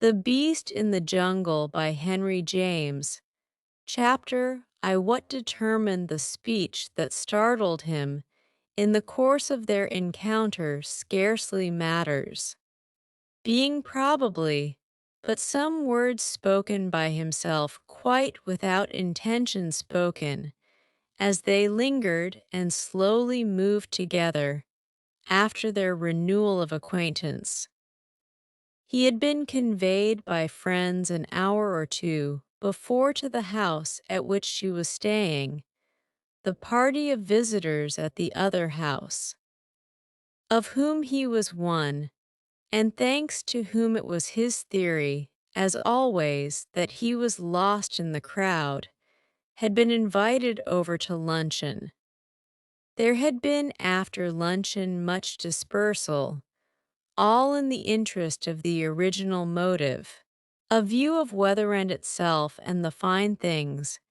The Beast in the Jungle by Henry James. Chapter I What determined the speech that startled him in the course of their encounter scarcely matters, being probably but some words spoken by himself quite without intention spoken, as they lingered and slowly moved together after their renewal of acquaintance. He had been conveyed by friends an hour or two before to the house at which she was staying, the party of visitors at the other house, of whom he was one, and thanks to whom it was his theory, as always, that he was lost in the crowd, had been invited over to luncheon. There had been after luncheon much dispersal, all in the interest of the original motive, a view of Weatherend itself and the fine things,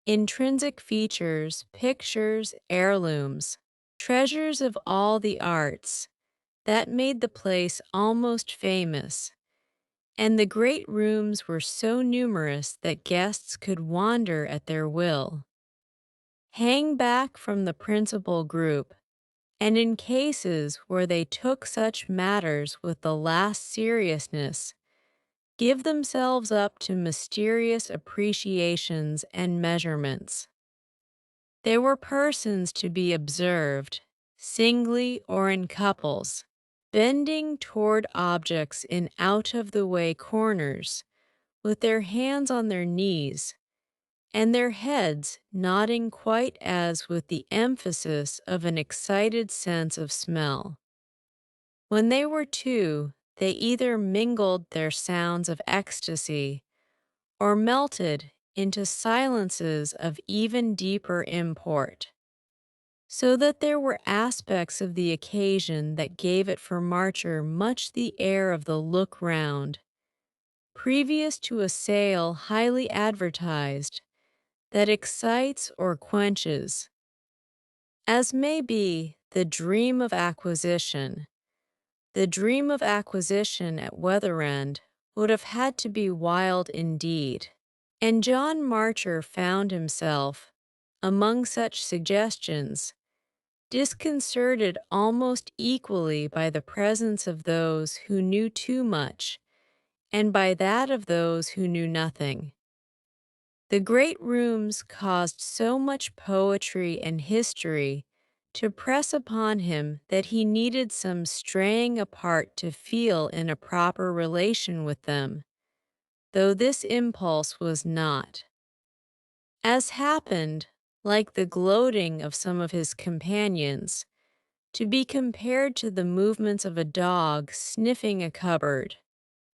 intrinsic features, pictures, heirlooms, treasures of all the arts, that made the place almost famous, and the great rooms were so numerous that guests could wander at their will, hang back from the principal group, and in cases where they took such matters with the last seriousness, give themselves up to mysterious appreciations and measurements. There were persons to be observed, singly or in couples, bending toward objects in out-of-the-way corners, with their hands on their knees, and their heads nodding quite as with the emphasis of an excited sense of smell. When they were two, they either mingled their sounds of ecstasy or melted into silences of even deeper import, so that there were aspects of the occasion that gave it for Marcher much the air of the look round, previous to a sale highly advertised, that excites or quenches, as may be, the dream of acquisition. The dream of acquisition at Weatherend would have had to be wild indeed, and John Marcher found himself, among such suggestions, disconcerted almost equally by the presence of those who knew too much, and by that of those who knew nothing. The great rooms caused so much poetry and history to press upon him that he needed some straying apart to feel in a proper relation with them, though this impulse was not, as happened, like the gloating of some of his companions, to be compared to the movements of a dog sniffing a cupboard.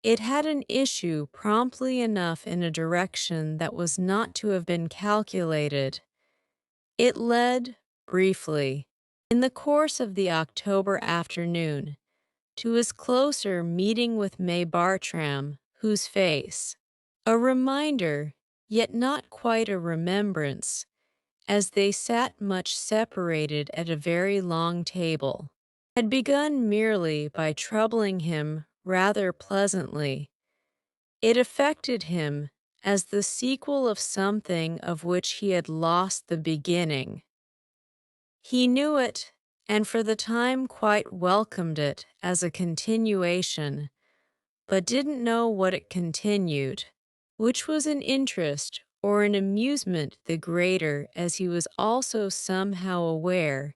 It had an issue promptly enough in a direction that was not to have been calculated. It led, briefly, in the course of the October afternoon, to his closer meeting with May Bartram, whose face, a reminder, yet not quite a remembrance, as they sat much separated at a very long table, had begun merely by troubling him rather pleasantly. It affected him as the sequel of something of which he had lost the beginning. He knew it, and for the time quite welcomed it as a continuation, but didn't know what it continued, which was an interest or an amusement the greater as he was also somehow aware,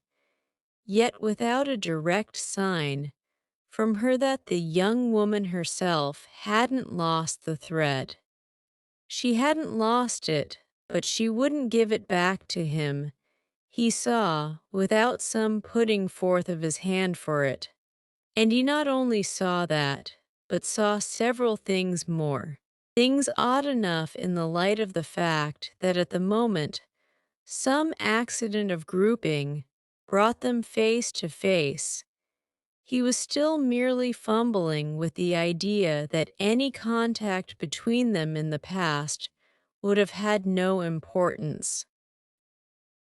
yet without a direct sign, from her that the young woman herself hadn't lost the thread. She hadn't lost it, but she wouldn't give it back to him, he saw, without some putting forth of his hand for it. And he not only saw that, but saw several things more. Things odd enough in the light of the fact that at the moment some accident of grouping brought them face to face. He was still merely fumbling with the idea that any contact between them in the past would have had no importance.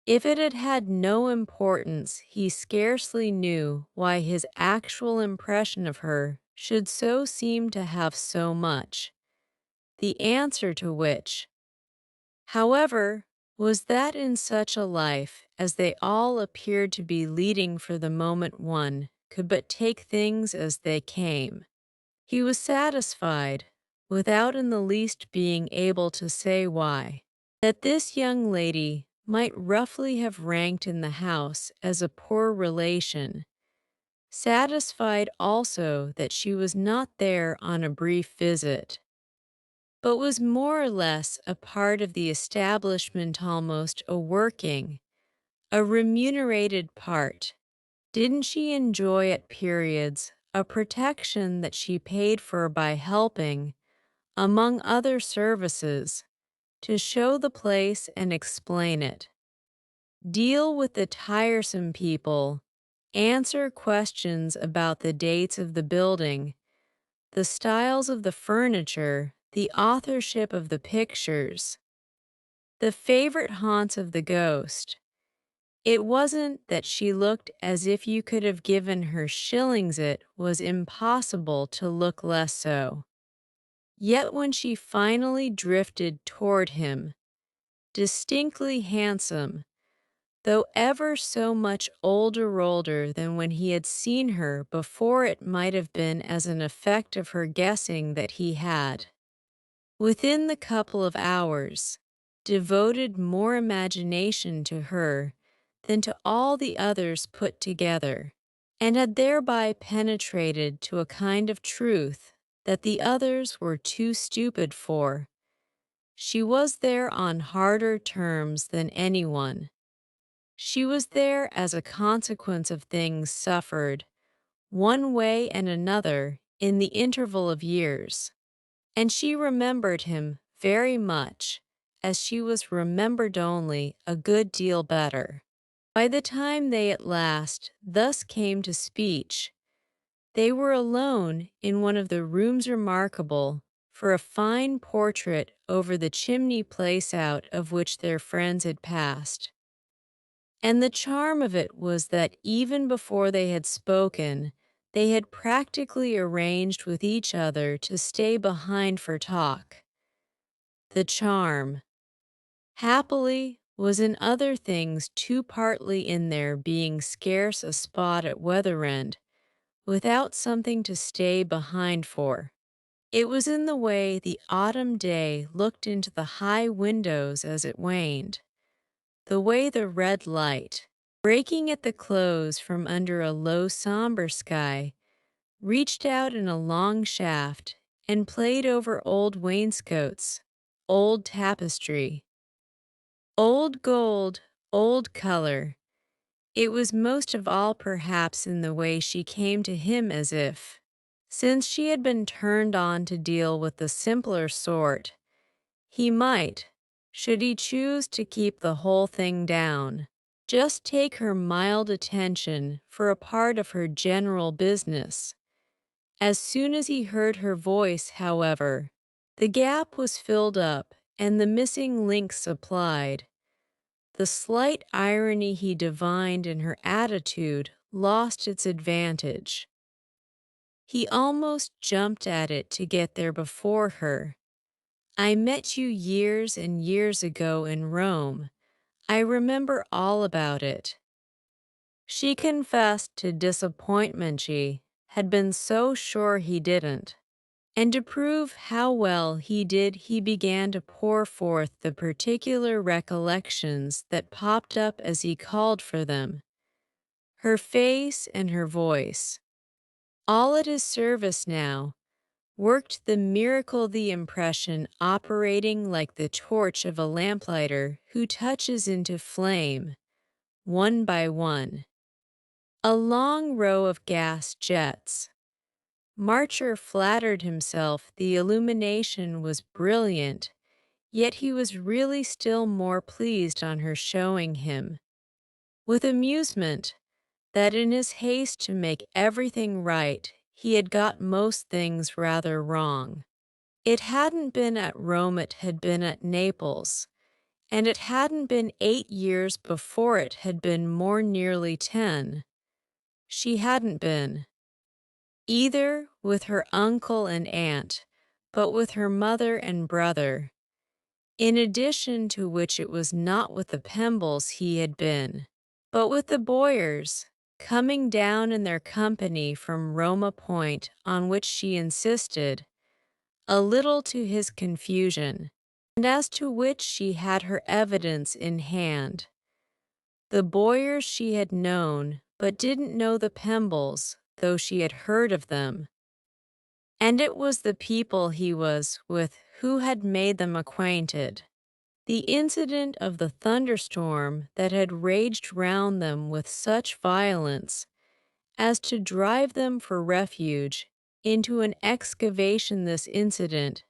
If it had had no importance, he scarcely knew why his actual impression of her should so seem to have so much, the answer to which, however, was that in such a life as they all appeared to be leading for the moment one could but take things as they came. He was satisfied, without in the least being able to say why, that this young lady might roughly have ranked in the house as a poor relation, satisfied also that she was not there on a brief visit, but was more or less a part of the establishment, almost a working, a remunerated part. Didn't she enjoy at periods a protection that she paid for by helping, among other services, to show the place and explain it, deal with the tiresome people, answer questions about the dates of the building, the styles of the furniture, the authorship of the pictures, the favorite haunts of the ghost? It wasn't that she looked as if you could have given her shillings, it was impossible to look less so. Yet when she finally drifted toward him, distinctly handsome, though ever so much older than when he had seen her before, it might have been as an effect of her guessing that he had, within the couple of hours, devoted more imagination to her than to all the others put together, and had thereby penetrated to a kind of truth that the others were too stupid for. She was there on harder terms than anyone. She was there as a consequence of things suffered, one way and another, in the interval of years. And she remembered him very much, as she was remembered, only a good deal better. By the time they at last thus came to speech, they were alone in one of the rooms remarkable for a fine portrait over the chimney place out of which their friends had passed. And the charm of it was that even before they had spoken, they had practically arranged with each other to stay behind for talk. The charm, happily, was in other things too, partly in there being scarce a spot at Weatherend without something to stay behind for. It was in the way the autumn day looked into the high windows as it waned, the way the red light, breaking at the close from under a low somber sky, reached out in a long shaft and played over old wainscots, old tapestry, old gold, old color. It was most of all perhaps in the way she came to him, as if, since she had been turned on to deal with the simpler sort, he might, should he choose to keep the whole thing down, just take her mild attention for a part of her general business. As soon as he heard her voice, however, the gap was filled up and the missing link supplied. The slight irony he divined in her attitude lost its advantage. He almost jumped at it to get there before her. "I met you years and years ago in Rome. I remember all about it." She confessed to disappointment she had been so sure he didn't. And to prove how well he did, he began to pour forth the particular recollections that popped up as he called for them, her face and her voice, all at his service now, worked the miracle, the impression operating like the torch of a lamplighter who touches into flame, one by one, a long row of gas jets. Marcher flattered himself the illumination was brilliant, yet he was really still more pleased on her showing him, with amusement, that in his haste to make everything right he had got most things rather wrong. It hadn't been at Rome, it had been at Naples, and it hadn't been 8 years before, it had been more nearly 10. She hadn't been. either with her uncle and aunt, but with her mother and brother, in addition to which it was not with the Pembles he had been, but with the Boyers, coming down in their company from Roma Point, on which she insisted, a little to his confusion, and as to which she had her evidence in hand. The Boyers she had known, but didn't know the Pembles, though she had heard of them. And it was the people he was with who had made them acquainted. The incident of the thunderstorm that had raged round them with such violence as to drive them for refuge into an excavation, this incident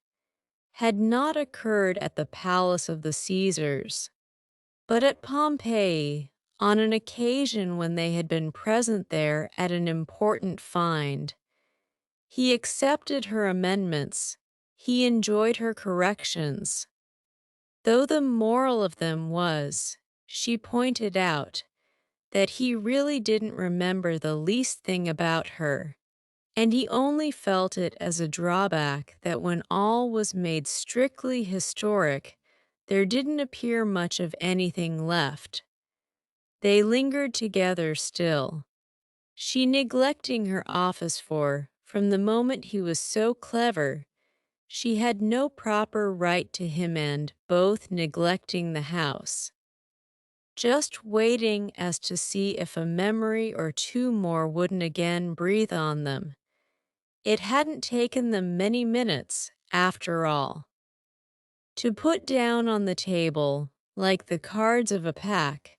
had not occurred at the palace of the Caesars, but at Pompeii, on an occasion when they had been present there at an important find. He accepted her amendments, he enjoyed her corrections, though the moral of them was, she pointed out, that he really didn't remember the least thing about her, and he only felt it as a drawback that when all was made strictly historic, there didn't appear much of anything left. They lingered together still, she neglecting her office for, from the moment he was so clever, she had no proper right to him, and both neglecting the house, just waiting as to see if a memory or two more wouldn't again breathe on them. It hadn't taken them many minutes, after all, to put down on the table, like the cards of a pack,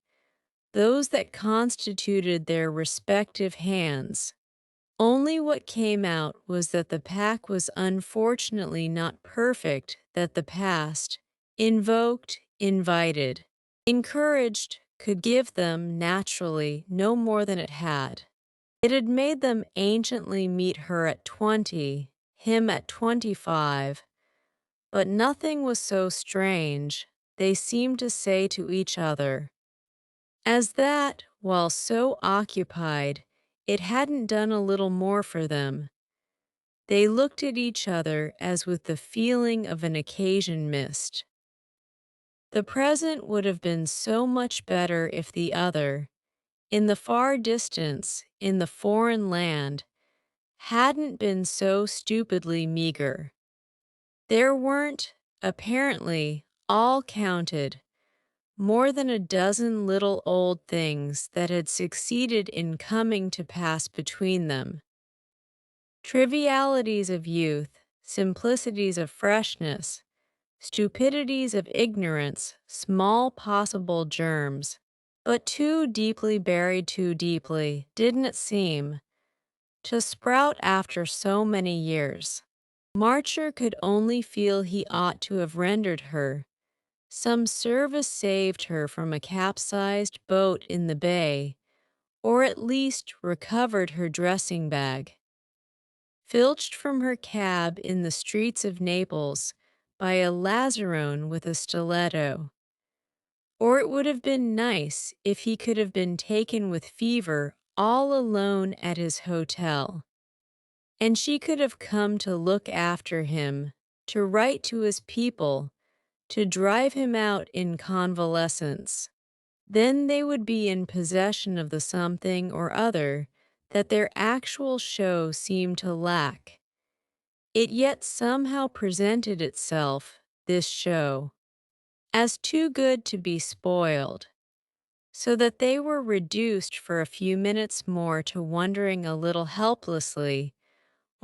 those that constituted their respective hands. Only what came out was that the pack was unfortunately not perfect, that the past, invoked, invited, encouraged, could give them, naturally, no more than it had. It had made them anciently meet her at 20, him at 25, but nothing was so strange, they seemed to say to each other, as that, while so occupied, it hadn't done a little more for them. They looked at each other as with the feeling of an occasion missed. The present would have been so much better if the other, in the far distance, in the foreign land, hadn't been so stupidly meager. There weren't, apparently, all counted, more than a dozen little old things that had succeeded in coming to pass between them. Trivialities of youth, simplicities of freshness, stupidities of ignorance, small possible germs, but too deeply buried, too deeply, didn't it seem, to sprout after so many years. Marcher could only feel he ought to have rendered her some service, saved her from a capsized boat in the bay, or at least recovered her dressing bag, filched from her cab in the streets of Naples by a lazzarone with a stiletto. Or it would have been nice if he could have been taken with fever all alone at his hotel, and she could have come to look after him, to write to his people, to drive him out in convalescence. Then they would be in possession of the something or other that their actual show seemed to lack. It yet somehow presented itself, this show, as too good to be spoiled, so that they were reduced for a few minutes more to wondering a little helplessly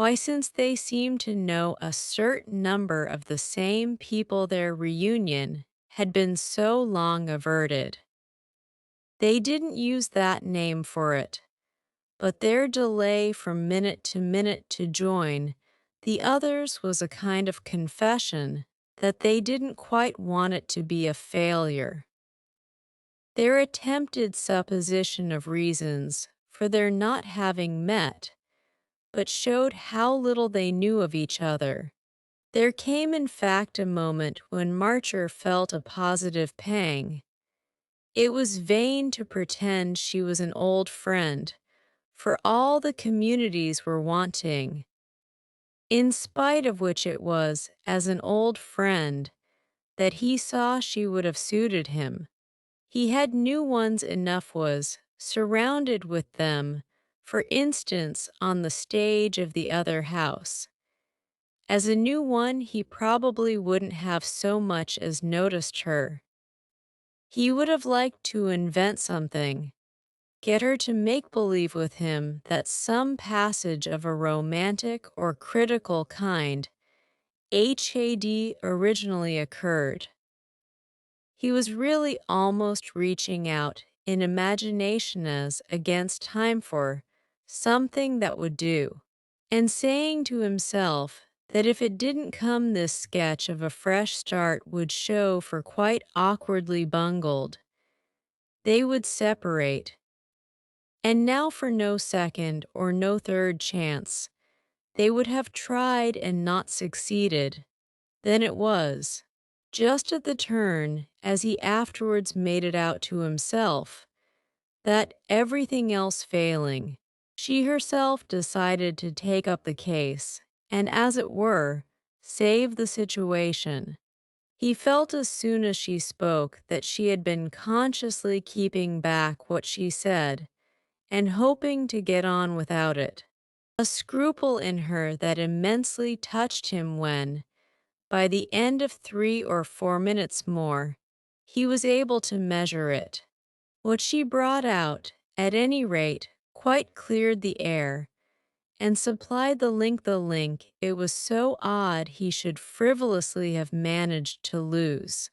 why, since they seemed to know a certain number of the same people, their reunion had been so long averted. They didn't use that name for it, but their delay from minute to join the others was a kind of confession that they didn't quite want it to be a failure. Their attempted supposition of reasons for their not having met, but showed how little they knew of each other. There came in fact a moment when Marcher felt a positive pang. It was vain to pretend she was an old friend, for all the communities were wanting. In spite of which it was, as an old friend, that he saw she would have suited him. He had new ones enough was, surrounded with them, for instance on the stage of the other house. As a new one he probably wouldn't have so much as noticed her. He would have liked to invent something, get her to make believe with him that some passage of a romantic or critical kind had originally occurred. He was really almost reaching out in imagination as against time for something that would do, and saying to himself that if it didn't come this sketch of a fresh start would show for quite awkwardly bungled. They would separate, and now for no second or no third chance. They would have tried and not succeeded. Then it was, just at the turn, as he afterwards made it out to himself, that everything else failing, she herself decided to take up the case, and as it were, save the situation. He felt as soon as she spoke that she had been consciously keeping back what she said, and hoping to get on without it. A scruple in her that immensely touched him when, by the end of 3 or 4 minutes more, he was able to measure it. What she brought out, at any rate, quite cleared the air, and supplied the link it was so odd he should frivolously have managed to lose.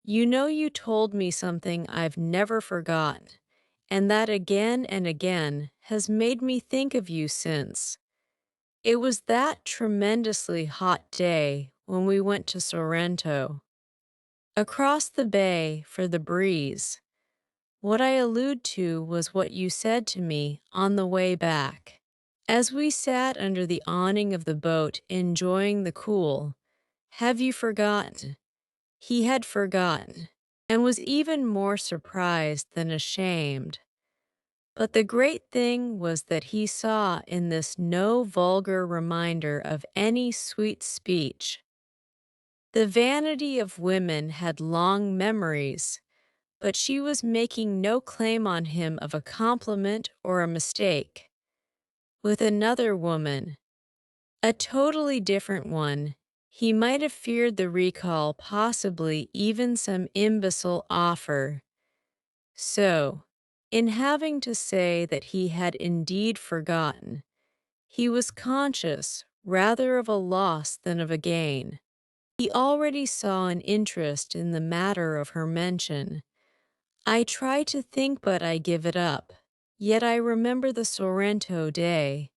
You know you told me something I've never forgotten, and that again and again has made me think of you since. It was that tremendously hot day when we went to Sorrento. Across the bay for the breeze. What I allude to was what you said to me on the way back. As we sat under the awning of the boat enjoying the cool. Have you forgotten? He had forgotten, and was even more surprised than ashamed. But the great thing was that he saw in this no vulgar reminder of any sweet speech. The vanity of women had long memories, but she was making no claim on him of a compliment or a mistake. With another woman, a totally different one, he might have feared the recall, possibly even some imbecile offer. So, in having to say that he had indeed forgotten, he was conscious rather of a loss than of a gain. He already saw an interest in the matter of her mention. I try to think but I give it up, yet I remember the Sorrento day.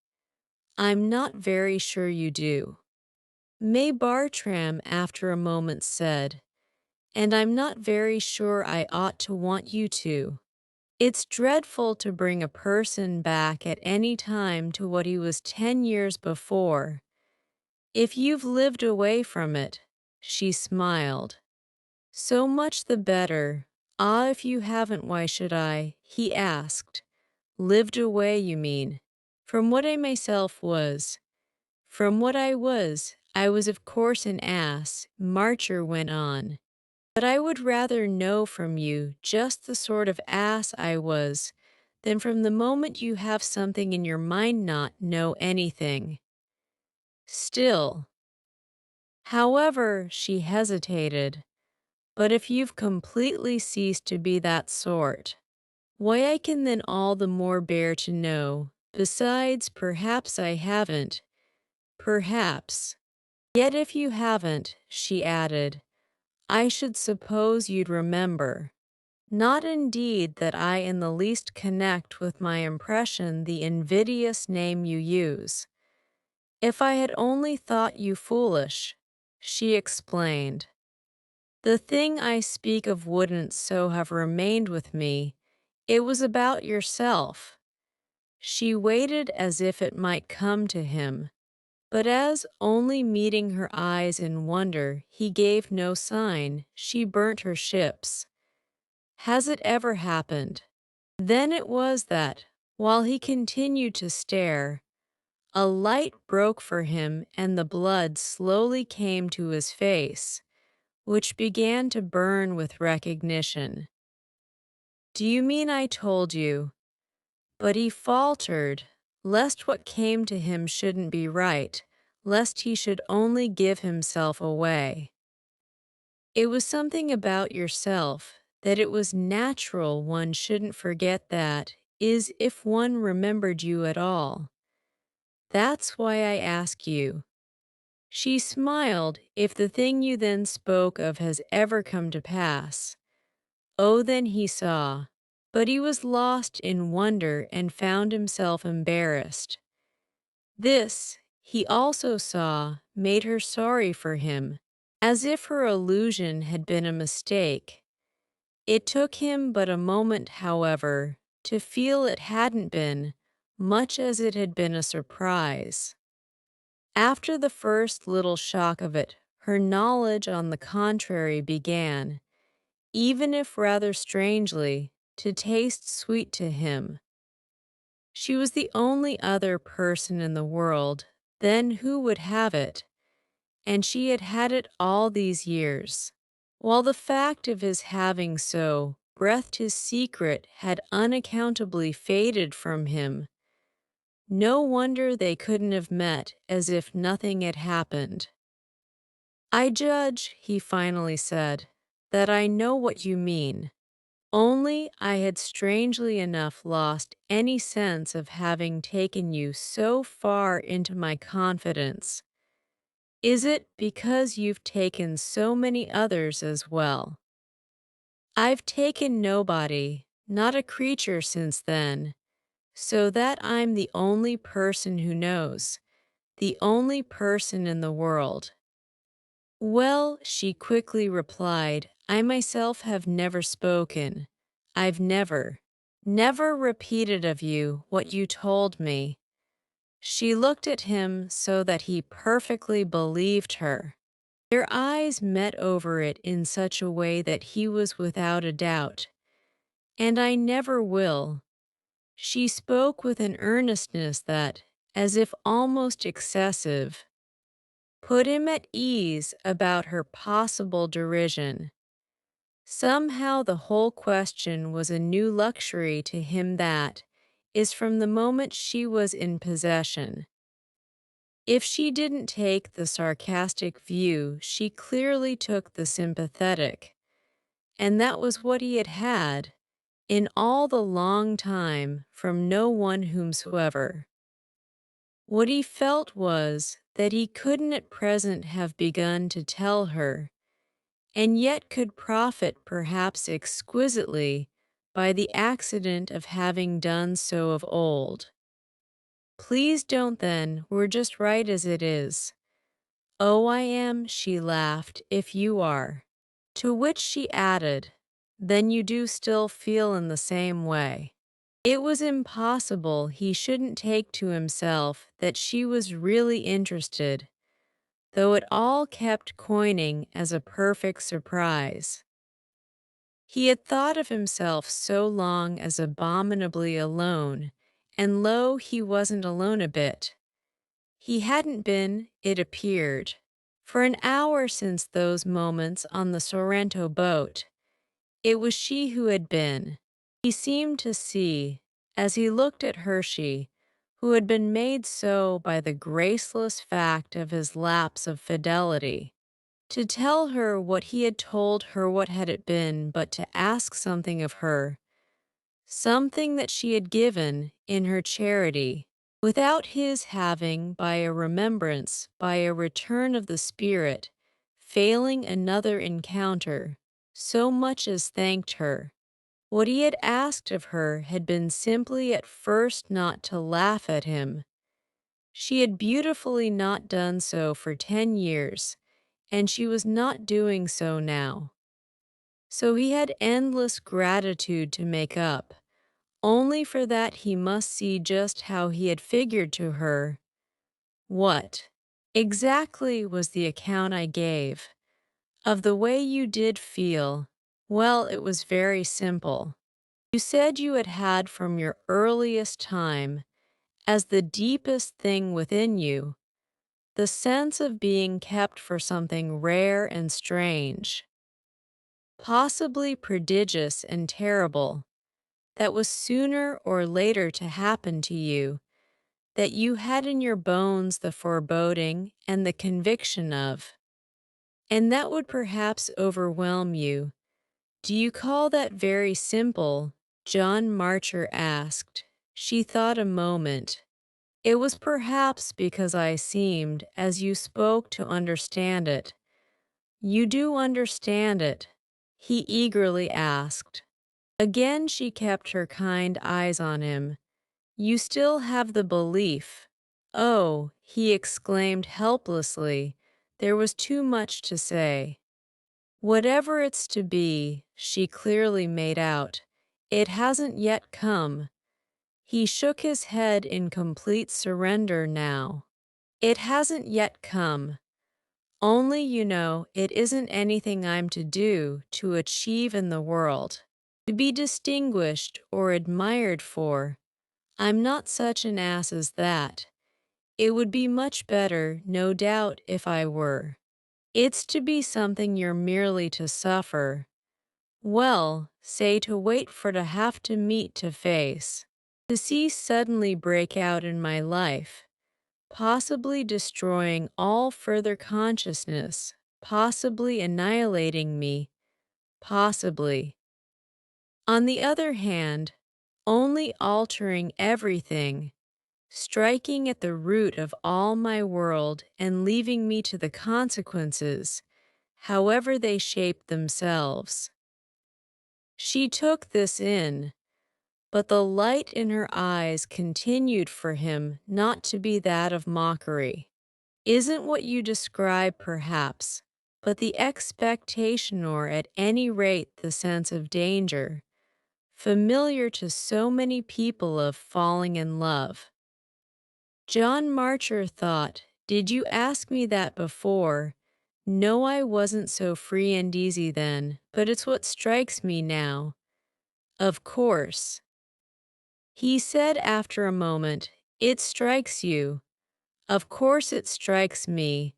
I'm not very sure you do. May Bartram after a moment said, and I'm not very sure I ought to want you to. It's dreadful to bring a person back at any time to what he was 10 years before. If you've lived away from it, she smiled. So much the better. Ah, if you haven't, why should I? He asked. Lived away, you mean? From what I myself was. From what I was of course an ass, Marcher went on. But I would rather know from you just the sort of ass I was than from the moment you have something in your mind not know anything. Still. However, she hesitated. But if you've completely ceased to be that sort, why I can then all the more bear to know. Besides, perhaps I haven't. Perhaps. Yet if you haven't, she added, I should suppose you'd remember. Not indeed that I in the least connect with my impression the invidious name you use. If I had only thought you foolish, she explained. The thing I speak of wouldn't so have remained with me. It was about yourself. She waited as if it might come to him, but as, only meeting her eyes in wonder, he gave no sign, she burnt her ships. Has it ever happened? Then it was that, While he continued to stare, a light broke for him and the blood slowly came to his face, which began to burn with recognition. "Do you mean I told you?" But he faltered, lest what came to him shouldn't be right, lest he should only give himself away. "It was something about yourself that it was natural one shouldn't forget that is if one remembered you at all. That's why I ask you." She smiled. "If the thing you then spoke of has ever come to pass." Oh, then he saw. But he was lost in wonder and found himself embarrassed. This, he also saw, made her sorry for him, as if her illusion had been a mistake. It took him but a moment, however, to feel it hadn't been, much as it had been a surprise. After the first little shock of it, her knowledge on the contrary began, even if rather strangely, to taste sweet to him. She was the only other person in the world, then who would have it? And she had had it all these years. While the fact of his having so breathed his secret had unaccountably faded from him, no wonder they couldn't have met as if nothing had happened. "I judge," he finally said, "that I know what you mean. Only I had strangely enough lost any sense of having taken you so far into my confidence. Is it because you've taken so many others as well?" "I've taken nobody, not a creature since then, so that I'm the only person who knows, the only person in the world." "Well," she quickly replied, "I myself have never spoken. I've never repeated of you what you told me." She looked at him so that he perfectly believed her. Their eyes met over it in such a way that he was without a doubt. "And I never will." She spoke with an earnestness that, as if almost excessive, put him at ease about her possible derision. Somehow the whole question was a new luxury to him that is from the moment she was in possession. If she didn't take the sarcastic view, she clearly took the sympathetic, and that was what he had had, in all the long time, from no one whomsoever. What he felt was that he couldn't at present have begun to tell her, and yet could profit perhaps exquisitely by the accident of having done so of old. "Please don't then, we're just right as it is." "Oh, I am," she laughed, "if you are." To which she added, "Then you do still feel in the same way." It was impossible he shouldn't take to himself that she was really interested, though it all kept coining as a perfect surprise. He had thought of himself so long as abominably alone, and lo, he wasn't alone a bit. He hadn't been, it appeared, for an hour since those moments on the Sorrento boat. It was she who had been. He seemed to see, as he looked at Hershey, who had been made so by the graceless fact of his lapse of fidelity. To tell her what he had told her, what had it been but to ask something of her, something that she had given in her charity, without his having, by a remembrance, by a return of the spirit, failing another encounter, so much as thanked her. What he had asked of her had been simply at first not to laugh at him. She had beautifully not done so for 10 years, and she was not doing so now. So he had endless gratitude to make up. Only for that he must see just how he had figured to her. "What exactly was the account I gave of the way you did feel?" "Well, it was very simple. You said you had had from your earliest time, as the deepest thing within you, the sense of being kept for something rare and strange, possibly prodigious and terrible, that was sooner or later to happen to you, that you had in your bones the foreboding and the conviction of, and that would perhaps overwhelm you. Do you call that very simple? John Marcher asked. She thought a moment. It was perhaps because I seemed, as you spoke, to understand it. You do understand it? He eagerly asked. Again she kept her kind eyes on him. You still have the belief. Oh, he exclaimed helplessly. There was too much to say. Whatever it's to be, she clearly made out, it hasn't yet come. He shook his head in complete surrender now. It hasn't yet come. Only, it isn't anything I'm to do to achieve in the world, to be distinguished or admired for. I'm not such an ass as that. It would be much better, no doubt, if I were. It's to be something you're merely to suffer. Well, say to wait for to have to meet to face. To see suddenly break out in my life, possibly destroying all further consciousness, possibly annihilating me, possibly. On the other hand, only altering everything, striking at the root of all my world and leaving me to the consequences, however they shape themselves. She took this in, but the light in her eyes continued for him not to be that of mockery. Isn't what you describe, perhaps, but the expectation or at any rate the sense of danger, familiar to so many people of falling in love? John Marcher thought, did you ask me that before? No, I wasn't so free and easy then, but it's what strikes me now. Of course. He said after a moment, it strikes you. Of course it strikes me.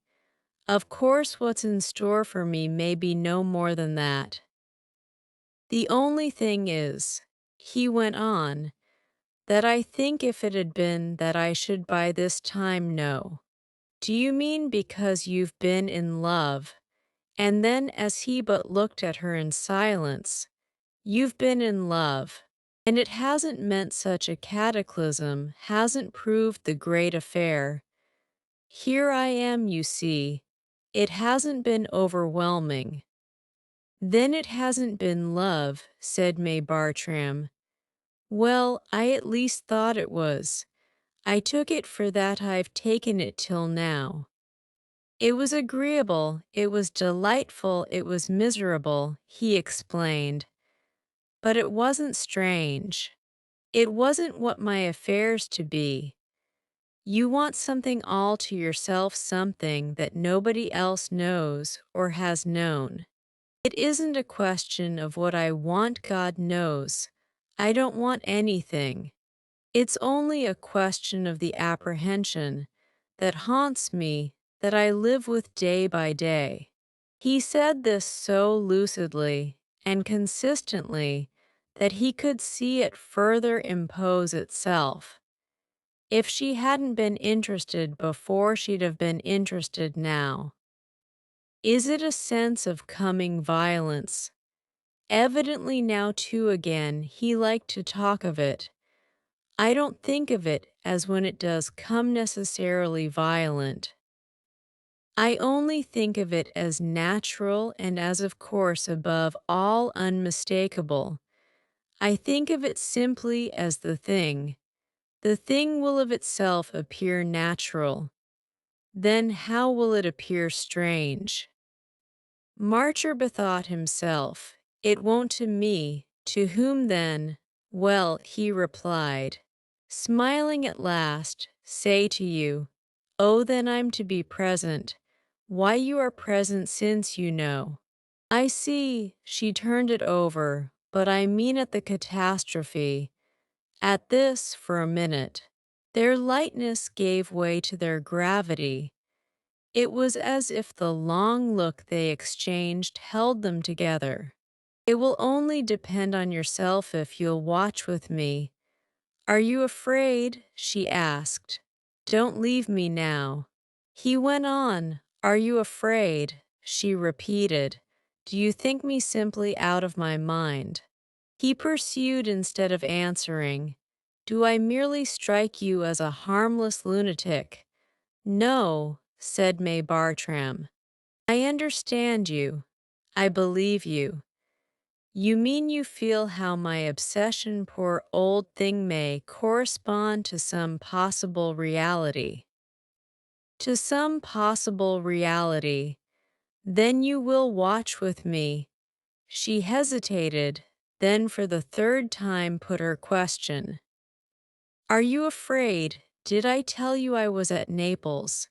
Of course what's in store for me may be no more than that. The only thing is, he went on, that I think if it had been that I should by this time know. Do you mean because you've been in love? And then as he but looked at her in silence, you've been in love. And it hasn't meant such a cataclysm, hasn't proved the great affair. Here I am, you see. It hasn't been overwhelming. Then it hasn't been love, said May Bartram. Well, I at least thought it was. I took it for that I've taken it till now. It was agreeable, it was delightful, it was miserable, he explained. But it wasn't strange. It wasn't what my affair's to be. You want something all to yourself, something that nobody else knows or has known. It isn't a question of what I want, God knows. I don't want anything. It's only a question of the apprehension that haunts me, that I live with day by day. He said this so lucidly and consistently that he could see it further impose itself. If she hadn't been interested before, she'd have been interested now. Is it a sense of coming violence? Evidently now too again he liked to talk of it. I don't think of it as when it does come necessarily violent. I only think of it as natural and as of course above all unmistakable. I think of it simply as the thing. The thing will of itself appear natural. Then how will it appear strange? Marcher bethought himself, it won't to me, to whom then? Well, he replied, smiling at last, say to you, oh then I'm to be present. Why you are present since you know. I see, she turned it over, but I mean at the catastrophe. At this, for a minute, their lightness gave way to their gravity. It was as if the long look they exchanged held them together. It will only depend on yourself if you'll watch with me. Are you afraid? She asked. Don't leave me now. He went on. Are you afraid? She repeated. Do you think me simply out of my mind? He pursued instead of answering. Do I merely strike you as a harmless lunatic? No, said May Bartram. I understand you. I believe you. You mean you feel how my obsession, poor old thing, may correspond to some possible reality. To some possible reality. Then you will watch with me. She hesitated, then for the third time put her question. Are you afraid? Did I tell you I was at Naples?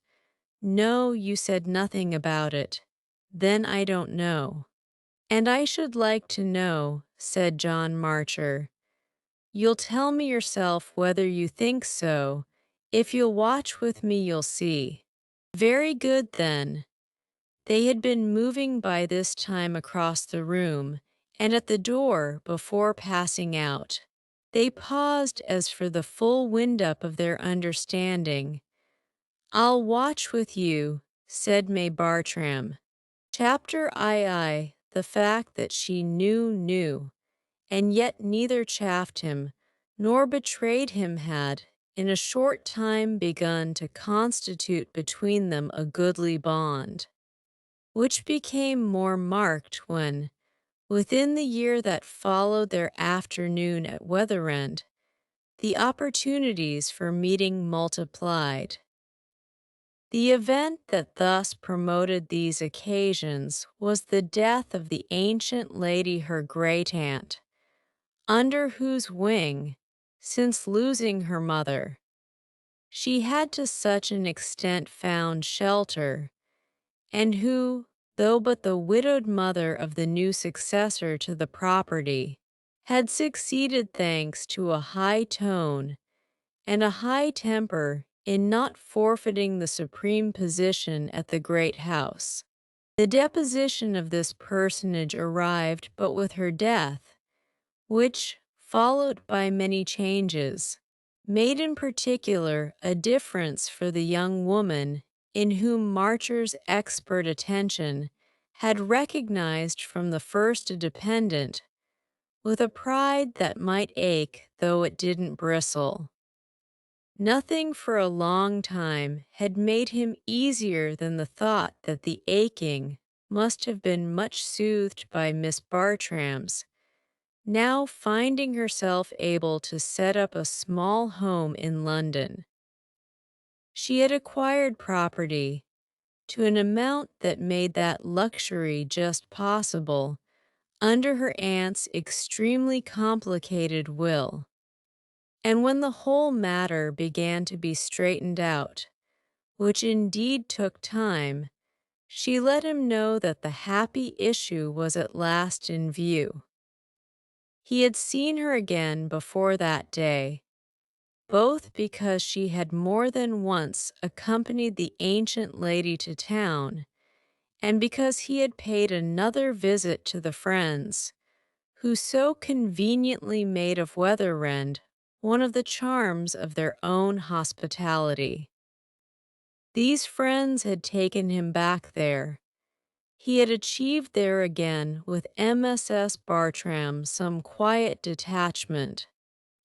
No, you said nothing about it. Then I don't know. And I should like to know, said John Marcher. You'll tell me yourself whether you think so. If you'll watch with me, you'll see. Very good, then. They had been moving by this time across the room, and at the door before passing out. They paused as for the full wind-up of their understanding. I'll watch with you, said May Bartram. Chapter II. The fact that she knew, and yet neither chaffed him, nor betrayed him had, in a short time begun to constitute between them a goodly bond, which became more marked when, within the year that followed their afternoon at Weatherend, the opportunities for meeting multiplied. The event that thus promoted these occasions was the death of the ancient lady her great-aunt, under whose wing, since losing her mother, she had to such an extent found shelter, and who, though but the widowed mother of the new successor to the property, had succeeded thanks to a high tone and a high temper in not forfeiting the supreme position at the great house. The deposition of this personage arrived but with her death, which, followed by many changes, made in particular a difference for the young woman in whom Marcher's expert attention had recognized from the first a dependent, with a pride that might ache though it didn't bristle. Nothing for a long time had made him easier than the thought that the aching must have been much soothed by Miss Bartram's, now finding herself able to set up a small home in London. She had acquired property to an amount that made that luxury just possible under her aunt's extremely complicated will. And when the whole matter began to be straightened out, which indeed took time, she let him know that the happy issue was at last in view. He had seen her again before that day, both because she had more than once accompanied the ancient lady to town, and because he had paid another visit to the friends, who so conveniently made of Weatherend one of the charms of their own hospitality. These friends had taken him back there. He had achieved there again with MSS Bartram some quiet detachment,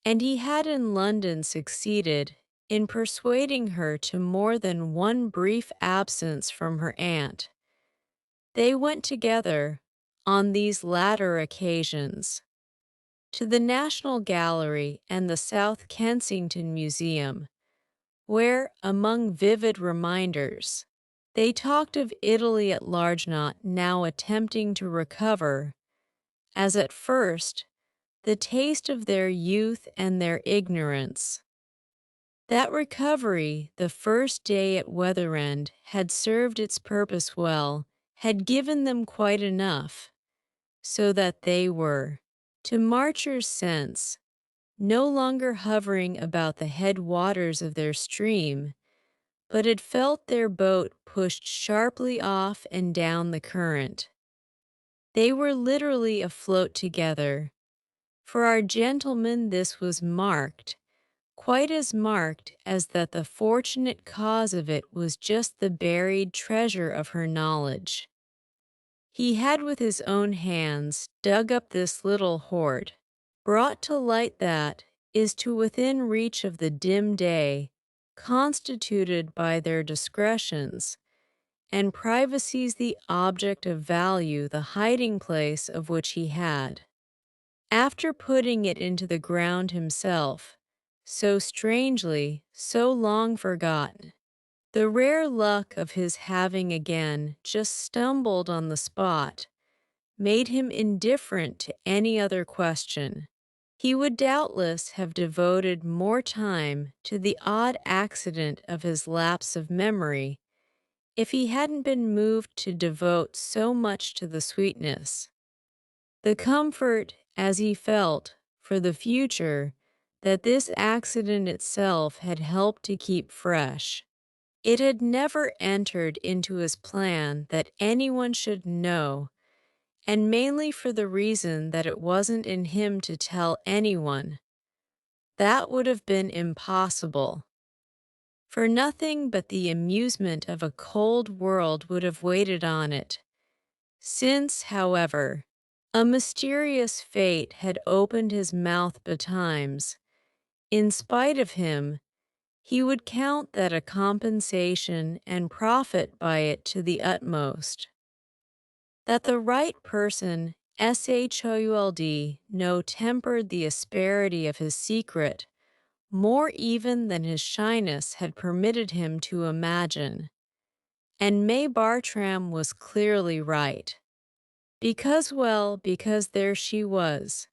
and he had in London succeeded in persuading her to more than one brief absence from her aunt. They went together, on these latter occasions, to the National Gallery and the South Kensington Museum, where, among vivid reminders, they talked of Italy at large, not now attempting to recover, as at first, the taste of their youth and their ignorance. That recovery, the first day at Weatherend, had served its purpose well, had given them quite enough, so that they were, To Marcher's sense, no longer hovering about the headwaters of their stream, but had felt their boat pushed sharply off and down the current. They were literally afloat together. For our gentleman this was marked, quite as marked as that the fortunate cause of it was just the buried treasure of her knowledge. He had with his own hands dug up this little hoard, brought to light that is to within reach of the dim day, constituted by their discretions, and privacy's the object of value, the hiding place of which he had. After putting it into the ground himself, so strangely, so long forgotten, the rare luck of his having again just stumbled on the spot made him indifferent to any other question. He would doubtless have devoted more time to the odd accident of his lapse of memory if he hadn't been moved to devote so much to the sweetness, the comfort, as he felt, for the future, that this accident itself had helped to keep fresh. It had never entered into his plan that anyone should know, and mainly for the reason that it wasn't in him to tell anyone. That would have been impossible. For nothing but the amusement of a cold world would have waited on it. Since, however, a mysterious fate had opened his mouth betimes, in spite of him, he would count that a compensation and profit by it to the utmost. That the right person, SHOULD, no tempered the asperity of his secret, more even than his shyness had permitted him to imagine. And May Bartram was clearly right. Because there she was.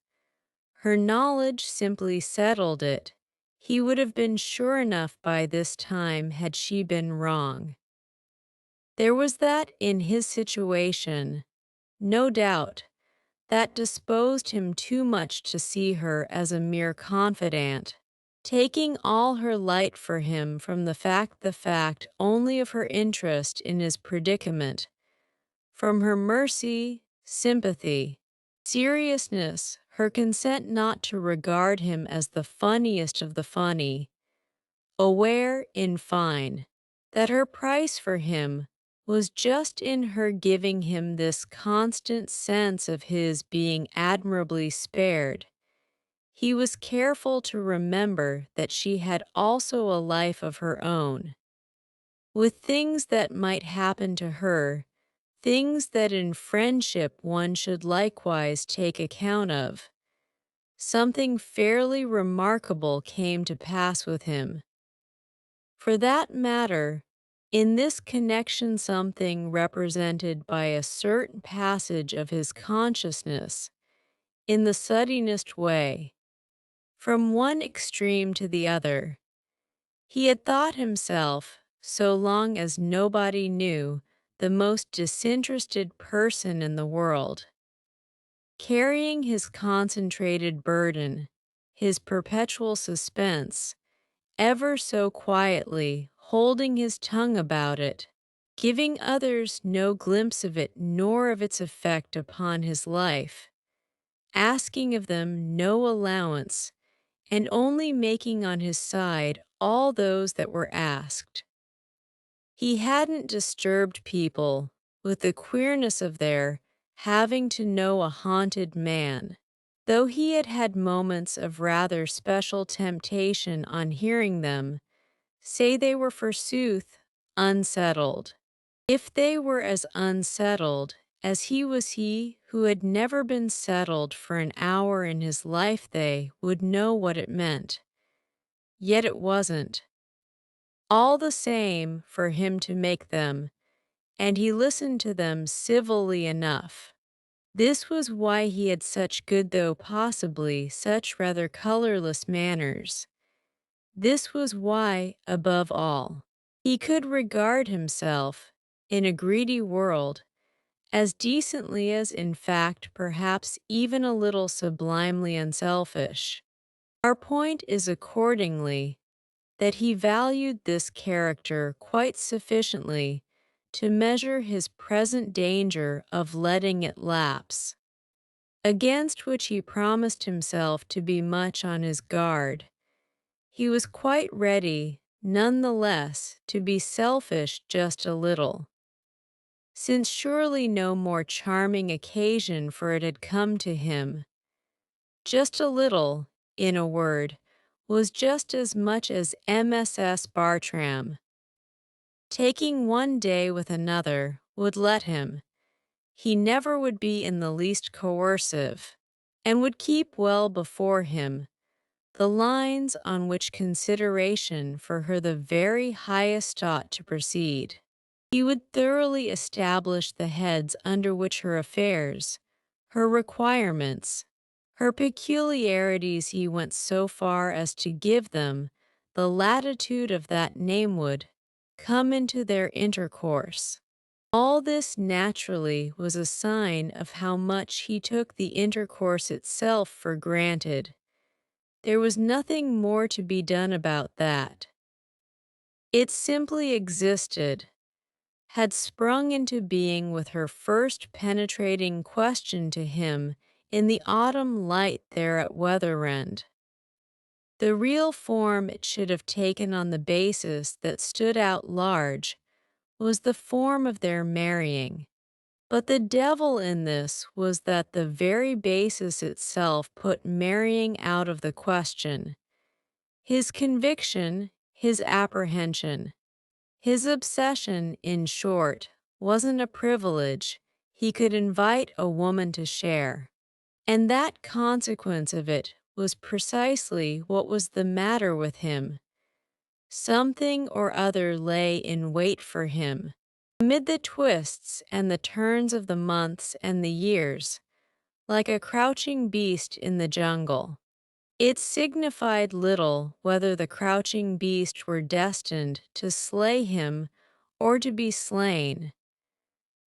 Her knowledge simply settled it. He would have been sure enough by this time had she been wrong. There was that in his situation, no doubt, that disposed him too much to see her as a mere confidante, taking all her light for him from the fact only of her interest in his predicament, from her mercy, sympathy, seriousness, her consent not to regard him as the funniest of the funny, aware, in fine, that her price for him was just in her giving him this constant sense of his being admirably spared. He was careful to remember that she had also a life of her own, with things that might happen to her, things that in friendship one should likewise take account of. Something fairly remarkable came to pass with him. For that matter, in this connection something represented by a certain passage of his consciousness, in the suddenest way, from one extreme to the other. He had thought himself, so long as nobody knew, the most disinterested person in the world, carrying his concentrated burden, his perpetual suspense, ever so quietly, holding his tongue about it, giving others no glimpse of it nor of its effect upon his life, asking of them no allowance, and only making on his side all those that were asked. He hadn't disturbed people with the queerness of their having to know a haunted man, though he had had moments of rather special temptation on hearing them say they were forsooth unsettled. If they were as unsettled as he was, he who had never been settled for an hour in his life, they would know what it meant. Yet it wasn't. All the same for him to make them, and he listened to them civilly enough. This was why he had such good, though possibly such rather colorless manners. This was why, above all, he could regard himself, in a greedy world, as decently as, in fact, perhaps even a little sublimely unselfish. Our point is accordingly that he valued this character quite sufficiently to measure his present danger of letting it lapse, against which he promised himself to be much on his guard. He was quite ready, none the less, to be selfish just a little, since surely no more charming occasion for it had come to him. Just a little, in a word, was just as much as MSS Bartram. Taking one day with another would let him. He never would be in the least coercive, and would keep well before him the lines on which consideration for her the very highest ought to proceed. He would thoroughly establish the heads under which her affairs, her requirements, her peculiarities, he went so far as to give them the latitude of that name would come into their intercourse. All this naturally was a sign of how much he took the intercourse itself for granted. There was nothing more to be done about that. It simply existed, had sprung into being with her first penetrating question to him in the autumn light there at Weatherend. The real form it should have taken on the basis that stood out large was the form of their marrying. But the devil in this was that the very basis itself put marrying out of the question. His conviction, his apprehension, his obsession, in short, wasn't a privilege he could invite a woman to share. And that consequence of it was precisely what was the matter with him. Something or other lay in wait for him, amid the twists and the turns of the months and the years, like a crouching beast in the jungle. It signified little whether the crouching beast were destined to slay him or to be slain.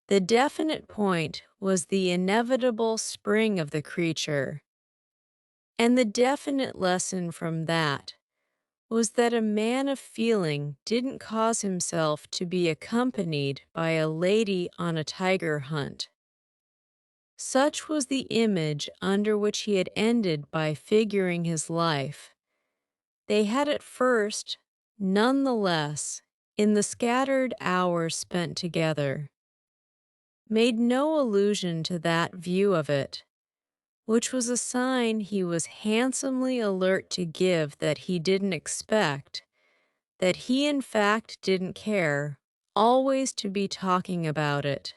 The definite point was the inevitable spring of the creature, and the definite lesson from that was that a man of feeling didn't cause himself to be accompanied by a lady on a tiger hunt. Such was the image under which he had ended by figuring his life. They had at first, none the less, in the scattered hours spent together, made no allusion to that view of it, which was a sign he was handsomely alert to give that he didn't expect, that he in fact didn't care, always to be talking about it.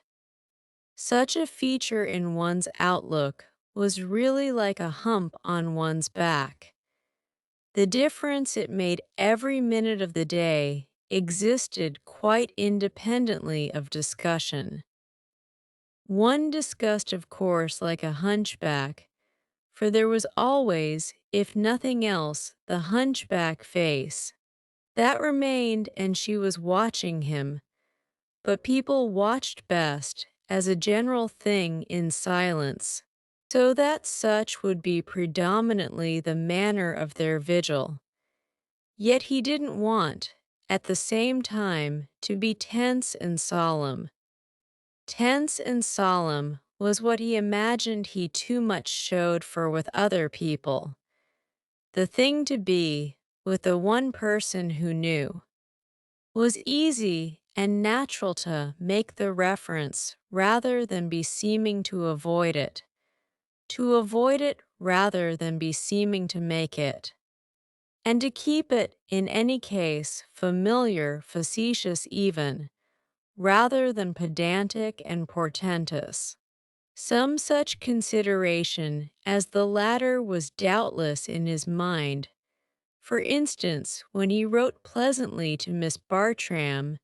Such a feature in one's outlook was really like a hump on one's back. The difference it made every minute of the day existed quite independently of discussion. One discussed, of course, like a hunchback, for there was always, if nothing else, the hunchback face. That remained, and she was watching him, but people watched best, as a general thing, in silence, so that such would be predominantly the manner of their vigil. Yet he didn't want, at the same time, to be tense and solemn. Tense and solemn was what he imagined he too much showed for with other people. The thing to be, with the one person who knew, was easy and natural to make the reference rather than be seeming to avoid it rather than be seeming to make it, and to keep it, in any case, familiar, facetious even, rather than pedantic and portentous. Some such consideration as the latter was doubtless in his mind. For instance, when he wrote pleasantly to Miss Bartram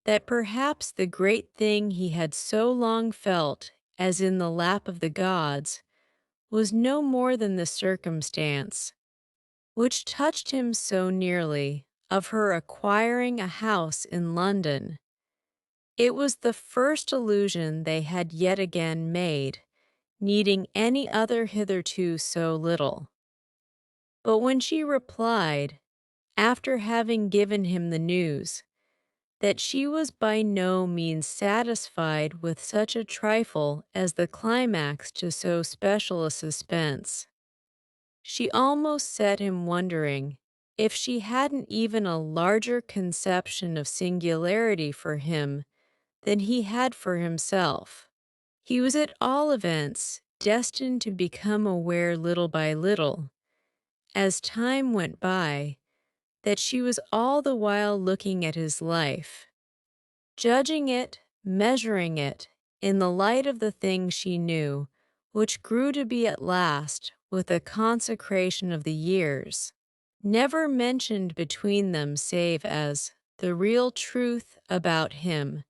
that perhaps the great thing he had so long felt as in the lap of the gods was no more than the circumstance, which touched him so nearly, of her acquiring a house in London. It was the first allusion they had yet again made, needing any other hitherto so little. But when she replied, after having given him the news, that she was by no means satisfied with such a trifle as the climax to so special a suspense, she almost set him wondering if she hadn't even a larger conception of singularity for him than he had for himself. He was at all events destined to become aware little by little, as time went by, that she was all the while looking at his life, judging it, measuring it, in the light of the things she knew, which grew to be at last, with the consecration of the years, never mentioned between them save as the real truth about him.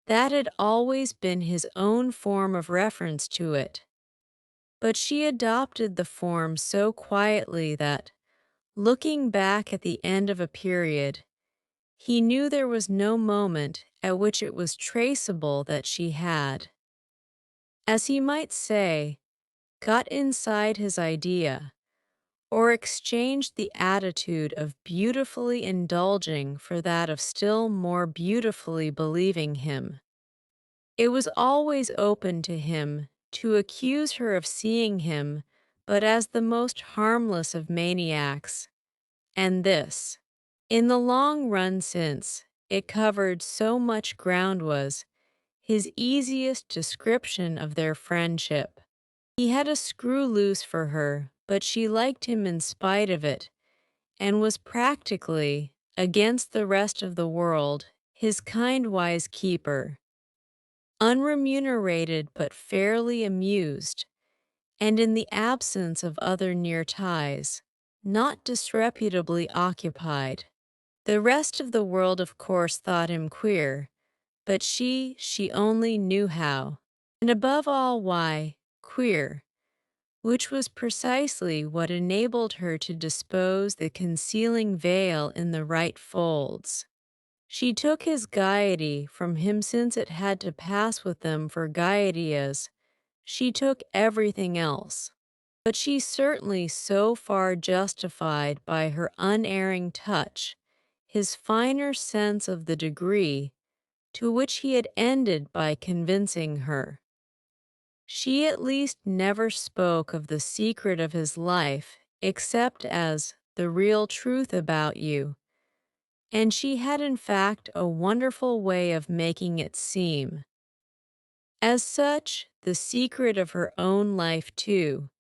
That had always been his own form of reference to it. But she adopted the form so quietly that, looking back at the end of a period, he knew there was no moment at which it was traceable that she had, as he might say, got inside his idea, or exchanged the attitude of beautifully indulging for that of still more beautifully believing him. It was always open to him to accuse her of seeing him but as the most harmless of maniacs, and this, in the long run since it covered so much ground, was his easiest description of their friendship. He had a screw loose for her, but she liked him in spite of it, and was practically, against the rest of the world, his kind wise keeper, unremunerated but fairly amused, and in the absence of other near ties, not disreputably occupied. The rest of the world of course thought him queer, but she only knew how, and above all why, queer, which was precisely what enabled her to dispose the concealing veil in the right folds. She took his gaiety from him since it had to pass with them for gaiety as she took everything else. But she certainly so far justified by her unerring touch his finer sense of the degree to which he had ended by convincing her. She at least never spoke of the secret of his life except as the real truth about you, and she had in fact a wonderful way of making it seem. As such, the secret of her own life too.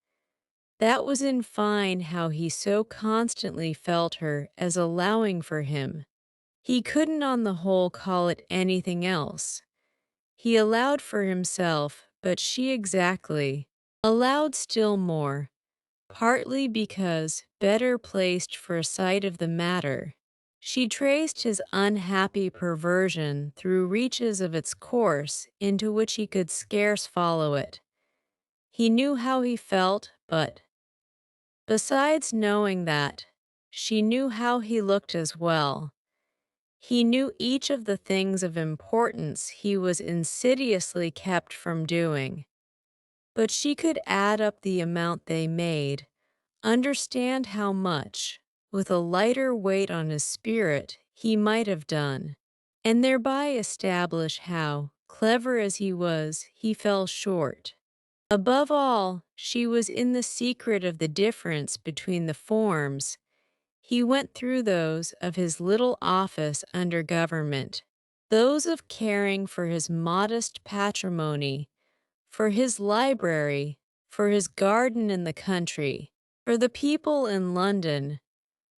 That was in fine how he so constantly felt her as allowing for him. He couldn't on the whole call it anything else. He allowed for himself, but she exactly allowed still more, partly because better placed for a sight of the matter. She traced his unhappy perversion through reaches of its course into which he could scarce follow it. He knew how he felt, but, besides knowing that, she knew how he looked as well. He knew each of the things of importance he was insidiously kept from doing. But she could add up the amount they made, understand how much, with a lighter weight on his spirit, he might have done, and thereby establish how, clever as he was, he fell short. Above all, she was in the secret of the difference between the forms he went through, those of his little office under government, those of caring for his modest patrimony, for his library, for his garden in the country, for the people in London,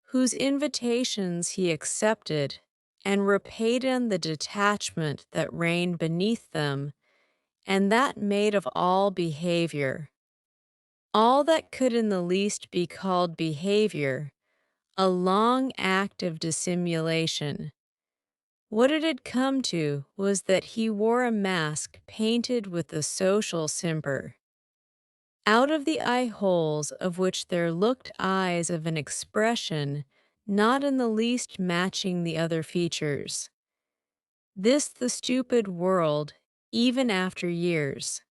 whose invitations he accepted, and repaid in the detachment that reigned beneath them, and that made of all behavior, all that could in the least be called behavior, a long act of dissimulation. What it had come to was that he wore a mask painted with the social simper, out of the eye holes of which there looked eyes of an expression not in the least matching the other features. This the stupid world, even after years,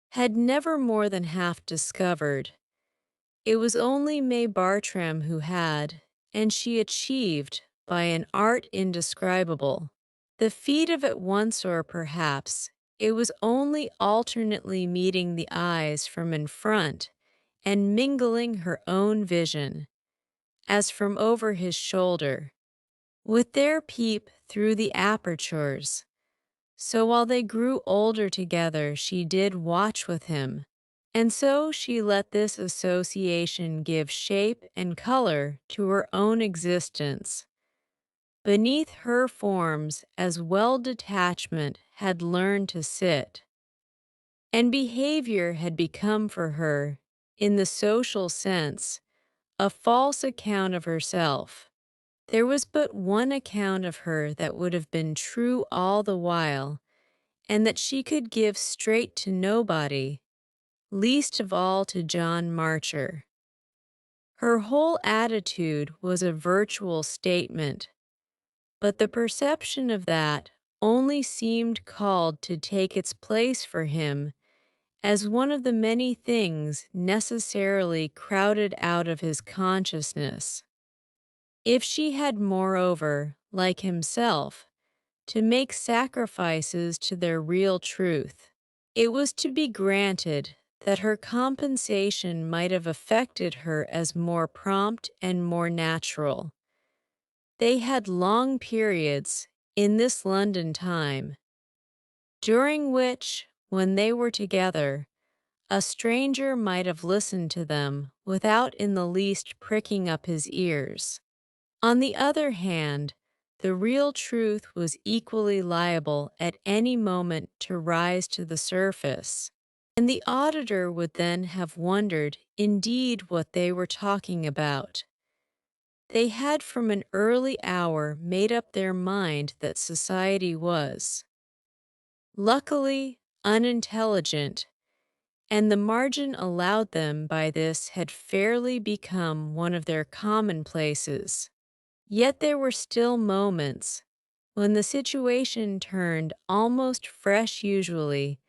had never more than half discovered. It was only May Bartram who had, and she achieved, by an art indescribable, the feat of at once, or perhaps it was only alternately meeting the eyes from in front and mingling her own vision, as from over his shoulder, with their peep through the apertures. So while they grew older together, she did watch with him, and so she let this association give shape and color to her own existence. Beneath her forms as well detachment had learned to sit, and behavior had become for her, in the social sense, a false account of herself. There was but one account of her that would have been true all the while, and that she could give straight to nobody, least of all to John Marcher. Her whole attitude was a virtual statement, but the perception of that only seemed called to take its place for him as one of the many things necessarily crowded out of his consciousness. If she had, moreover, like himself, to make sacrifices to their real truth, it was to be granted that her compensation might have affected her as more prompt and more natural. They had long periods, in this London time, during which, when they were together, a stranger might have listened to them without in the least pricking up his ears. On the other hand, the real truth was equally liable at any moment to rise to the surface, and the auditor would then have wondered indeed what they were talking about. They had from an early hour made up their mind that society was, luckily, unintelligent, and the margin allowed them by this had fairly become one of their commonplaces. Yet there were still moments when the situation turned almost fresh, usually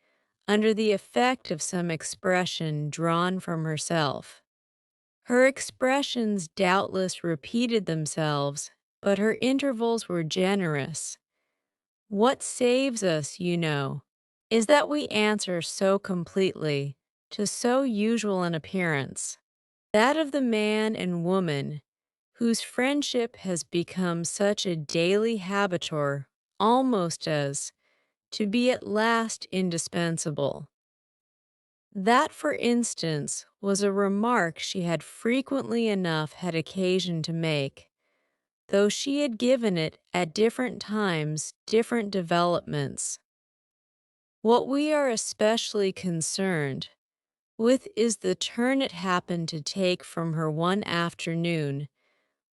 under the effect of some expression drawn from herself. Her expressions doubtless repeated themselves, but her intervals were generous. What saves us, you know, is that we answer so completely to so usual an appearance, that of the man and woman whose friendship has become such a daily habitor, almost as to be at last indispensable. That, for instance, was a remark she had frequently enough had occasion to make, though she had given it at different times different developments. What we are especially concerned with is the turn it happened to take from her one afternoon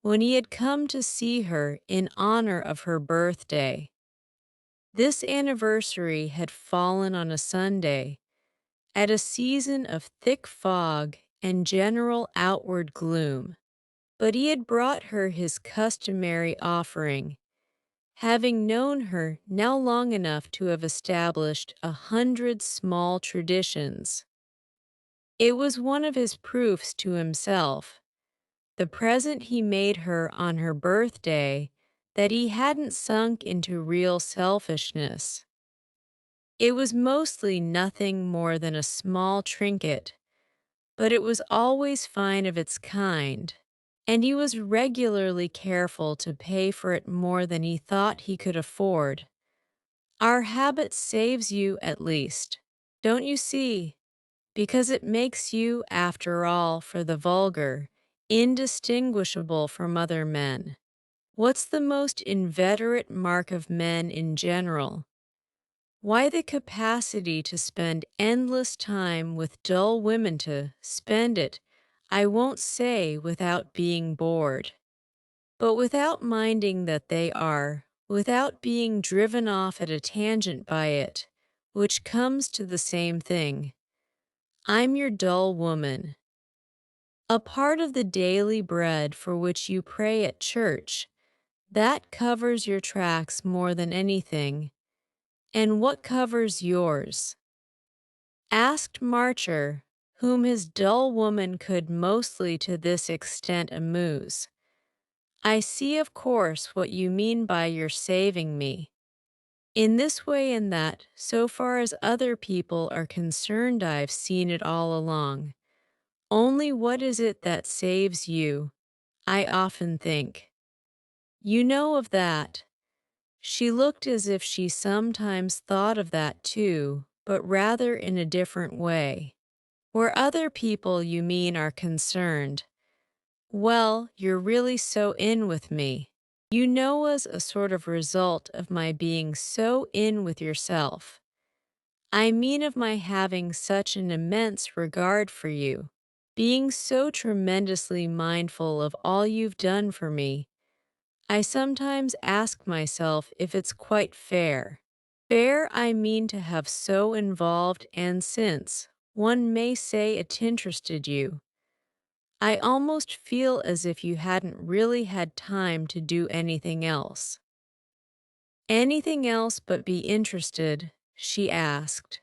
when he had come to see her in honor of her birthday. This anniversary had fallen on a Sunday, at a season of thick fog and general outward gloom, but he had brought her his customary offering, having known her now long enough to have established 100 small traditions. It was one of his proofs to himself, the present he made her on her birthday, that he hadn't sunk into real selfishness. It was mostly nothing more than a small trinket, but it was always fine of its kind, and he was regularly careful to pay for it more than he thought he could afford. Our habit saves you at least, don't you see? Because it makes you, after all, for the vulgar, indistinguishable from other men. What's the most inveterate mark of men in general? Why, the capacity to spend endless time with dull women, to spend it, I won't say without being bored, but without minding that they are, without being driven off at a tangent by it, which comes to the same thing. I'm your dull woman. A part of the daily bread for which you pray at church, That covers your tracks more than anything. And what covers yours? Asked Marcher, whom his dull woman could mostly to this extent amuse. I see of course what you mean by your saving me. In this way and that, so far as other people are concerned, I've seen it all along. Only what is it that saves you? I often think. You know of that. She looked as if she sometimes thought of that too, but rather in a different way. Where other people, you mean, are concerned. Well, you're really so in with me. You know as a sort of result of my being so in with yourself. I mean of my having such an immense regard for you, being so tremendously mindful of all you've done for me. I sometimes ask myself if it's quite fair. Fair, I mean to have so involved and since, one may say it interested you. I almost feel as if you hadn't really had time to do anything else. Anything else but be interested, she asked.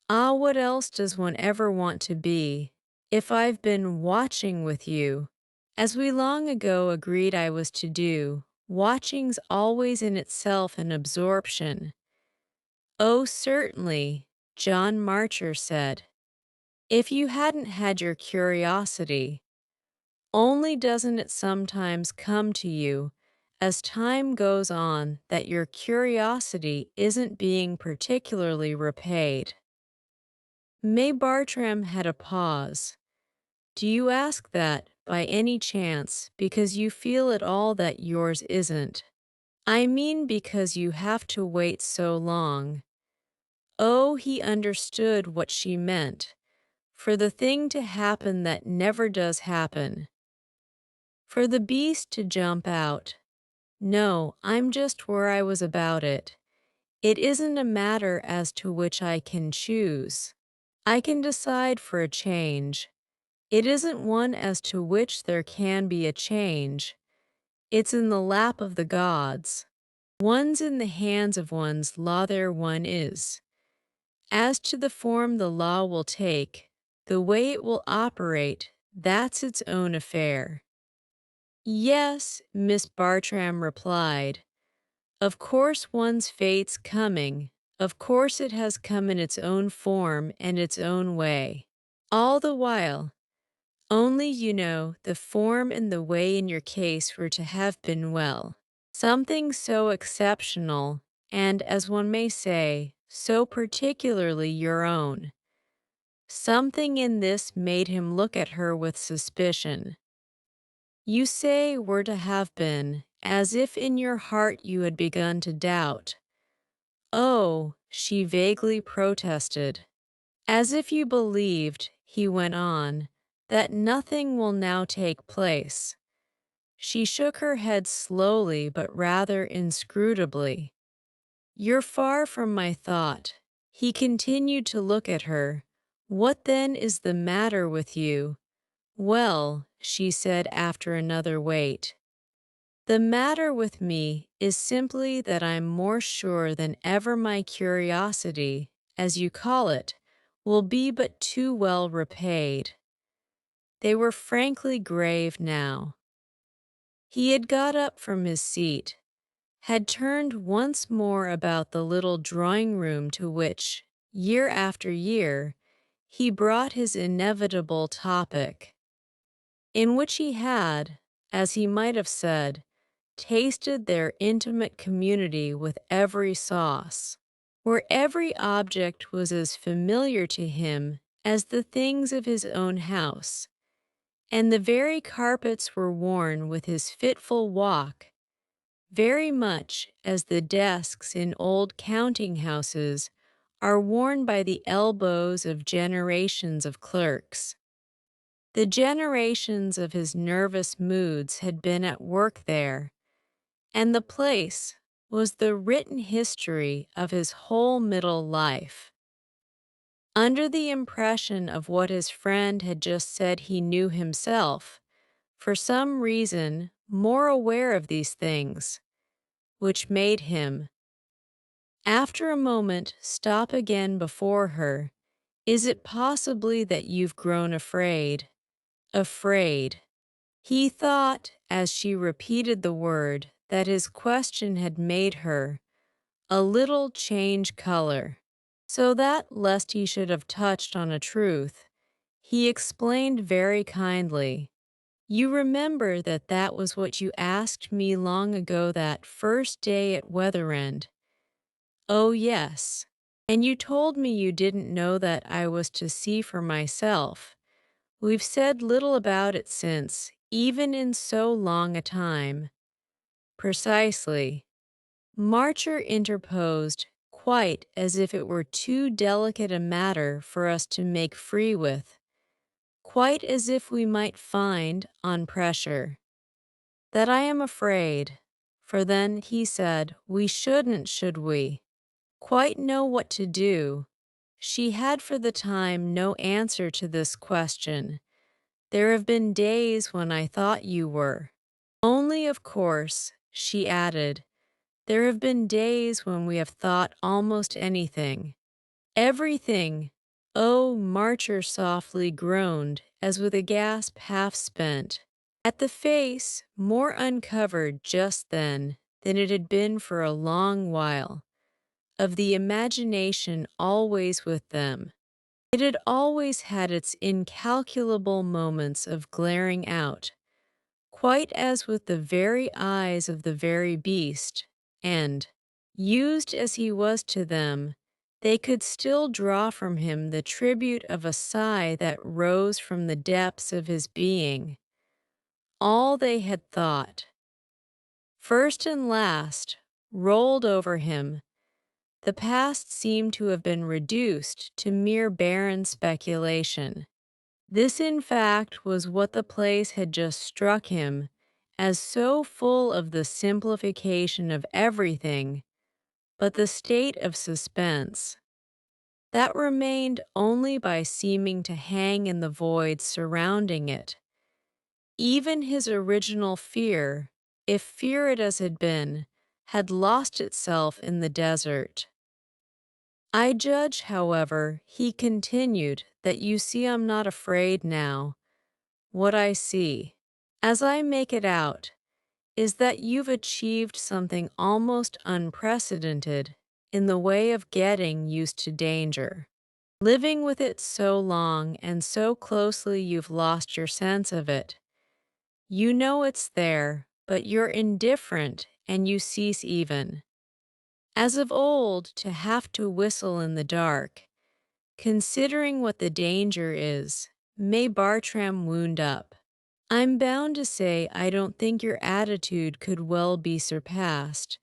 Ah, what else does one ever want to be? If I've been watching with you, as we long ago agreed I was to do, watching's always in itself an absorption. Oh, certainly, John Marcher said. If you hadn't had your curiosity, only doesn't it sometimes come to you, as time goes on, that your curiosity isn't being particularly repaid? May Bartram had a pause. Do you ask that, by any chance, because you feel at all that yours isn't? I mean because you have to wait so long. Oh, he understood what she meant. For the thing to happen that never does happen. For the beast to jump out. No, I'm just where I was about it. It isn't a matter as to which I can choose. I can decide for a change. It isn't one as to which there can be a change. It's in the lap of the gods. One's in the hands of one's law there one is. As to the form the law will take, the way it will operate, that's its own affair. Yes, Miss Bartram replied. Of course one's fate's coming. Of course it has come in its own form and its own way. All the while. Only, you know, the form and the way in your case were to have been well. Something so exceptional, and, as one may say, so particularly your own. Something in this made him look at her with suspicion. You say were to have been, as if in your heart you had begun to doubt. Oh, she vaguely protested. As if you believed, he went on, that nothing will now take place. She shook her head slowly but rather inscrutably. You're far from my thought. He continued to look at her. What then is the matter with you? Well, she said after another wait. The matter with me is simply that I'm more sure than ever my curiosity, as you call it, will be but too well repaid. They were frankly grave now. He had got up from his seat, had turned once more about the little drawing-room to which, year after year, he brought his inevitable topic, in which he had, as he might have said, tasted their intimate community with every sauce, where every object was as familiar to him as the things of his own house, and the very carpets were worn with his fitful walk, very much as the desks in old counting-houses are worn by the elbows of generations of clerks. The generations of his nervous moods had been at work there, and the place was the written history of his whole middle life. Under the impression of what his friend had just said he knew himself, for some reason, more aware of these things, which made him, after a moment, stop again before her. Is it possibly that you've grown afraid? Afraid. He thought, as she repeated the word, that his question had made her a little change color. So that, lest he should have touched on a truth, he explained very kindly, "You remember that that was what you asked me long ago that first day at Weatherend." "Oh, yes. And you told me you didn't know that I was to see for myself. We've said little about it since, even in so long a time." "Precisely." Marcher interposed, quite as if it were too delicate a matter for us to make free with, quite as if we might find, on pressure, that I am afraid. For then, he said, we shouldn't, should we, quite know what to do. She had for the time no answer to this question. "There have been days when I thought you were. Only, of course," she added, "there have been days when we have thought almost anything. Everything." Oh, Marcher softly groaned, as with a gasp half spent. At the face, more uncovered just then than it had been for a long while, of the imagination always with them. It had always had its incalculable moments of glaring out, quite as with the very eyes of the very beast, and, used as he was to them, they could still draw from him the tribute of a sigh that rose from the depths of his being. All they had thought, first and last, rolled over him. The past seemed to have been reduced to mere barren speculation. This, in fact, was what the place had just struck him as so full of the simplification of everything, but the state of suspense that remained only by seeming to hang in the void surrounding it. Even his original fear, if fear it as had been, had lost itself in the desert. "I judge, however," he continued, "that you see I'm not afraid now. What I see, as I make it out, is that you've achieved something almost unprecedented in the way of getting used to danger. Living with it so long and so closely you've lost your sense of it. You know it's there, but you're indifferent and you cease even, as of old, to have to whistle in the dark. Considering what the danger is, may Bartram wound up. I'm bound to say I don't think your attitude could well be surpassed."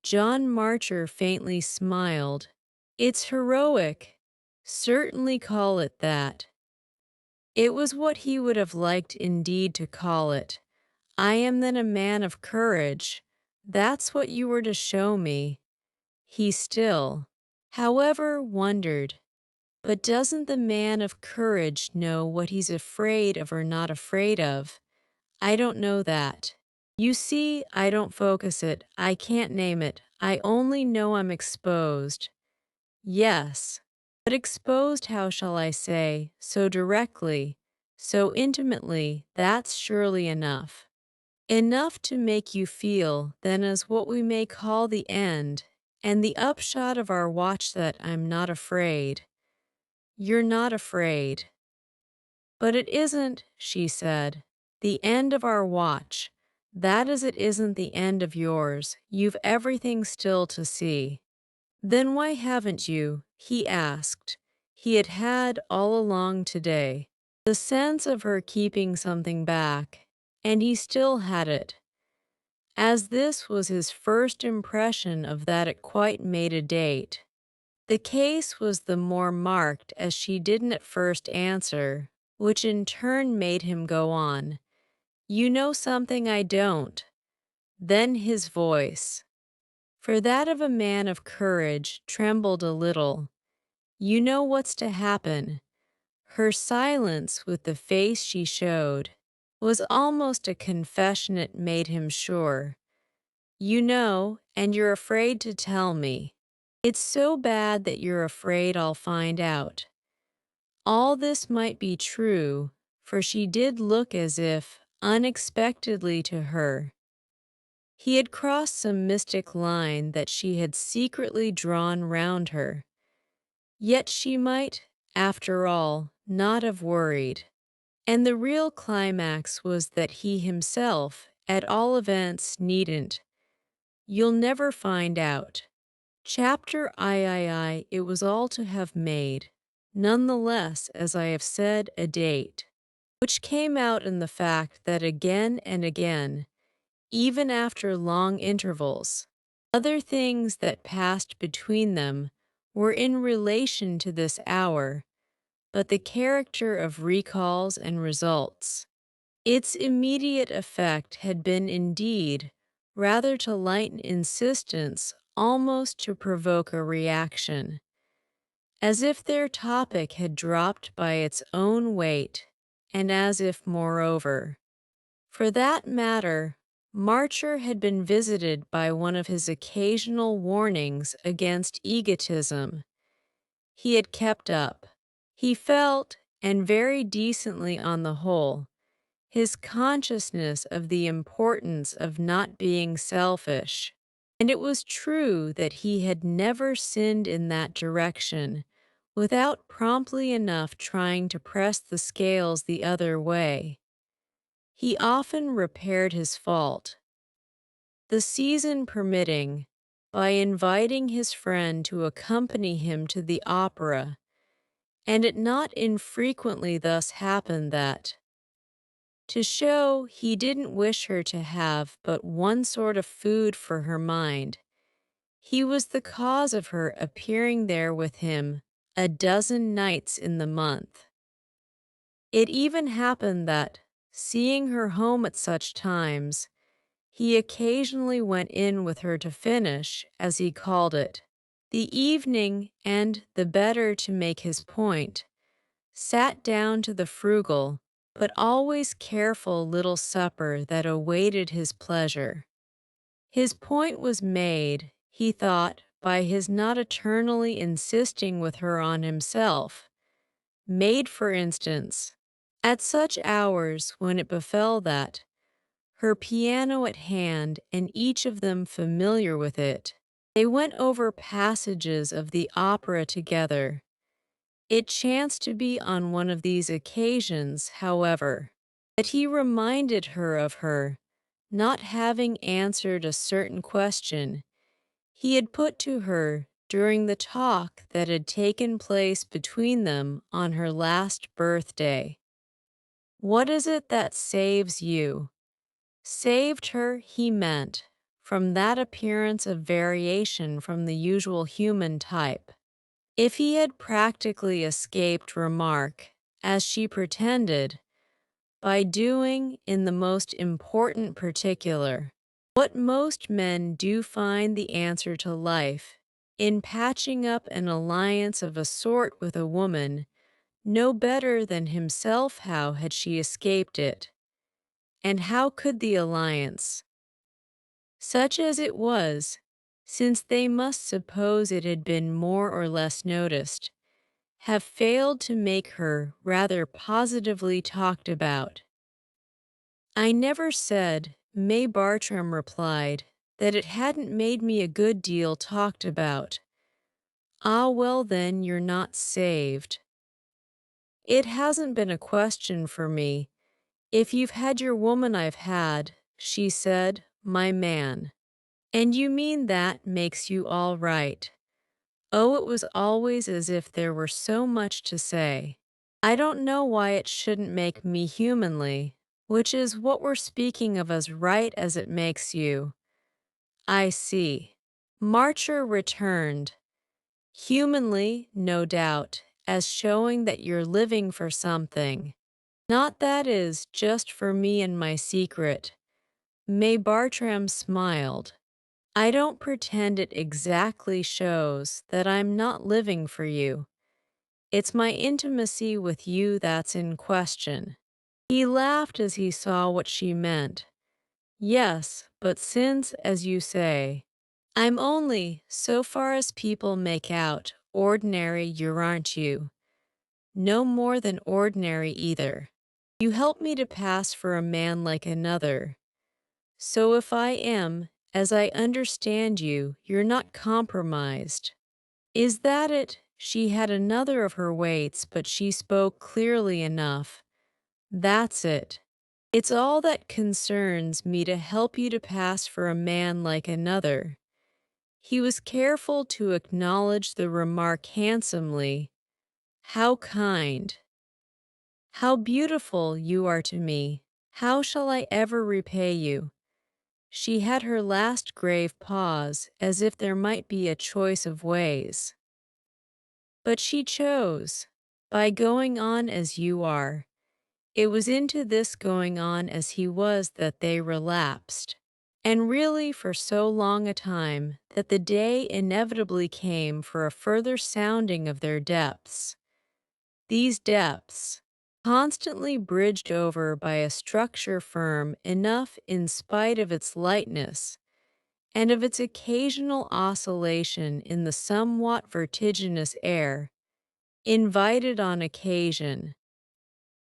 John Marcher faintly smiled. "It's heroic. Certainly call it that." It was what he would have liked indeed to call it. "I am then a man of courage. That's what you were to show me." He still, however, wondered. But doesn't the man of courage know what he's afraid of or not afraid of? I don't know that. You see, I don't focus it, I can't name it, I only know I'm exposed. Yes. But exposed, how shall I say, so directly, so intimately, that's surely enough. Enough to make you feel, then, as what we may call the end, and the upshot of our watch, that I'm not afraid. You're not afraid. But it isn't," she said, "the end of our watch. That is, it isn't the end of yours. You've everything still to see." "Then why haven't you?" he asked. He had had all along today the sense of her keeping something back, and he still had it. As this was his first impression of that, it quite made a date. The case was the more marked as she didn't at first answer, which in turn made him go on. "You know something I don't." Then his voice, for that of a man of courage, trembled a little. "You know what's to happen." Her silence with the face she showed. was almost a confession it made him sure. You know, and you're afraid to tell me. It's so bad that you're afraid I'll find out. All this might be true, for she did look as if, unexpectedly to her, he had crossed some mystic line that she had secretly drawn round her. Yet she might, after all, not have worried. And the real climax was that he himself, at all events, needn't. You'll never find out. Chapter III it was all to have made, none the less, as I have said, a date, which came out in the fact that again and again, even after long intervals, other things that passed between them were in relation to this hour, but the character of recalls and results. Its immediate effect had been indeed rather to lighten insistence, almost to provoke a reaction, as if their topic had dropped by its own weight, and as if, moreover, for that matter, Marcher had been visited by one of his occasional warnings against egotism he had kept up. He felt, and very decently on the whole, his consciousness of the importance of not being selfish. And it was true that he had never sinned in that direction without promptly enough trying to press the scales the other way. He often repaired his fault, the season permitting, by inviting his friend to accompany him to the opera, and it not infrequently thus happened that, to show he didn't wish her to have but one sort of food for her mind, he was the cause of her appearing there with him a dozen nights in the month. It even happened that, seeing her home at such times, he occasionally went in with her to finish, as he called it, the evening, and, the better to make his point, sat down to the frugal, but always careful little supper that awaited his pleasure. His point was made, he thought, by his not eternally insisting with her on himself, made, for instance, at such hours when it befell that, her piano at hand and each of them familiar with it, they went over passages of the opera together. It chanced to be on one of these occasions, however, that he reminded her of her not having answered a certain question he had put to her during the talk that had taken place between them on her last birthday. What is it that saves you? Saved her, he meant, from that appearance of variation from the usual human type. If he had practically escaped remark, as she pretended, by doing, in the most important particular, what most men do find the answer to life, in patching up an alliance of a sort with a woman, no better than himself how had she escaped it. And how could the alliance, such as it was, since they must suppose it had been more or less noticed, have failed to make her rather positively talked about? I never said, May Bartram replied, that it hadn't made me a good deal talked about. Ah, well then, you're not saved. It hasn't been a question for me. If you've had your woman I've had, she said, my man. And you mean that makes you all right. Oh, it was always as if there were so much to say. I don't know why it shouldn't make me humanly, which is what we're speaking of as right as it makes you. I see. Marcher returned. Humanly, no doubt, as showing that you're living for something. Not that is, just for me and my secret. May Bartram smiled. I don't pretend it exactly shows that I'm not living for you. It's my intimacy with you that's in question. He laughed as he saw what she meant. Yes, but since, as you say, I'm only, so far as people make out, ordinary, you aren't you? No more than ordinary either. You help me to pass for a man like another. So if I am, as I understand you, you're not compromised. Is that it? She had another of her waits, but she spoke clearly enough. That's it. It's all that concerns me to help you to pass for a man like another. He was careful to acknowledge the remark handsomely. How kind. How beautiful you are to me. How shall I ever repay you? She had her last grave pause, as if there might be a choice of ways. But she chose, by going on as you are. It was into this going on as he was that they relapsed. And really for so long a time that the day inevitably came for a further sounding of their depths. These depths, constantly bridged over by a structure firm enough in spite of its lightness and of its occasional oscillation in the somewhat vertiginous air, invited on occasion,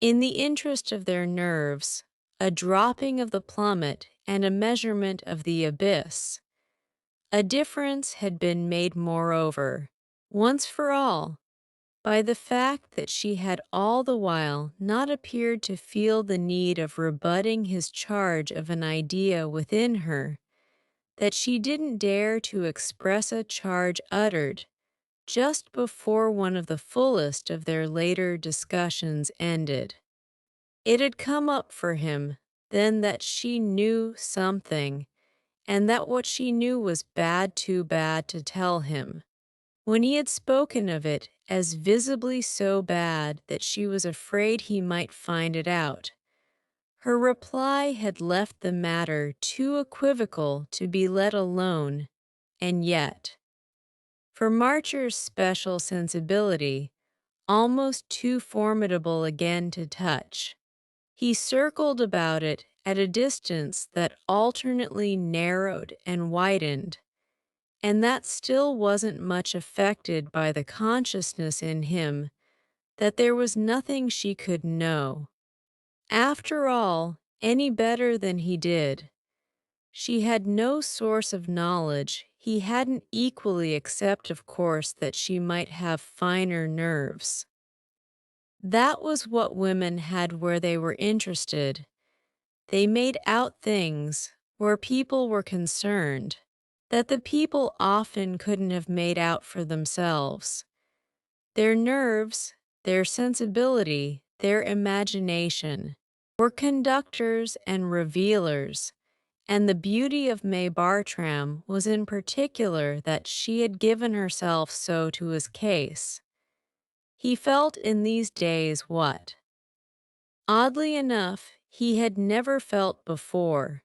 in the interest of their nerves, a dropping of the plummet and a measurement of the abyss. A difference had been made moreover, once for all, by the fact that she had all the while not appeared to feel the need of rebutting his charge of an idea within her, that she didn't dare to express a charge uttered just before one of the fullest of their later discussions ended. It had come up for him then that she knew something, and that what she knew was bad, too bad to tell him. When he had spoken of it as visibly so bad that she was afraid he might find it out, her reply had left the matter too equivocal to be let alone, and yet, for Marcher's special sensibility, almost too formidable again to touch. He circled about it at a distance that alternately narrowed and widened, and that still wasn't much affected by the consciousness in him that there was nothing she could know, after all, any better than he did. She had no source of knowledge he hadn't equally except, of course, that she might have finer nerves. That was what women had where they were interested. They made out things where people were concerned that the people often couldn't have made out for themselves. Their nerves, their sensibility, their imagination were conductors and revealers, and the beauty of May Bartram was in particular that she had given herself so to his case. He felt in these days what, oddly enough, he had never felt before,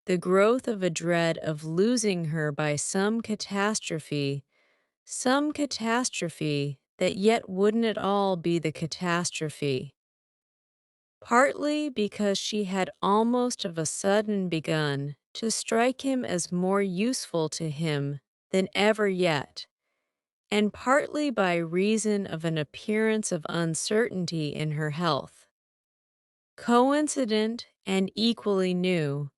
the growth of a dread of losing her by some catastrophe that yet wouldn't at all be the catastrophe. Partly because she had almost of a sudden begun to strike him as more useful to him than ever yet, and partly by reason of an appearance of uncertainty in her health. Coincident and equally new,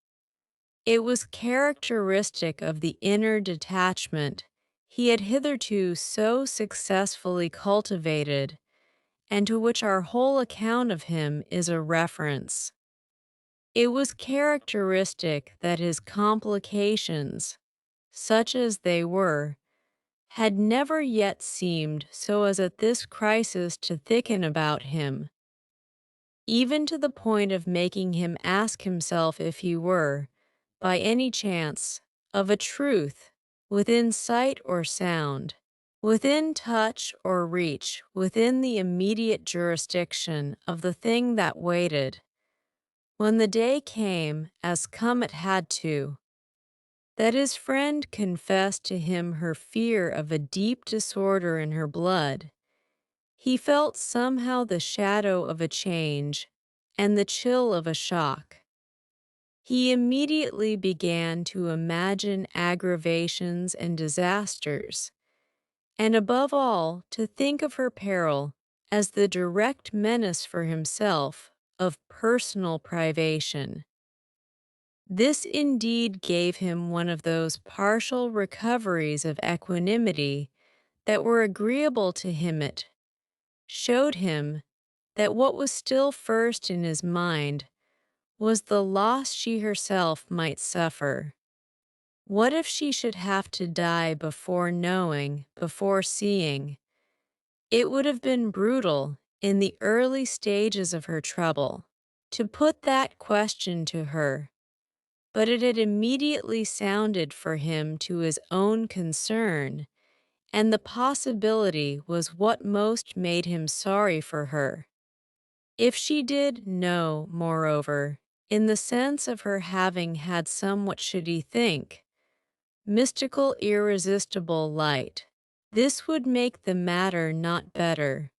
it was characteristic of the inner detachment he had hitherto so successfully cultivated, and to which our whole account of him is a reference. It was characteristic that his complications, such as they were, had never yet seemed so as at this crisis to thicken about him, even to the point of making him ask himself if he were, by any chance, of a truth, within sight or sound, within touch or reach, within the immediate jurisdiction of the thing that waited, when the day came, as come it had to, that his friend confessed to him her fear of a deep disorder in her blood. He felt somehow the shadow of a change, and the chill of a shock. He immediately began to imagine aggravations and disasters, and above all, to think of her peril as the direct menace for himself of personal privation. This indeed gave him one of those partial recoveries of equanimity that were agreeable to him. It showed him that what was still first in his mind was the loss she herself might suffer. What if she should have to die before knowing, before seeing? It would have been brutal, in the early stages of her trouble, to put that question to her, but it had immediately sounded for him to his own concern, and the possibility was what most made him sorry for her. If she did know, moreover, in the sense of her having had some, what should he think, mystical, irresistible light, this would make the matter not better,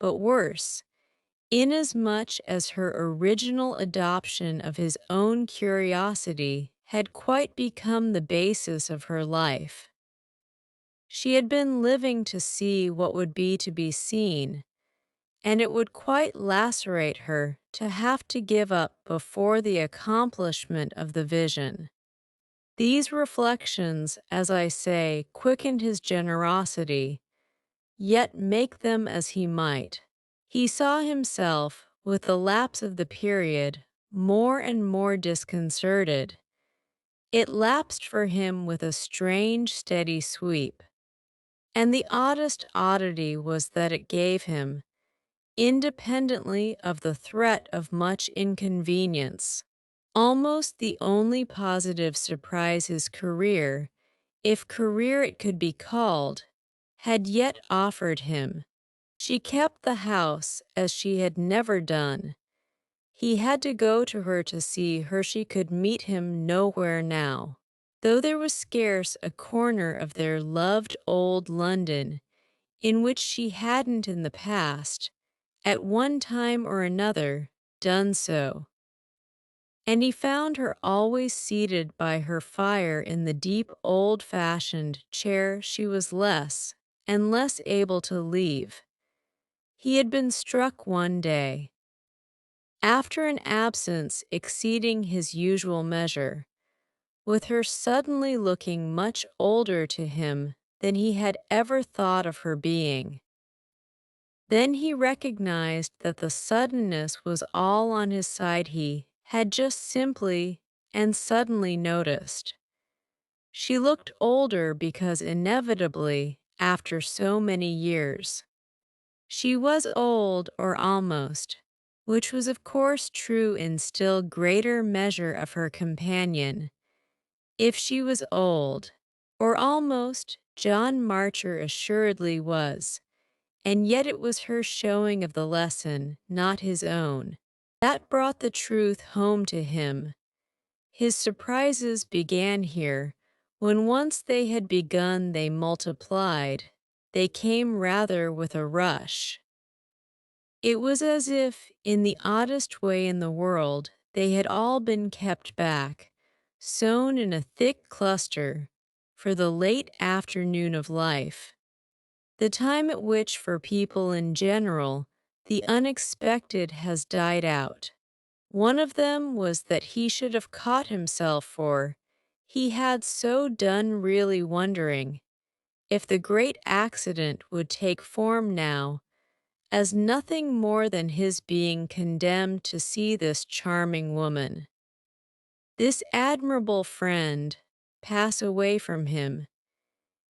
but worse, inasmuch as her original adoption of his own curiosity had quite become the basis of her life. She had been living to see what would be to be seen, and it would quite lacerate her to have to give up before the accomplishment of the vision. These reflections, as I say, quickened his generosity, yet make them as he might. He saw himself, with the lapse of the period, more and more disconcerted. It lapsed for him with a strange, steady sweep, and the oddest oddity was that it gave him, independently of the threat of much inconvenience, almost the only positive surprise his career, if career it could be called, had yet offered him. She kept the house as she had never done. He had to go to her to see her. She could meet him nowhere now. Though there was scarce a corner of their loved old London in which she hadn't in the past, at one time or another, done so. And he found her always seated by her fire in the deep old-fashioned chair she was less and less able to leave. He had been struck one day, after an absence exceeding his usual measure, with her suddenly looking much older to him than he had ever thought of her being. Then he recognized that the suddenness was all on his side. He had just simply and suddenly noticed. She looked older because inevitably, after so many years, she was old, or almost, which was of course true in still greater measure of her companion. If she was old, or almost, John Marcher assuredly was, and yet it was her showing of the lesson, not his own, that brought the truth home to him. His surprises began here. When once they had begun, they multiplied. They came rather with a rush. It was as if, in the oddest way in the world, they had all been kept back, sown in a thick cluster, for the late afternoon of life, the time at which, for people in general, the unexpected has died out. One of them was that he should have caught himself, for he had so done really wondering if the great accident would take form now as nothing more than his being condemned to see this charming woman, this admirable friend, pass away from him.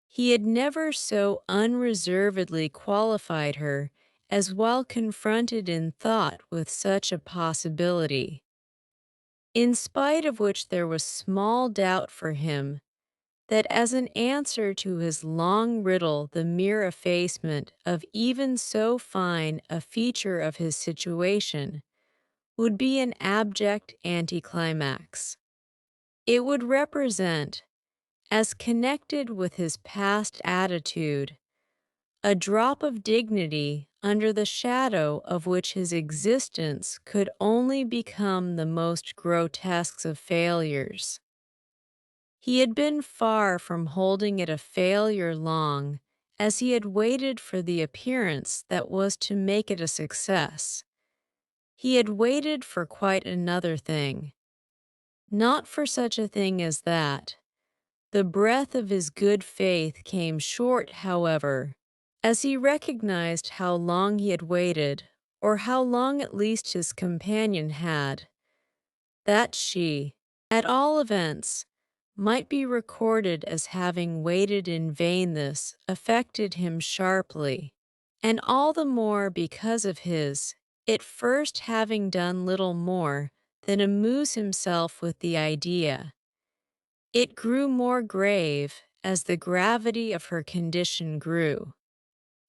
He had never so unreservedly qualified her as while confronted in thought with such a possibility, in spite of which there was small doubt for him that as an answer to his long riddle the mere effacement of even so fine a feature of his situation would be an abject anticlimax. It would represent, as connected with his past attitude, a drop of dignity under the shadow of which his existence could only become the most grotesque of failures. He had been far from holding it a failure long, as he had waited for the appearance that was to make it a success. He had waited for quite another thing. Not for such a thing as that. The breath of his good faith came short, however, as he recognized how long he had waited, or how long at least his companion had. That she, at all events, might be recorded as having waited in vain, this affected him sharply, and all the more because of it first having done little more than amuse himself with the idea. It grew more grave as the gravity of her condition grew,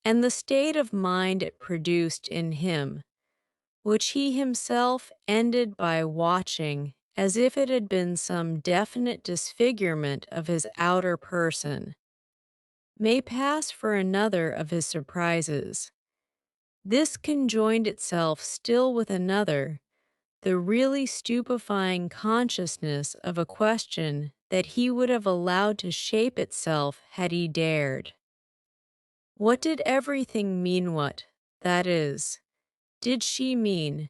and the state of mind it produced in him, which he himself ended by watching as if it had been some definite disfigurement of his outer person, may pass for another of his surprises. This conjoined itself still with another, the really stupefying consciousness of a question that he would have allowed to shape itself had he dared. What did everything mean? What, that is, did she mean?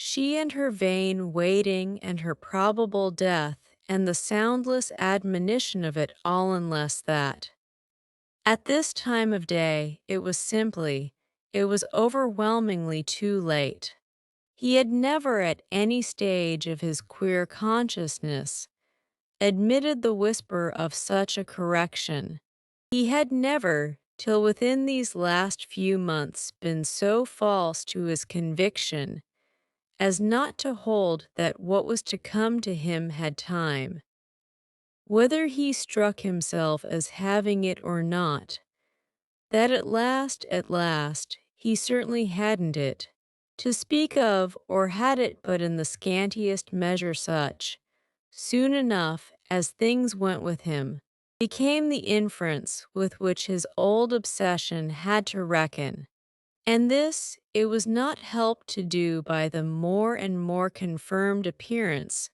She and her vain waiting and her probable death and the soundless admonition of it all, unless that. At this time of day, it was overwhelmingly too late. He had never at any stage of his queer consciousness admitted the whisper of such a correction. He had never, till within these last few months, been so false to his conviction as not to hold that what was to come to him had time. Whether he struck himself as having it or not, that at last, he certainly hadn't it, to speak of, or had it but in the scantiest measure such, soon enough as things went with him, became the inference with which his old obsession had to reckon. And this it was not helped to do by the more and more confirmed appearance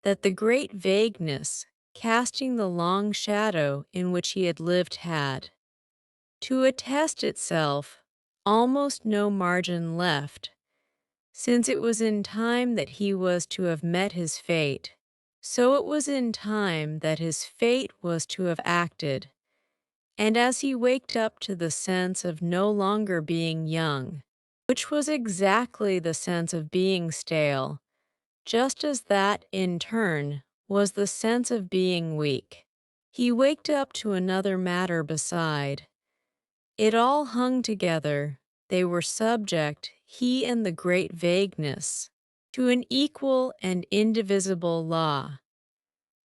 that the great vagueness, casting the long shadow in which he had lived, had, to attest itself, almost no margin left, since it was in time that he was to have met his fate, so it was in time that his fate was to have acted. And as he waked up to the sense of no longer being young, which was exactly the sense of being stale, just as that, in turn, was the sense of being weak, he waked up to another matter beside. It all hung together. They were subject, he and the great vagueness, to an equal and indivisible law.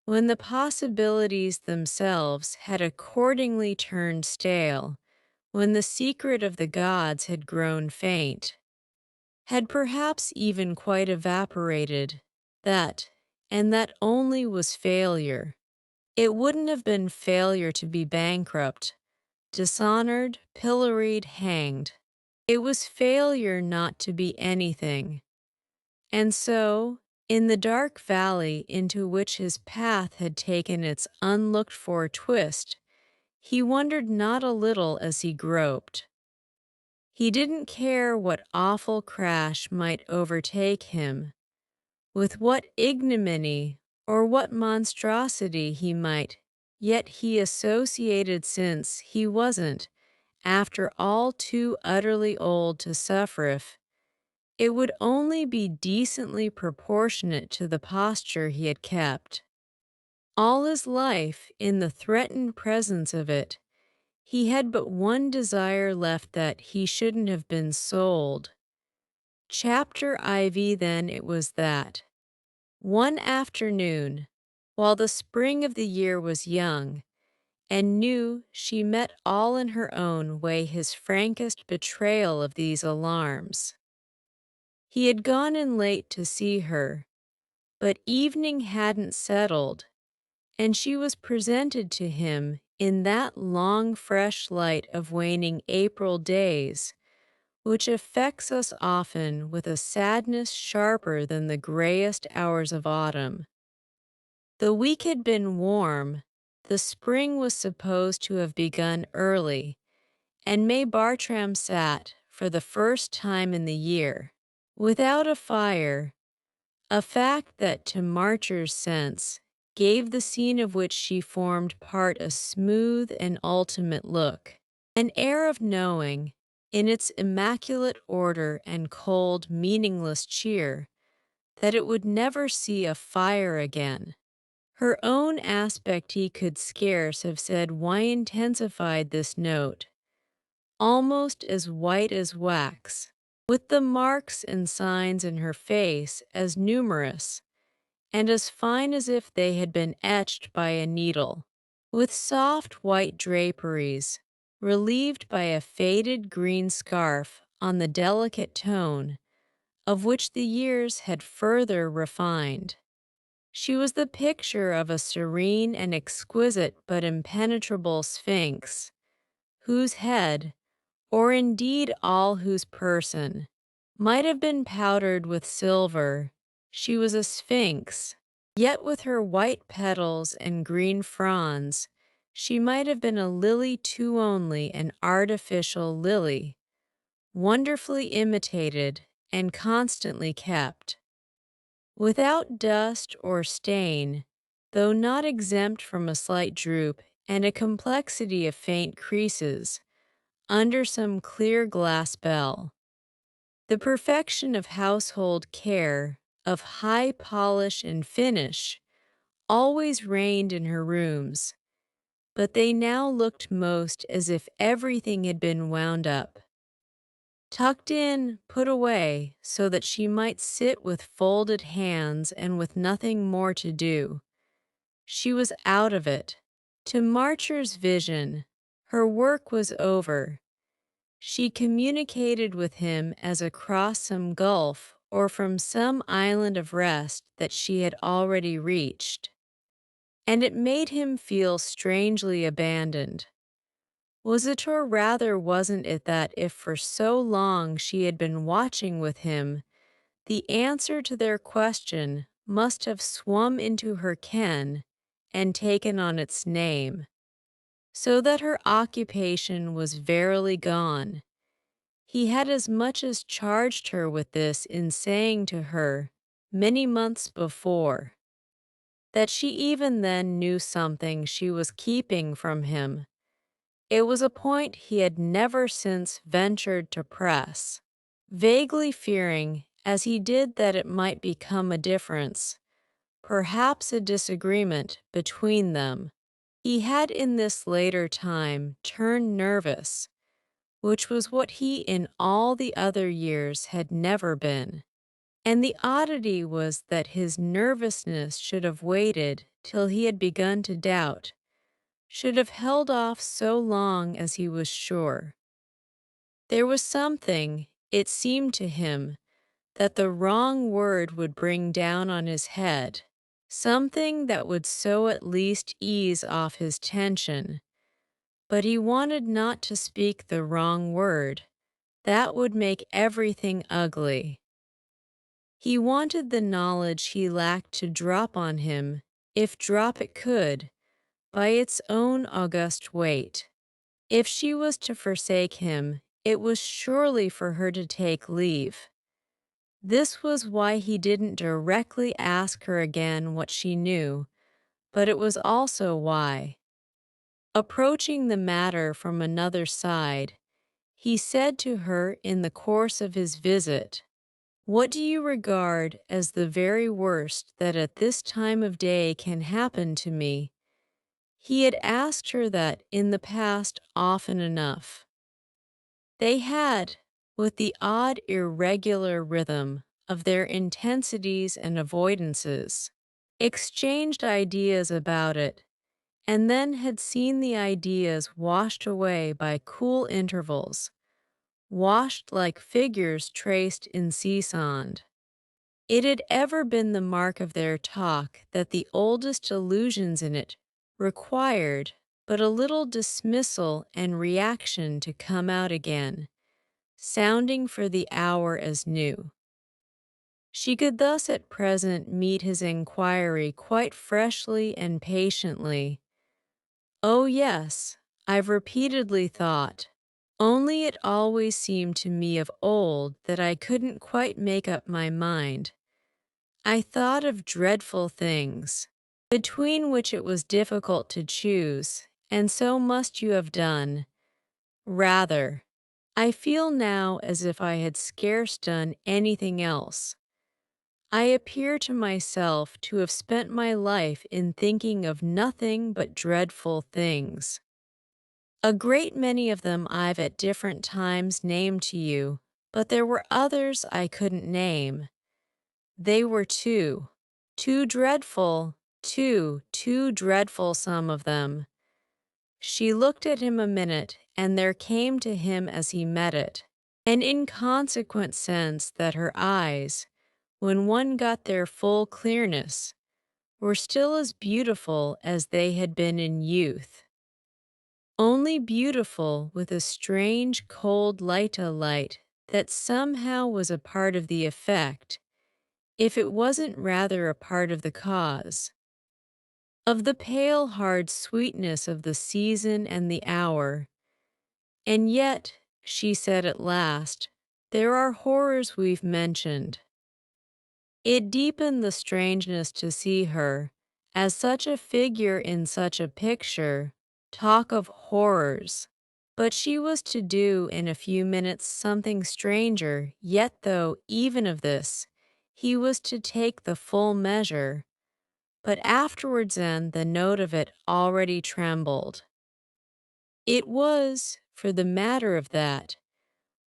When the possibilities themselves had accordingly turned stale, when the secret of the gods had grown faint, had perhaps even quite evaporated, that, and that only, was failure. It wouldn't have been failure to be bankrupt, dishonored, pilloried, hanged. It was failure not to be anything. And so, in the dark valley into which his path had taken its unlooked-for twist, he wondered not a little as he groped. He didn't care what awful crash might overtake him, with what ignominy or what monstrosity he might, yet he associated, since he wasn't, after all, too utterly old to suffer, if it would only be decently proportionate to the posture he had kept. All his life, in the threatened presence of it, he had but one desire left, that he shouldn't have been sold. Chapter IV then it was that, one afternoon, while the spring of the year was young, and new, she met all in her own way his frankest betrayal of these alarms. He had gone in late to see her, but evening hadn't settled, and she was presented to him in that long fresh light of waning April days, which affects us often with a sadness sharper than the grayest hours of autumn. The week had been warm, the spring was supposed to have begun early, and May Bartram sat, for the first time in the year, without a fire, a fact that, to Marcher's sense, gave the scene of which she formed part a smooth and ultimate look, an air of knowing, in its immaculate order and cold, meaningless cheer, that it would never see a fire again. Her own aspect he could scarce have said why intensified this note, almost as white as wax, with the marks and signs in her face as numerous and as fine as if they had been etched by a needle, with soft white draperies, relieved by a faded green scarf on the delicate tone, of which the years had further refined. She was the picture of a serene and exquisite but impenetrable sphinx, whose head, or indeed all whose person, might have been powdered with silver. She was a sphinx, yet with her white petals and green fronds, she might have been a lily too, only an artificial lily, wonderfully imitated and constantly kept, without dust or stain, though not exempt from a slight droop and a complexity of faint creases, under some clear glass bell. The perfection of household care, of high polish and finish, always reigned in her rooms, but they now looked most as if everything had been wound up, tucked in, put away, so that she might sit with folded hands and with nothing more to do. She was out of it. To Marcher's vision, her work was over. She communicated with him as across some gulf or from some island of rest that she had already reached, and it made him feel strangely abandoned. Was it, or rather wasn't it, that if for so long she had been watching with him, the answer to their question must have swum into her ken and taken on its name, so that her occupation was verily gone. He had as much as charged her with this in saying to her, many months before, that she even then knew something she was keeping from him. It was a point he had never since ventured to press, vaguely fearing, as he did, that it might become a difference, perhaps a disagreement, between them. He had in this later time turned nervous, which was what he in all the other years had never been. And the oddity was that his nervousness should have waited till he had begun to doubt, should have held off so long as he was sure. There was something, it seemed to him, that the wrong word would bring down on his head, something that would so at least ease off his tension. But he wanted not to speak the wrong word. That would make everything ugly. He wanted the knowledge he lacked to drop on him, if drop it could, by its own august weight. If she was to forsake him, it was surely for her to take leave. This was why he didn't directly ask her again what she knew, but it was also why, approaching the matter from another side, he said to her in the course of his visit, "What do you regard as the very worst that at this time of day can happen to me?" He had asked her that in the past often enough. They had, with the odd irregular rhythm of their intensities and avoidances, exchanged ideas about it, and then had seen the ideas washed away by cool intervals, washed like figures traced in sea sand. It had ever been the mark of their talk that the oldest allusions in it required but a little dismissal and reaction to come out again, sounding for the hour as new. She could thus at present meet his inquiry quite freshly and patiently. Oh, yes, I've repeatedly thought. Only it always seemed to me of old that I couldn't quite make up my mind. I thought of dreadful things, between which it was difficult to choose, and so must you have done. Rather, I feel now as if I had scarce done anything else. I appear to myself to have spent my life in thinking of nothing but dreadful things. A great many of them I've at different times named to you, but there were others I couldn't name. They were too dreadful, too dreadful, some of them. She looked at him a minute, and there came to him as he met it an inconsequent sense that her eyes, when one got their full clearness, were still as beautiful as they had been in youth, only beautiful with a strange cold light that somehow was a part of the effect, if it wasn't rather a part of the cause, of the pale hard sweetness of the season and the hour. And yet, she said at last, there are horrors we've mentioned. It deepened the strangeness to see her, as such a figure in such a picture, talk of horrors. But she was to do in a few minutes something stranger, yet though, even of this, he was to take the full measure. But afterwards then the note of it already trembled. It was, for the matter of that,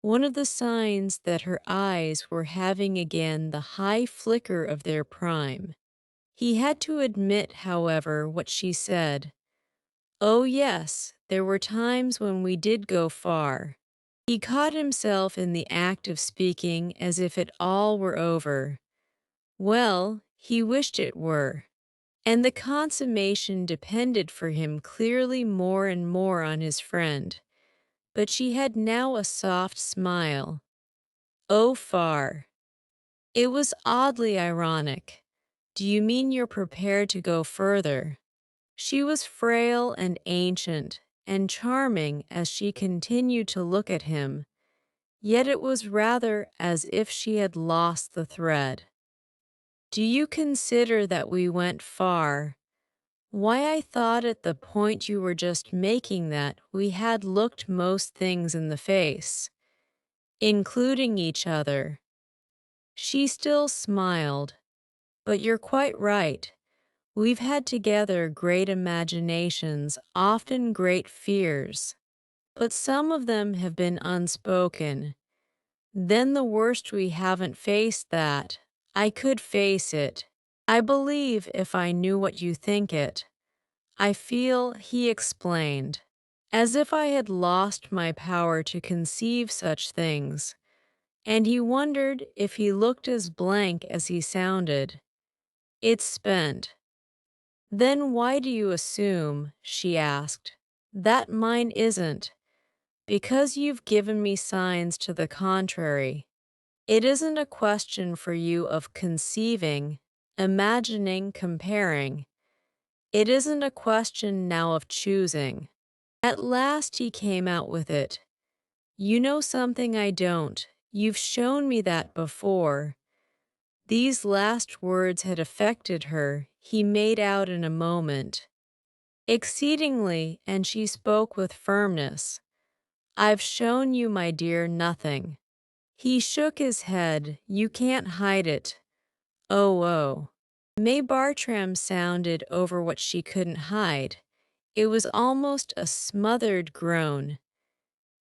one of the signs that her eyes were having again the high flicker of their prime. He had to admit, however, what she said. Oh, yes, there were times when we did go far. He caught himself in the act of speaking as if it all were over. Well, he wished it were. And the consummation depended for him clearly more and more on his friend. But she had now a soft smile. Oh, far. It was oddly ironic. Do you mean you're prepared to go further? She was frail and ancient and charming as she continued to look at him, yet it was rather as if she had lost the thread. Do you consider that we went far? Why, I thought at the point you were just making that we had looked most things in the face, including each other. She still smiled. But you're quite right. We've had together great imaginations, often great fears. But some of them have been unspoken. Then the worst we haven't faced that. I could face it. I believe if I knew what you think it. I feel, he explained, as if I had lost my power to conceive such things, and he wondered if he looked as blank as he sounded. It's spent. Then why do you assume, she asked, that mine isn't? Because you've given me signs to the contrary. It isn't a question for you of conceiving, imagining, comparing. It isn't a question now of choosing. At last he came out with it. You know something I don't. You've shown me that before. These last words had affected her, he made out in a moment. Exceedingly, and she spoke with firmness. I've shown you, my dear, nothing. He shook his head. You can't hide it. Oh. May Bartram sounded over what she couldn't hide. It was almost a smothered groan.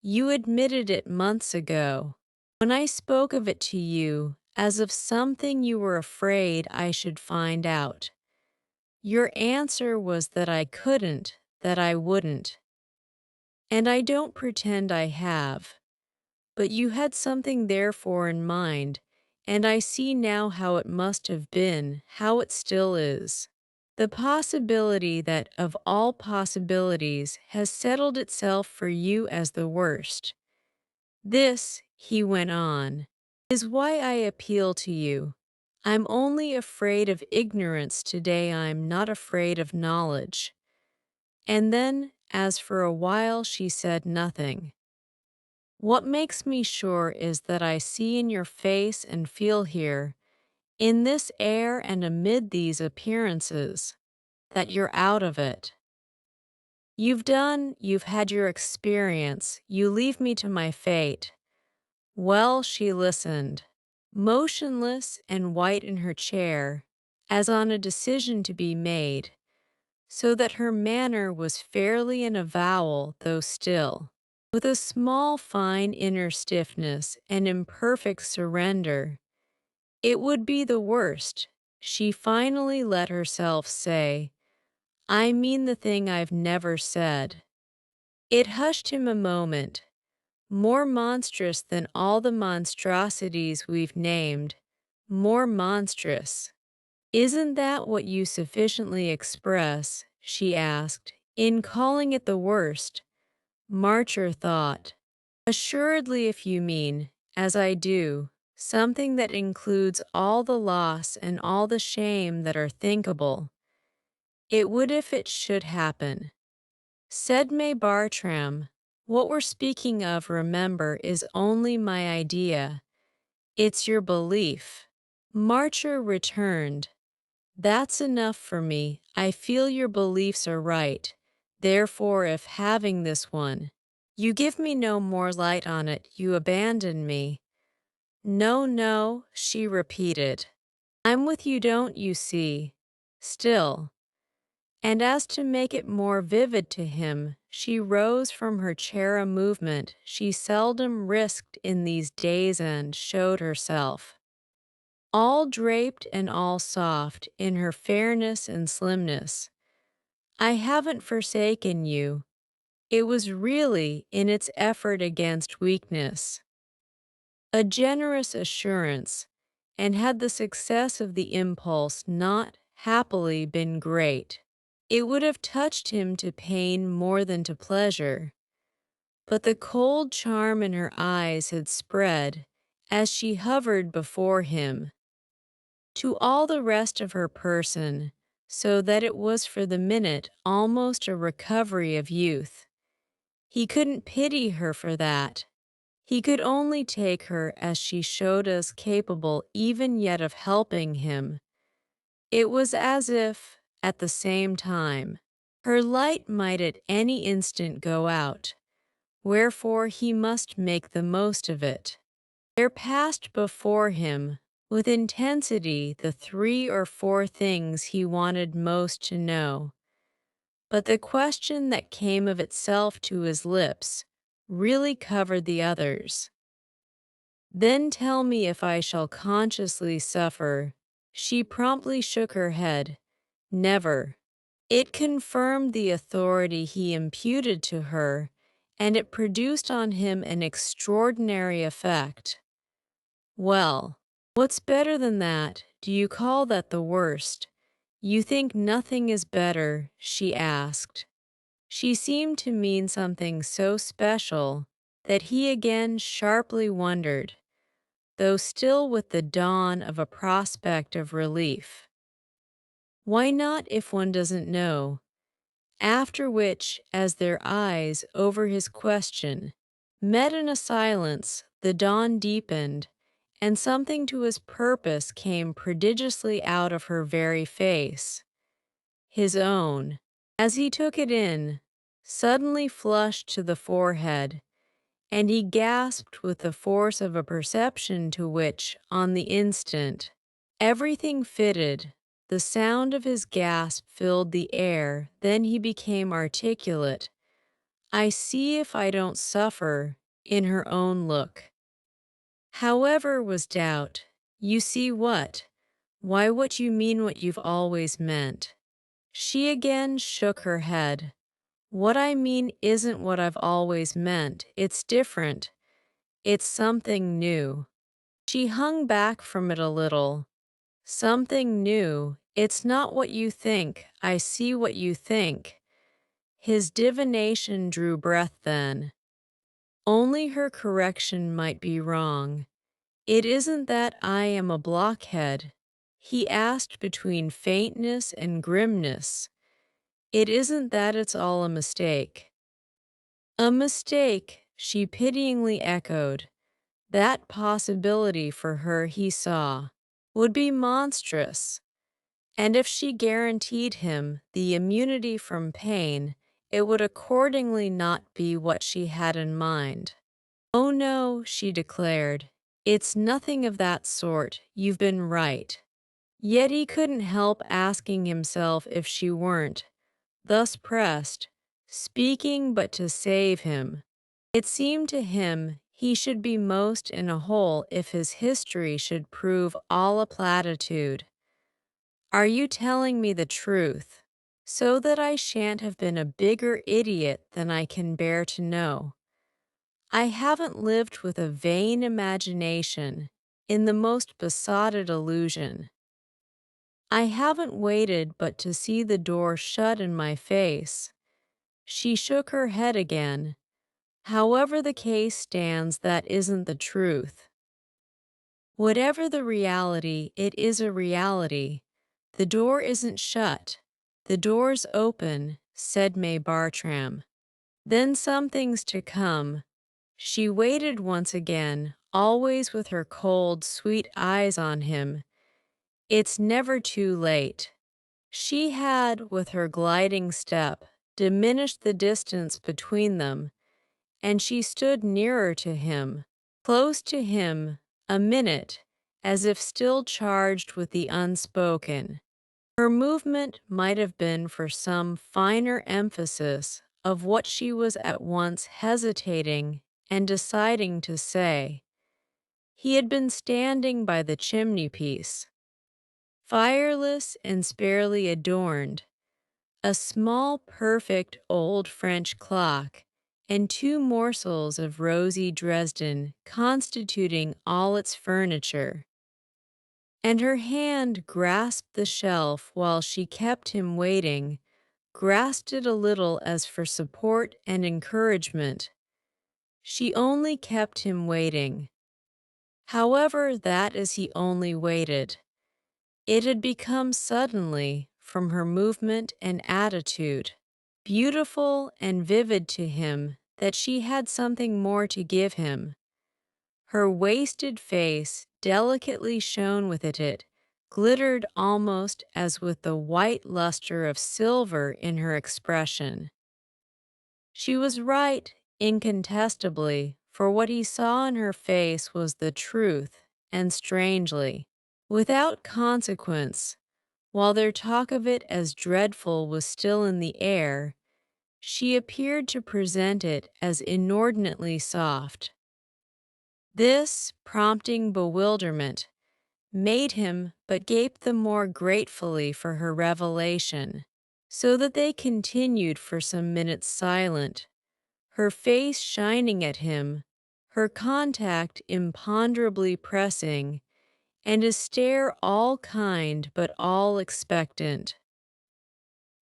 You admitted it months ago, when I spoke of it to you as of something you were afraid I should find out. Your answer was that I couldn't, that I wouldn't. And I don't pretend I have. But you had something therefore in mind, and I see now how it must have been, how it still is. The possibility that of all possibilities has settled itself for you as the worst. This, he went on, is why I appeal to you. I'm only afraid of ignorance today, I'm not afraid of knowledge. And then, as for a while she said nothing. What makes me sure is that I see in your face and feel here, in this air and amid these appearances, that you're out of it. You've had your experience, you leave me to my fate. Well, she listened, motionless and white in her chair, as on a decision to be made, so that her manner was fairly an avowal, though still, with a small fine inner stiffness and imperfect surrender. It would be the worst, she finally let herself say. I mean the thing I've never said. It hushed him a moment. More monstrous than all the monstrosities we've named. More monstrous. Isn't that what you sufficiently express, she asked, in calling it the worst? Marcher thought. Assuredly, if you mean, as I do, something that includes all the loss and all the shame that are thinkable. It would if it should happen. Said May Bartram, what we're speaking of, remember, is only my idea. It's your belief. Marcher returned. That's enough for me. I feel your beliefs are right. Therefore, if having this one, you give me no more light on it, you abandon me. No, no, she repeated. I'm with you, don't you see? Still. And as to make it more vivid to him, she rose from her chair, a movement she seldom risked in these days, and showed herself. All draped and all soft in her fairness and slimness. I haven't forsaken you. It was really in its effort against weakness. A generous assurance, and had the success of the impulse not, happily, been great, it would have touched him to pain more than to pleasure. But the cold charm in her eyes had spread, as she hovered before him, to all the rest of her person, so that it was for the minute almost a recovery of youth. He couldn't pity her for that. He could only take her as she showed us capable even yet of helping him. It was as if, at the same time, her light might at any instant go out, wherefore he must make the most of it. There passed before him, with intensity, the 3 or 4 things he wanted most to know. But the question that came of itself to his lips really covered the others. Then tell me if I shall consciously suffer. She promptly shook her head. Never. It confirmed the authority he imputed to her, and it produced on him an extraordinary effect. Well, what's better than that? Do you call that the worst? You think nothing is better, she asked. She seemed to mean something so special that he again sharply wondered, though still with the dawn of a prospect of relief. Why not if one doesn't know? After which, as their eyes, over his question, met in a silence, the dawn deepened, and something to his purpose came prodigiously out of her very face. His own, as he took it in, suddenly flushed to the forehead, and he gasped with the force of a perception to which, on the instant, everything fitted. The sound of his gasp filled the air, then he became articulate. I see if I don't suffer, in her own look. However was doubt. You see what? Why, what you mean, what you've always meant. She again shook her head. What I mean isn't what I've always meant, it's different. It's something new. She hung back from it a little. Something new. It's not what you think. I see what you think. His divination drew breath then. Only her correction might be wrong. It isn't that I am a blockhead, he asked between faintness and grimness. It isn't that it's all a mistake. A mistake, she pityingly echoed. That possibility for her, he saw, would be monstrous. And if she guaranteed him the immunity from pain, it would accordingly not be what she had in mind. Oh no, she declared. It's nothing of that sort, you've been right. Yet he couldn't help asking himself if she weren't, thus pressed, speaking but to save him. It seemed to him he should be most in a hole if his history should prove all a platitude. Are you telling me the truth, so that I shan't have been a bigger idiot than I can bear to know? I haven't lived with a vain imagination, in the most besotted illusion. I haven't waited but to see the door shut in my face. She shook her head again. However the case stands, that isn't the truth. Whatever the reality, it is a reality. The door isn't shut. The door's open, said May Bartram. Then something's to come. She waited once again, always with her cold, sweet eyes on him. It's never too late. She had, with her gliding step, diminished the distance between them, and she stood nearer to him, close to him, a minute, as if still charged with the unspoken. Her movement might have been for some finer emphasis of what she was at once hesitating and deciding to say. He had been standing by the chimney-piece, fireless and sparely adorned, a small perfect old French clock, and two morsels of rosy Dresden constituting all its furniture. And her hand grasped the shelf while she kept him waiting, grasped it a little as for support and encouragement. She only kept him waiting. However, that is he only waited. It had become suddenly, from her movement and attitude, beautiful and vivid to him that she had something more to give him. Her wasted face, delicately shone with it, glittered almost as with the white luster of silver in her expression. She was right, incontestably, for what he saw in her face was the truth, and strangely, without consequence, while their talk of it as dreadful was still in the air, she appeared to present it as inordinately soft. This, prompting bewilderment, made him but gape the more gratefully for her revelation, so that they continued for some minutes silent, her face shining at him, her contact imponderably pressing, and his stare all kind but all expectant.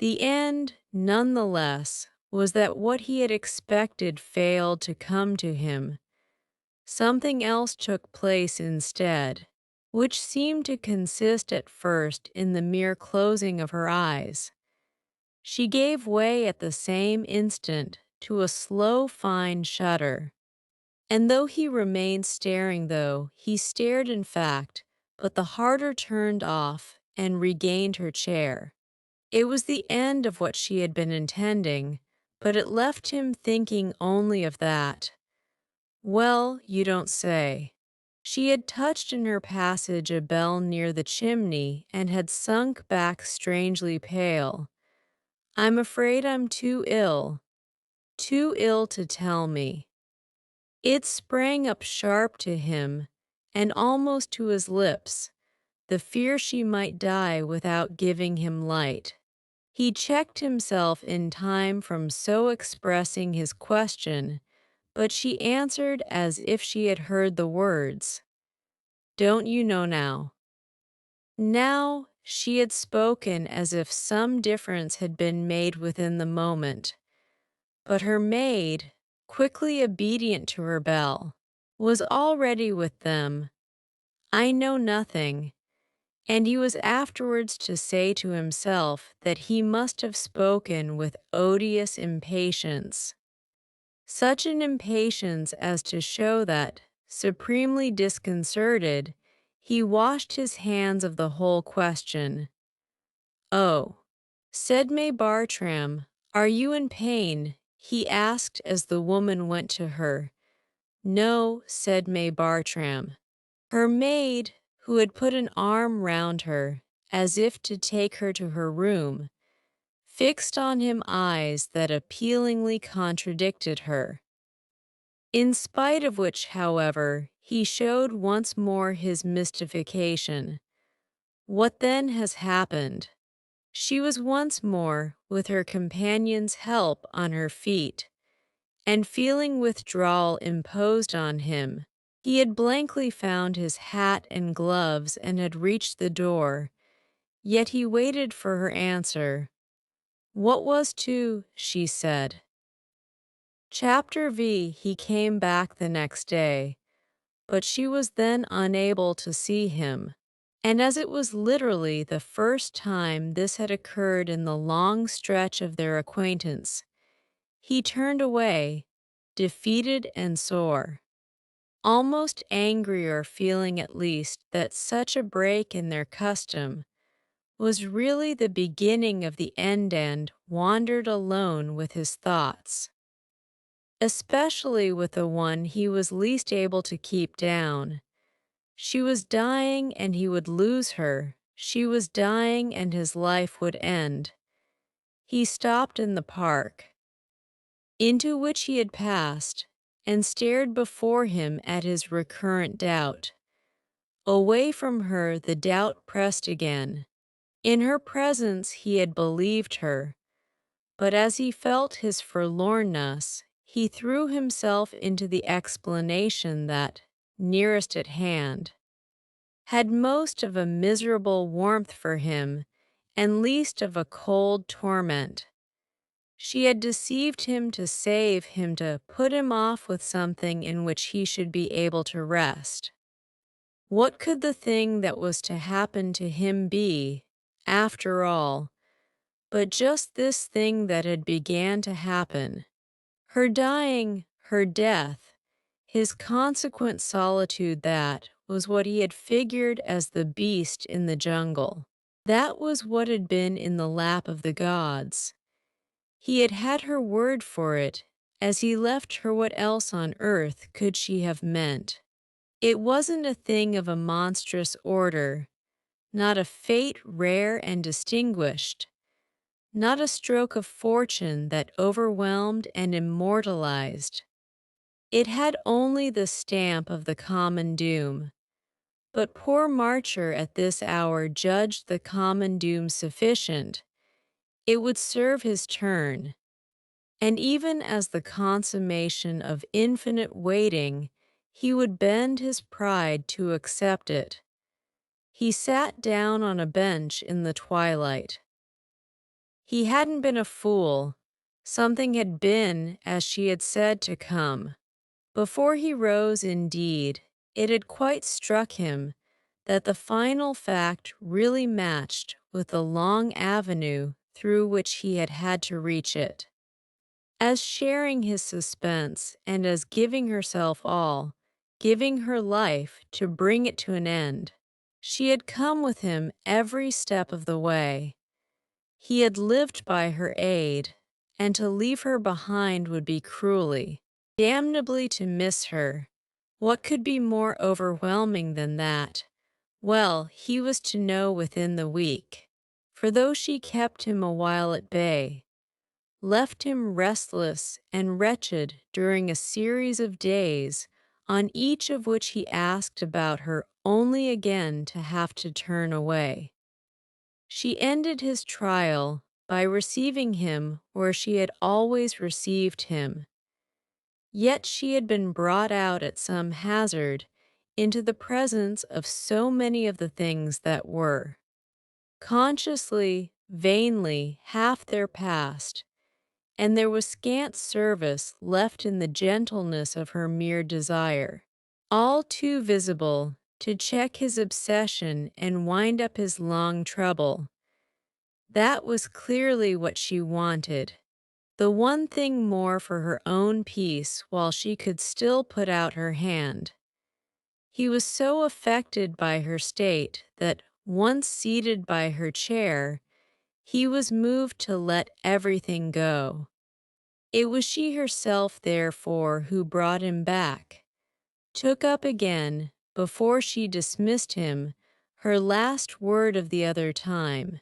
The end, none the less, was that what he had expected failed to come to him. Something else took place instead, which seemed to consist at first in the mere closing of her eyes. She gave way at the same instant to a slow, fine shudder. And though he remained staring, he stared in fact, but the harder turned off and regained her chair. It was the end of what she had been intending, but it left him thinking only of that. Well, you don't say. She had touched in her passage a bell near the chimney and had sunk back strangely pale. I'm afraid I'm too ill to tell me. It sprang up sharp to him, and almost to his lips, the fear she might die without giving him light. He checked himself in time from so expressing his question, but she answered as if she had heard the words. Don't you know now? Now she had spoken as if some difference had been made within the moment, but her maid, quickly obedient to her bell, was already with them. I know nothing. And he was afterwards to say to himself that he must have spoken with odious impatience, such an impatience as to show that, supremely disconcerted, he washed his hands of the whole question. "Oh," said May Bartram, "are you in pain?" he asked as the woman went to her. "No," said May Bartram. Her maid, who had put an arm round her, as if to take her to her room, fixed on him eyes that appealingly contradicted her. In spite of which, however, he showed once more his mystification. What then has happened? She was once more, with her companion's help, on her feet, and feeling withdrawal imposed on him. He had blankly found his hat and gloves and had reached the door, yet he waited for her answer. What was to, she said. Chapter V. He came back the next day, but she was then unable to see him, and as it was literally the first time this had occurred in the long stretch of their acquaintance, he turned away, defeated and sore. Almost angry, or feeling at least that such a break in their custom was really the beginning of the end, and wandered alone with his thoughts, especially with the one he was least able to keep down. She was dying and he would lose her. She was dying and his life would end. He stopped in the park, into which he had passed, and stared before him at his recurrent doubt. Away from her the doubt pressed again. In her presence he had believed her, but as he felt his forlornness, he threw himself into the explanation that, nearest at hand, had most of a miserable warmth for him and least of a cold torment. She had deceived him to save him, to put him off with something in which he should be able to rest. What could the thing that was to happen to him be, after all, but just this thing that had began to happen? Her dying, her death, his consequent solitude, that was what he had figured as the beast in the jungle. That was what had been in the lap of the gods. He had had her word for it. As he left her, what else on earth could she have meant? It wasn't a thing of a monstrous order, not a fate rare and distinguished, not a stroke of fortune that overwhelmed and immortalized. It had only the stamp of the common doom. But poor Marcher at this hour judged the common doom sufficient. It would serve his turn. And even as the consummation of infinite waiting, he would bend his pride to accept it. He sat down on a bench in the twilight. He hadn't been a fool. Something had been, as she had said, to come. Before he rose, indeed, it had quite struck him that the final fact really matched with the long avenue through which he had had to reach it. As sharing his suspense, and as giving herself all, giving her life to bring it to an end, she had come with him every step of the way. He had lived by her aid, and to leave her behind would be cruelly, damnably to miss her. What could be more overwhelming than that? Well, he was to know within the week. For though she kept him a while at bay, left him restless and wretched during a series of days, on each of which he asked about her only again to have to turn away, she ended his trial by receiving him where she had always received him. Yet she had been brought out at some hazard into the presence of so many of the things that were, consciously, vainly, half their past, and there was scant service left in the gentleness of her mere desire. All too visible to check his obsession and wind up his long trouble. That was clearly what she wanted. The one thing more for her own peace while she could still put out her hand. He was so affected by her state that, once seated by her chair, he was moved to let everything go. It was she herself, therefore, who brought him back, took up again, before she dismissed him, her last word of the other time.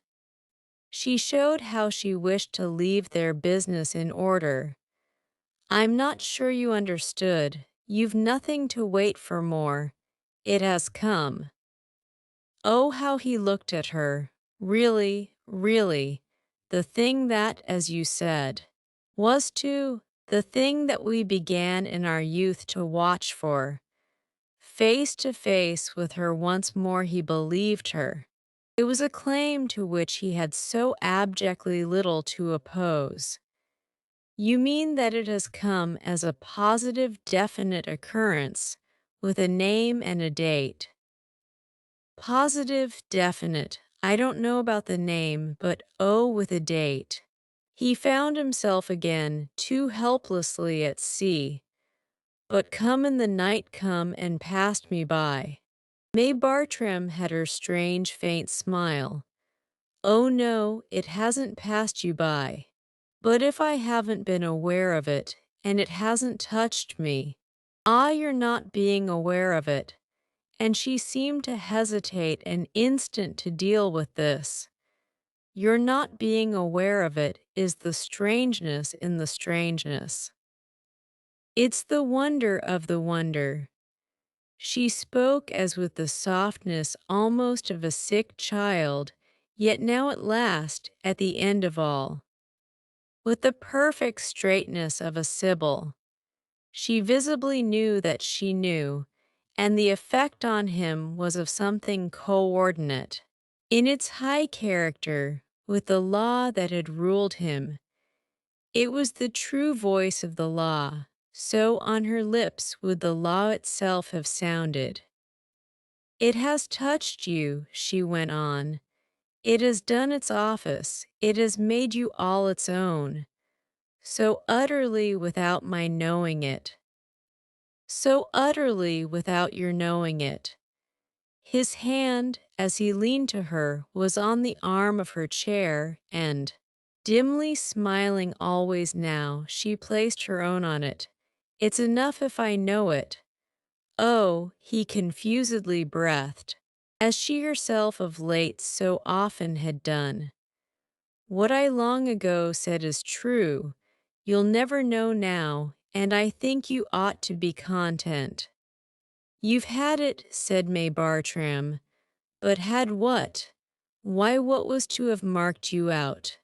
She showed how she wished to leave their business in order. "I'm not sure you understood. You've nothing to wait for more. It has come." Oh, how he looked at her. Really, really, the thing that, as you said, was the thing that we began in our youth to watch for. Face to face with her once more he believed her. It was a claim to which he had so abjectly little to oppose. "You mean that it has come as a positive, definite occurrence, with a name and a date?" "Positive, definite. I don't know about the name, but oh, with a date." He found himself again, too helplessly at sea. "But come in the night come and passed me by." May Bartram had her strange, faint smile. "Oh no, it hasn't passed you by. But if I haven't been aware of it, and it hasn't touched me." "Ah, you're not being aware of it." And she seemed to hesitate an instant to deal with this. Your not being aware of it is the strangeness in the strangeness. It's the wonder of the wonder. She spoke as with the softness almost of a sick child, yet now at last, at the end of all, with the perfect straightness of a sibyl. She visibly knew that she knew, and the effect on him was of something coordinate. In its high character, with the law that had ruled him, it was the true voice of the law, so on her lips would the law itself have sounded. "It has touched you," she went on. "It has done its office, it has made you all its own, so utterly without my knowing it. So utterly without your knowing it." His hand, as he leaned to her, was on the arm of her chair, and, dimly smiling always now, she placed her own on it. "It's enough if I know it." Oh, he confusedly breathed, as she herself of late so often had done. "What I long ago said is true. You'll never know now, and I think you ought to be content." "You've had it," said May Bartram. "But had what?" "Why, what was to have marked you out?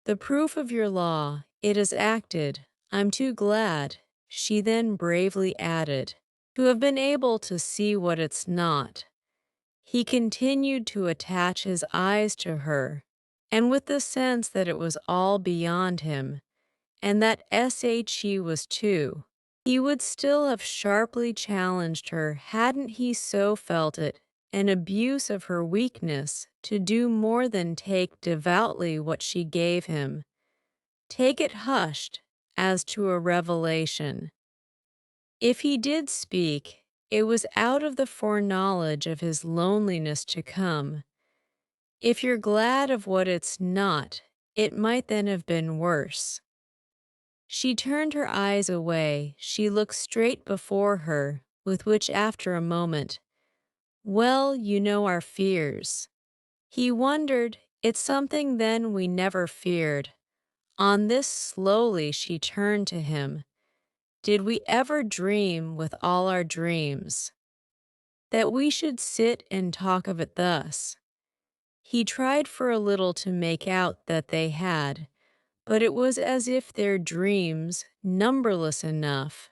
The proof of your law. It has acted. I'm too glad," she then bravely added, "to have been able to see what it's not." He continued to attach his eyes to her, and with the sense that it was all beyond him, and that she was too. He would still have sharply challenged her hadn't he so felt it an abuse of her weakness to do more than take devoutly what she gave him, take it hushed, as to a revelation. If he did speak, it was out of the foreknowledge of his loneliness to come. "If you're glad of what it's not, it might then have been worse." She turned her eyes away, she looked straight before her, with which after a moment, "Well, you know our fears." He wondered, "It's something then we never feared." On this slowly she turned to him. "Did we ever dream with all our dreams, that we should sit and talk of it thus?" He tried for a little to make out that they had, but it was as if their dreams, numberless enough,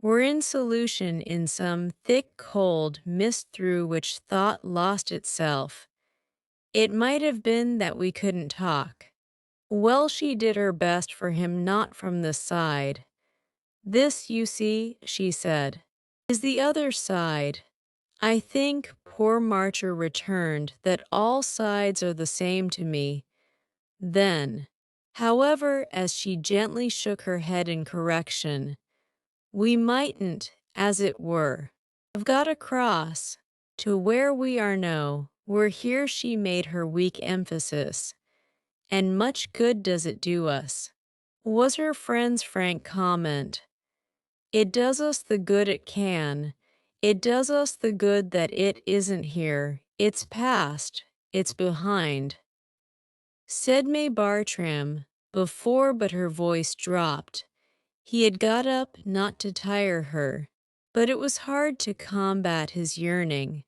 were in solution in some thick cold mist through which thought lost itself. "It might have been that we couldn't talk." Well, she did her best for him, not from this side. This, you see, she said, is the other side. I think, poor Marcher returned, that all sides are the same to me. Then, however, as she gently shook her head in correction, we mightn't, as it were, have got across to where we are now, where here she made her weak emphasis, and much good does it do us, was her friend's frank comment. It does us the good it can. It does us the good that it isn't here. It's past. It's behind. Said May Bartram, before, but her voice dropped. He had got up not to tire her, but it was hard to combat his yearning.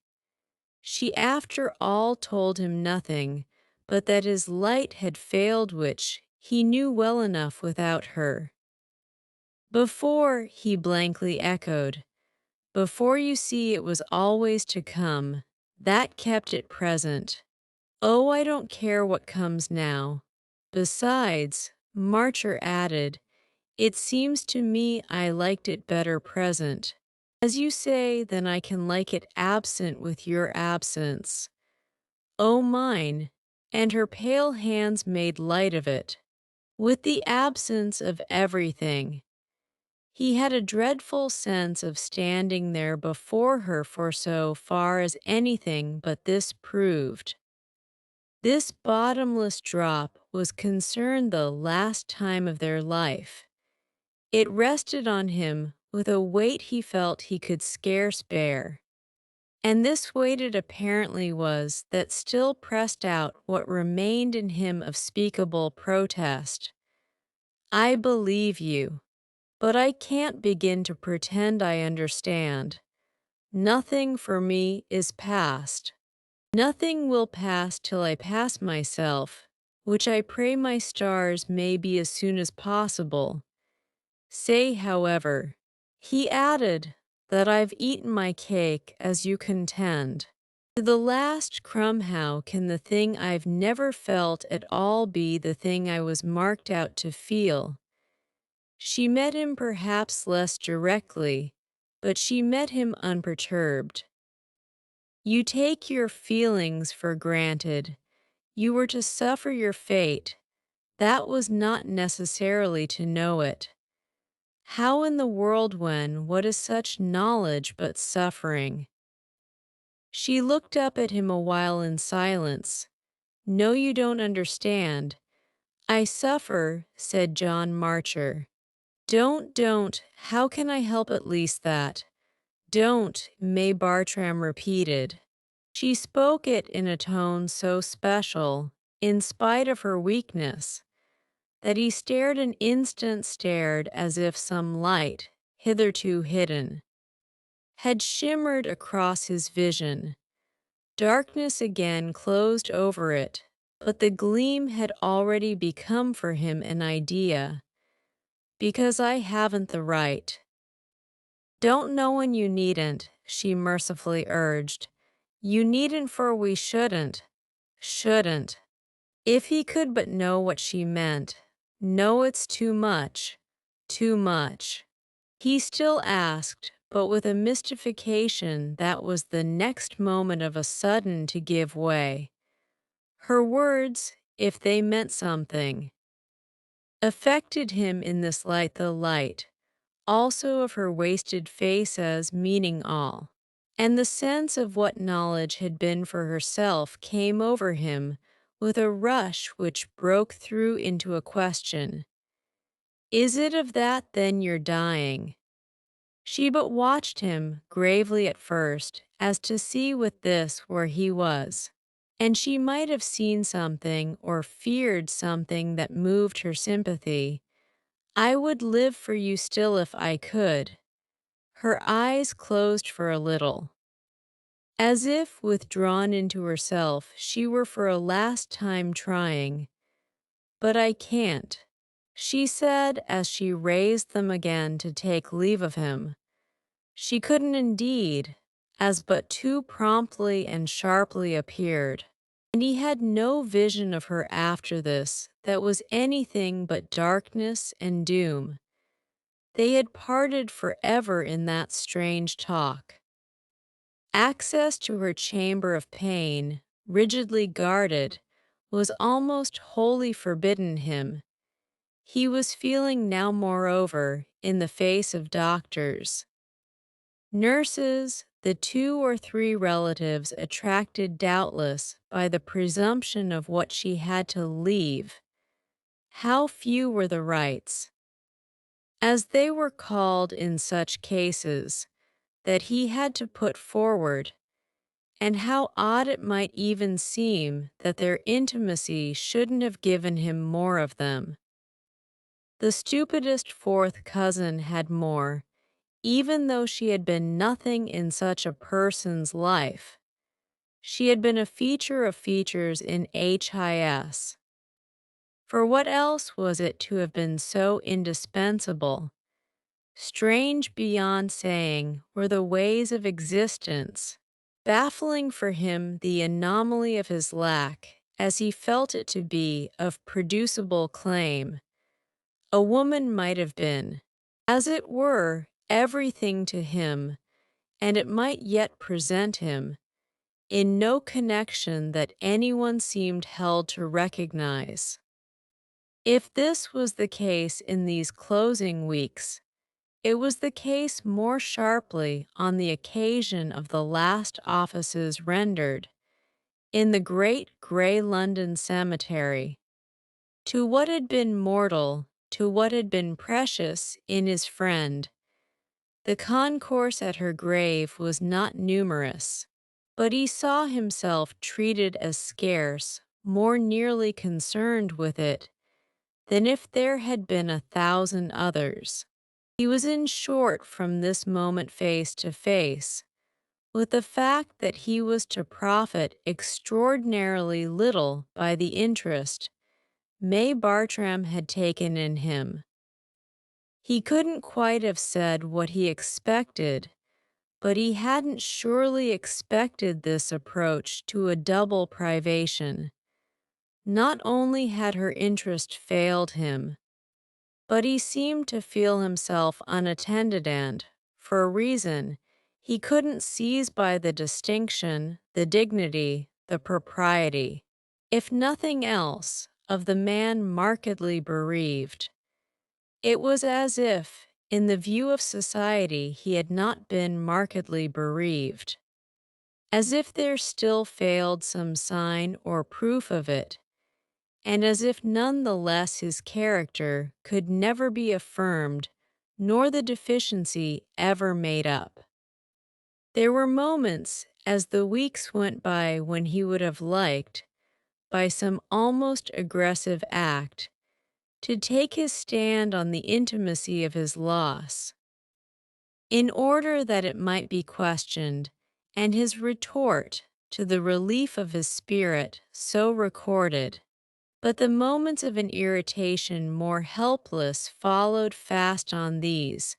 She after all told him nothing, but that his light had failed, which he knew well enough without her. Before, he blankly echoed. Before, you see, it was always to come. That kept it present. Oh, I don't care what comes now. Besides, Marcher added, it seems to me I liked it better present. As you say, then I can like it absent with your absence. Oh, mine, and her pale hands made light of it. With the absence of everything. He had a dreadful sense of standing there before her for so far as anything but this proved. This bottomless drop was concerned the last time of their life. It rested on him with a weight he felt he could scarce bear. And this weight it apparently was that still pressed out what remained in him of speakable protest. I believe you. But I can't begin to pretend I understand. Nothing for me is past. Nothing will pass till I pass myself, which I pray my stars may be as soon as possible. Say, however, he added, that I've eaten my cake as you contend. To the last crumb, how can the thing I've never felt at all be the thing I was marked out to feel? She met him perhaps less directly, but she met him unperturbed. You take your feelings for granted. You were to suffer your fate. That was not necessarily to know it. How in the world when what is such knowledge but suffering? She looked up at him a while in silence. No, you don't understand. I suffer, said John Marcher. Don't, how can I help at least that? Don't, May Bartram repeated. She spoke it in a tone so special, in spite of her weakness, that he stared an instant, stared as if some light, hitherto hidden, had shimmered across his vision. Darkness again closed over it, but the gleam had already become for him an idea. Because I haven't the right. Don't know when you needn't, she mercifully urged. You needn't, for we shouldn't. Shouldn't. If he could but know what she meant. No, it's too much. Too much. He still asked, but with a mystification that was the next moment of a sudden to give way. Her words, if they meant something, affected him in this light, the light also of her wasted face, as meaning all. And the sense of what knowledge had been for herself came over him with a rush which broke through into a question. Is it of that then you're dying? She but watched him gravely at first, as to see with this where he was. And she might have seen something or feared something that moved her sympathy. I would live for you still if I could. Her eyes closed for a little. As if withdrawn into herself, she were for a last time trying. But I can't, she said as she raised them again to take leave of him. She couldn't indeed, as but too promptly and sharply appeared. and he had no vision of her after this that was anything but darkness and doom. They had parted forever in that strange talk. Access to her chamber of pain, rigidly guarded, was almost wholly forbidden him. He was feeling now, moreover, in the face of doctors, nurses, the 2 or 3 relatives attracted doubtless by the presumption of what she had to leave. How few were the rights, as they were called in such cases, that he had to put forward, and how odd it might even seem that their intimacy shouldn't have given him more of them. The stupidest fourth cousin had more, even though she had been nothing in such a person's life. She had been a feature of features in HIS. For what else was it to have been so indispensable? Strange beyond saying were the ways of existence, baffling for him the anomaly of his lack, as he felt it to be, of producible claim. A woman might have been, as it were, everything to him, and it might yet present him, in no connection that anyone seemed held to recognize. If this was the case in these closing weeks, it was the case more sharply on the occasion of the last offices rendered, in the great grey London cemetery, to what had been mortal, to what had been precious in his friend. The concourse at her grave was not numerous, but he saw himself treated as scarce, more nearly concerned with it, than if there had been 1,000 others. He was in short from this moment face to face with the fact that he was to profit extraordinarily little by the interest May Bartram had taken in him. He couldn't quite have said what he expected, but he hadn't surely expected this approach to a double privation. Not only had her interest failed him, but he seemed to feel himself unattended and, for a reason, he couldn't seize by the distinction, the dignity, the propriety, if nothing else, of the man markedly bereaved. It was as if, in the view of society, he had not been markedly bereaved, as if there still failed some sign or proof of it, and as if none the less his character could never be affirmed, nor the deficiency ever made up. There were moments as the weeks went by when he would have liked, by some almost aggressive act, to take his stand on the intimacy of his loss, in order that it might be questioned, and his retort, to the relief of his spirit, so recorded. But the moments of an irritation more helpless followed fast on these,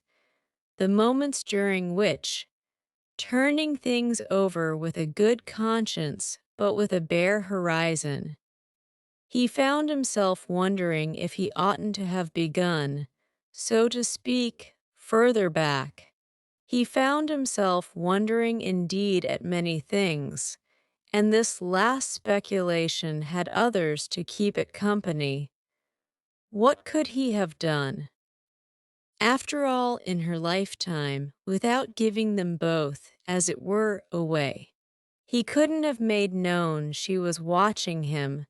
the moments during which, turning things over with a good conscience but with a bare horizon, he found himself wondering if he oughtn't to have begun, so to speak, further back. He found himself wondering indeed at many things, and this last speculation had others to keep it company. What could he have done, after all, in her lifetime, without giving them both, as it were, away? He couldn't have made known she was watching him,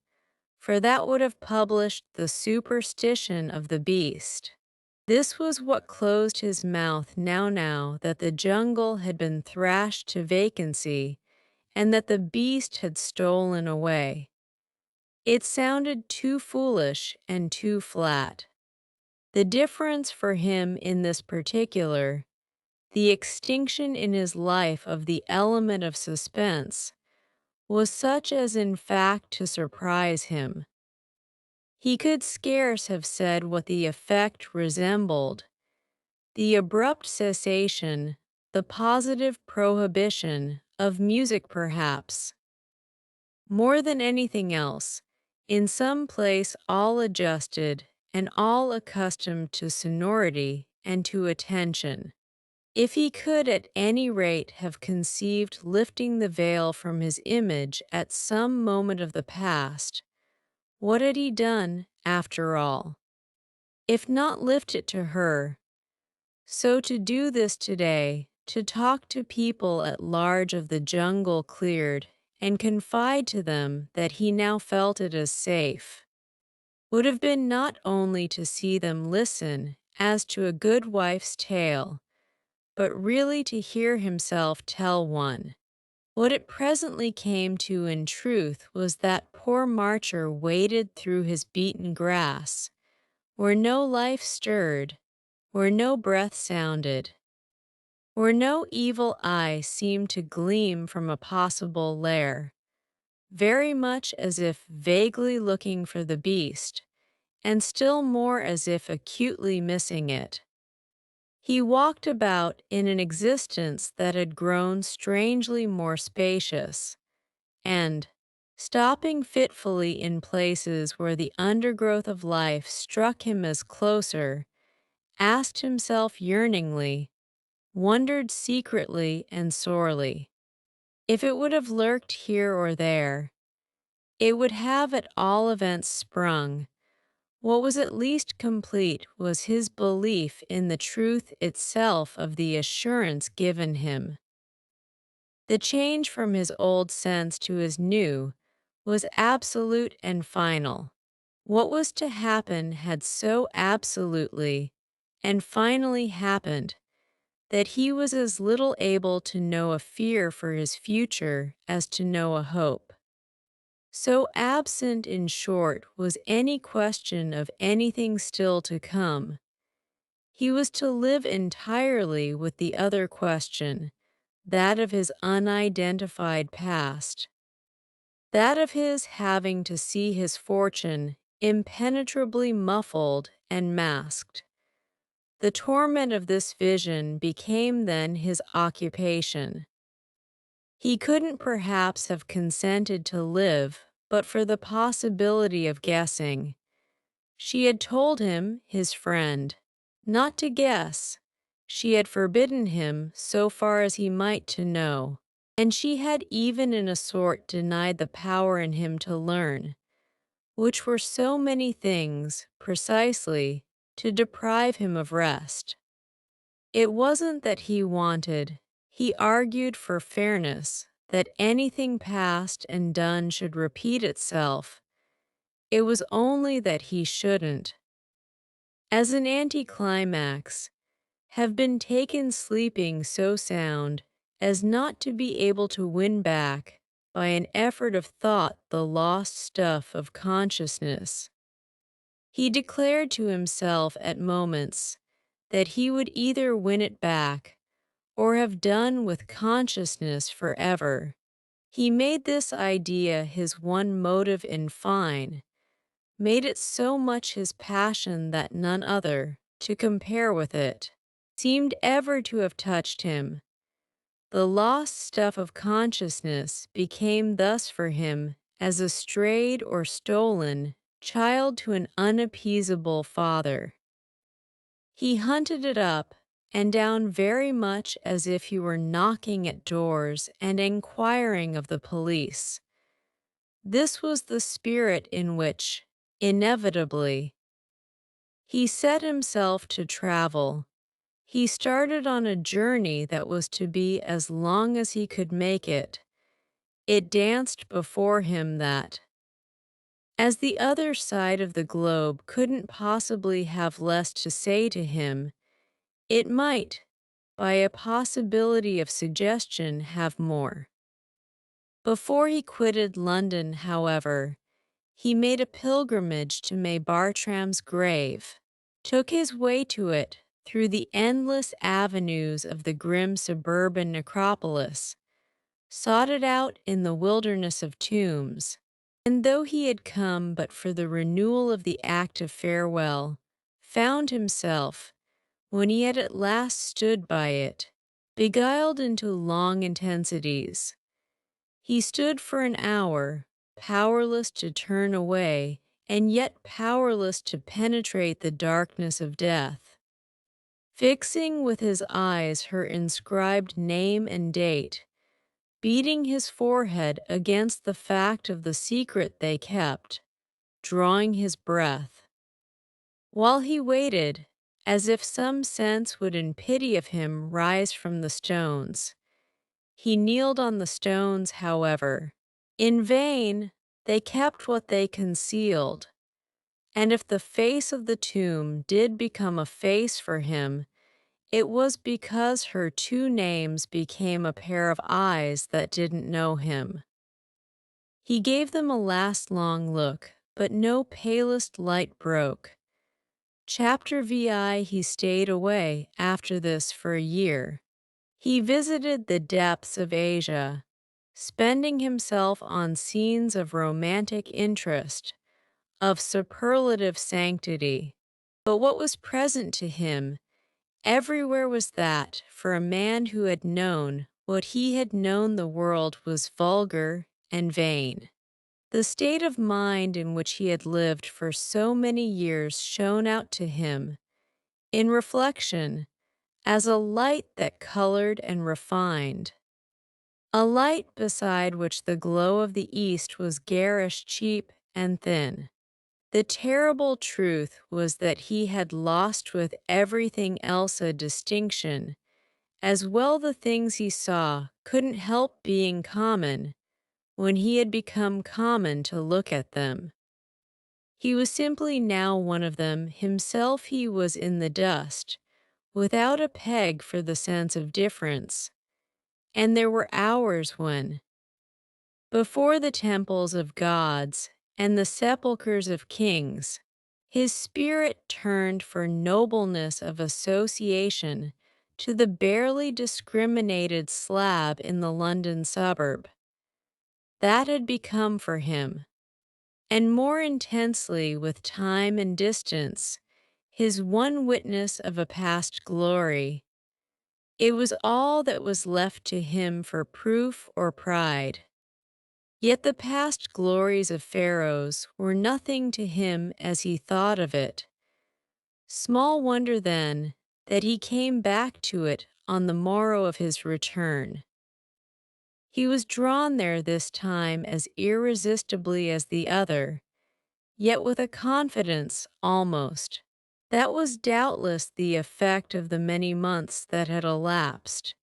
for that would have published the superstition of the beast. This was what closed his mouth now that the jungle had been thrashed to vacancy, and that the beast had stolen away. It sounded too foolish and too flat. The difference for him in this particular, the extinction in his life of the element of suspense, was such as in fact to surprise him. He could scarce have said what the effect resembled. The abrupt cessation, the positive prohibition, of music perhaps. more than anything else, in some place all adjusted and all accustomed to sonority and to attention. If he could at any rate have conceived lifting the veil from his image at some moment of the past, what had he done, after all? If not lift it to her, so to do this today, to talk to people at large of the jungle cleared and confide to them that he now felt it as safe, would have been not only to see them listen as to a good wife's tale, but really to hear himself tell one. What it presently came to in truth was that poor Marcher waded through his beaten grass, where no life stirred, where no breath sounded, where no evil eye seemed to gleam from a possible lair, very much as if vaguely looking for the beast, and still more as if acutely missing it. He walked about in an existence that had grown strangely more spacious, and, stopping fitfully in places where the undergrowth of life struck him as closer, asked himself yearningly, wondered secretly and sorely, if it would have lurked here or there, it would have at all events sprung. What was at least complete was his belief in the truth itself of the assurance given him. The change from his old sense to his new was absolute and final. What was to happen had so absolutely and finally happened that he was as little able to know a fear for his future as to know a hope. So absent, in short, was any question of anything still to come. He was to live entirely with the other question, that of his unidentified past, that of his having to see his fortune impenetrably muffled and masked. The torment of this vision became then his occupation. He couldn't perhaps have consented to live but for the possibility of guessing. She had told him, his friend, not to guess. She had forbidden him, so far as he might, to know. And she had even in a sort denied the power in him to learn, which were so many things, precisely, to deprive him of rest. It wasn't that he wanted, he argued for fairness, that anything past and done should repeat itself. It was only that he shouldn't, as an anticlimax, have been taken sleeping so sound as not to be able to win back, by an effort of thought, the lost stuff of consciousness. He declared to himself at moments that he would either win it back or have done with consciousness forever. He made this idea his one motive in fine, made it so much his passion that none other, to compare with it, seemed ever to have touched him. The lost stuff of consciousness became thus for him as a strayed or stolen child to an unappeasable father. He hunted it up and down very much as if he were knocking at doors and inquiring of the police. This was the spirit in which, inevitably, he set himself to travel. He started on a journey that was to be as long as he could make it. It danced before him that, as the other side of the globe couldn't possibly have less to say to him, it might, by a possibility of suggestion, have more. Before he quitted London, however, he made a pilgrimage to May Bartram's grave, took his way to it through the endless avenues of the grim suburban necropolis, sought it out in the wilderness of tombs, and though he had come but for the renewal of the act of farewell, found himself, when he had at last stood by it, beguiled into long intensities. He stood for an hour, powerless to turn away, and yet powerless to penetrate the darkness of death. Fixing with his eyes her inscribed name and date, beating his forehead against the fact of the secret they kept, drawing his breath. While he waited, as if some sense would in pity of him rise from the stones, he kneeled on the stones, however. In vain they kept what they concealed, and if the face of the tomb did become a face for him, it was because her two names became a pair of eyes that didn't know him. He gave them a last long look, but no palest light broke. Chapter VI He stayed away after this for a year. He visited the depths of Asia, spending himself on scenes of romantic interest, of superlative sanctity. But what was present to him everywhere was that, for a man who had known what he had known, the world was vulgar and vain. The state of mind in which he had lived for so many years shone out to him, in reflection, as a light that colored and refined. A light beside which the glow of the East was garish, cheap, and thin. The terrible truth was that he had lost with everything else a distinction. As well, the things he saw couldn't help being common when he had become common to look at them. He was simply now one of them. Himself he was in the dust, without a peg for the sense of difference. And there were hours when, before the temples of gods and the sepulchres of kings, his spirit turned for nobleness of association to the barely discriminated slab in the London suburb. That had become for him, and more intensely with time and distance, his one witness of a past glory. It was all that was left to him for proof or pride. Yet the past glories of Pharaohs were nothing to him as he thought of it. Small wonder, then, that he came back to it on the morrow of his return. He was drawn there this time as irresistibly as the other, yet with a confidence almost. That was doubtless the effect of the many months that had elapsed.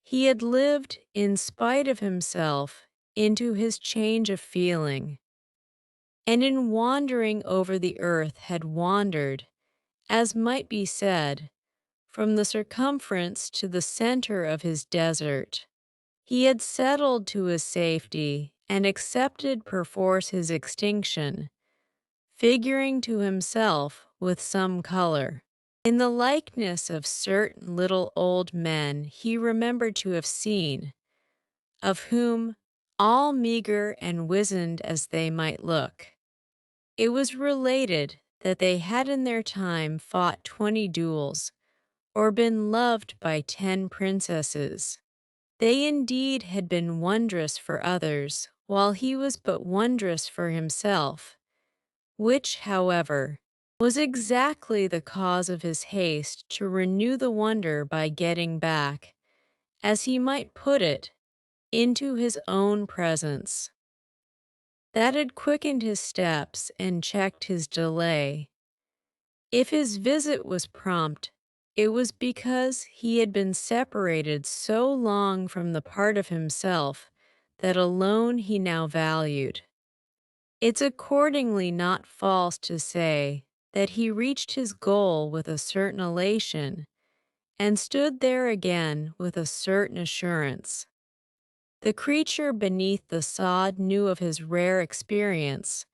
He had lived, in spite of himself, into his change of feeling, and in wandering over the earth had wandered, as might be said, from the circumference to the center of his desert. He had settled to his safety and accepted perforce his extinction, figuring to himself with some color. In the likeness of certain little old men he remembered to have seen, of whom, all meager and wizened as they might look, it was related that they had in their time fought 20 duels, or been loved by 10 princesses. They indeed had been wondrous for others, while he was but wondrous for himself, which, however, was exactly the cause of his haste to renew the wonder by getting back, as he might put it, into his own presence. That had quickened his steps and checked his delay. If his visit was prompt, it was because he had been separated so long from the part of himself that alone he now valued. It's accordingly not false to say that he reached his goal with a certain elation and stood there again with a certain assurance. The creature beneath the sod knew of his rare experience,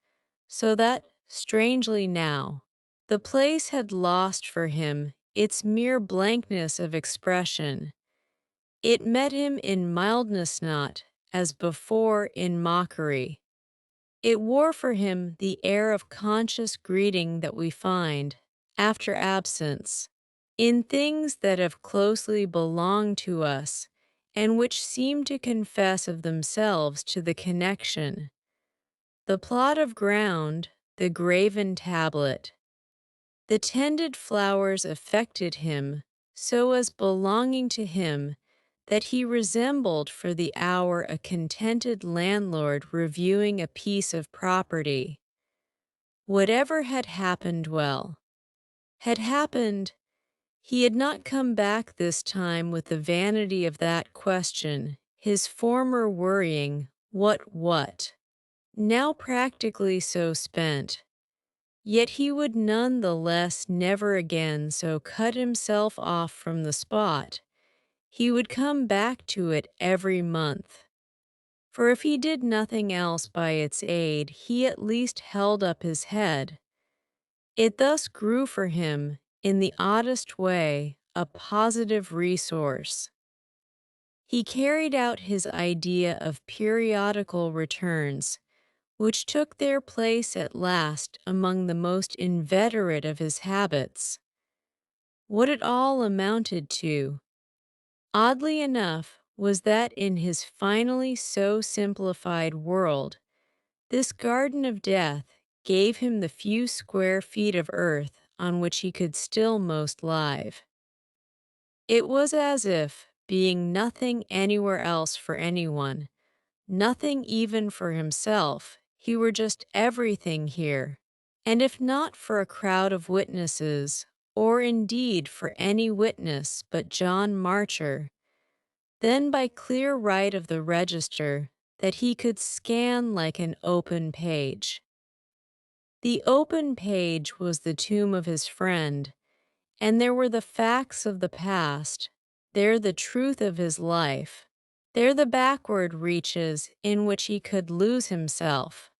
so that, strangely now, the place had lost for him its mere blankness of expression. It met him in mildness, not, as before, in mockery. It wore for him the air of conscious greeting that we find, after absence, in things that have closely belonged to us and which seem to confess of themselves to the connection. The plot of ground, the graven tablet. The tended flowers affected him, so as belonging to him, that he resembled for the hour a contented landlord reviewing a piece of property. Whatever had happened had happened. He had not come back this time with the vanity of that question, his former worrying, what, now practically so spent. Yet he would none the less never again so cut himself off from the spot. He would come back to it every month. For if he did nothing else by its aid, he at least held up his head. It thus grew for him, in the oddest way, a positive resource. He carried out his idea of periodical returns, which took their place at last among the most inveterate of his habits. What it all amounted to, oddly enough, was that in his finally so simplified world, this garden of death gave him the few square feet of earth on which he could still most live. It was as if, being nothing anywhere else for anyone, nothing even for himself, he were just everything here. And if not for a crowd of witnesses, or indeed for any witness but John Marcher, then by clear right of the register that he could scan like an open page. The open page was the tomb of his friend, and there were the facts of the past, there the truth of his life, there the backward reaches in which he could lose himself.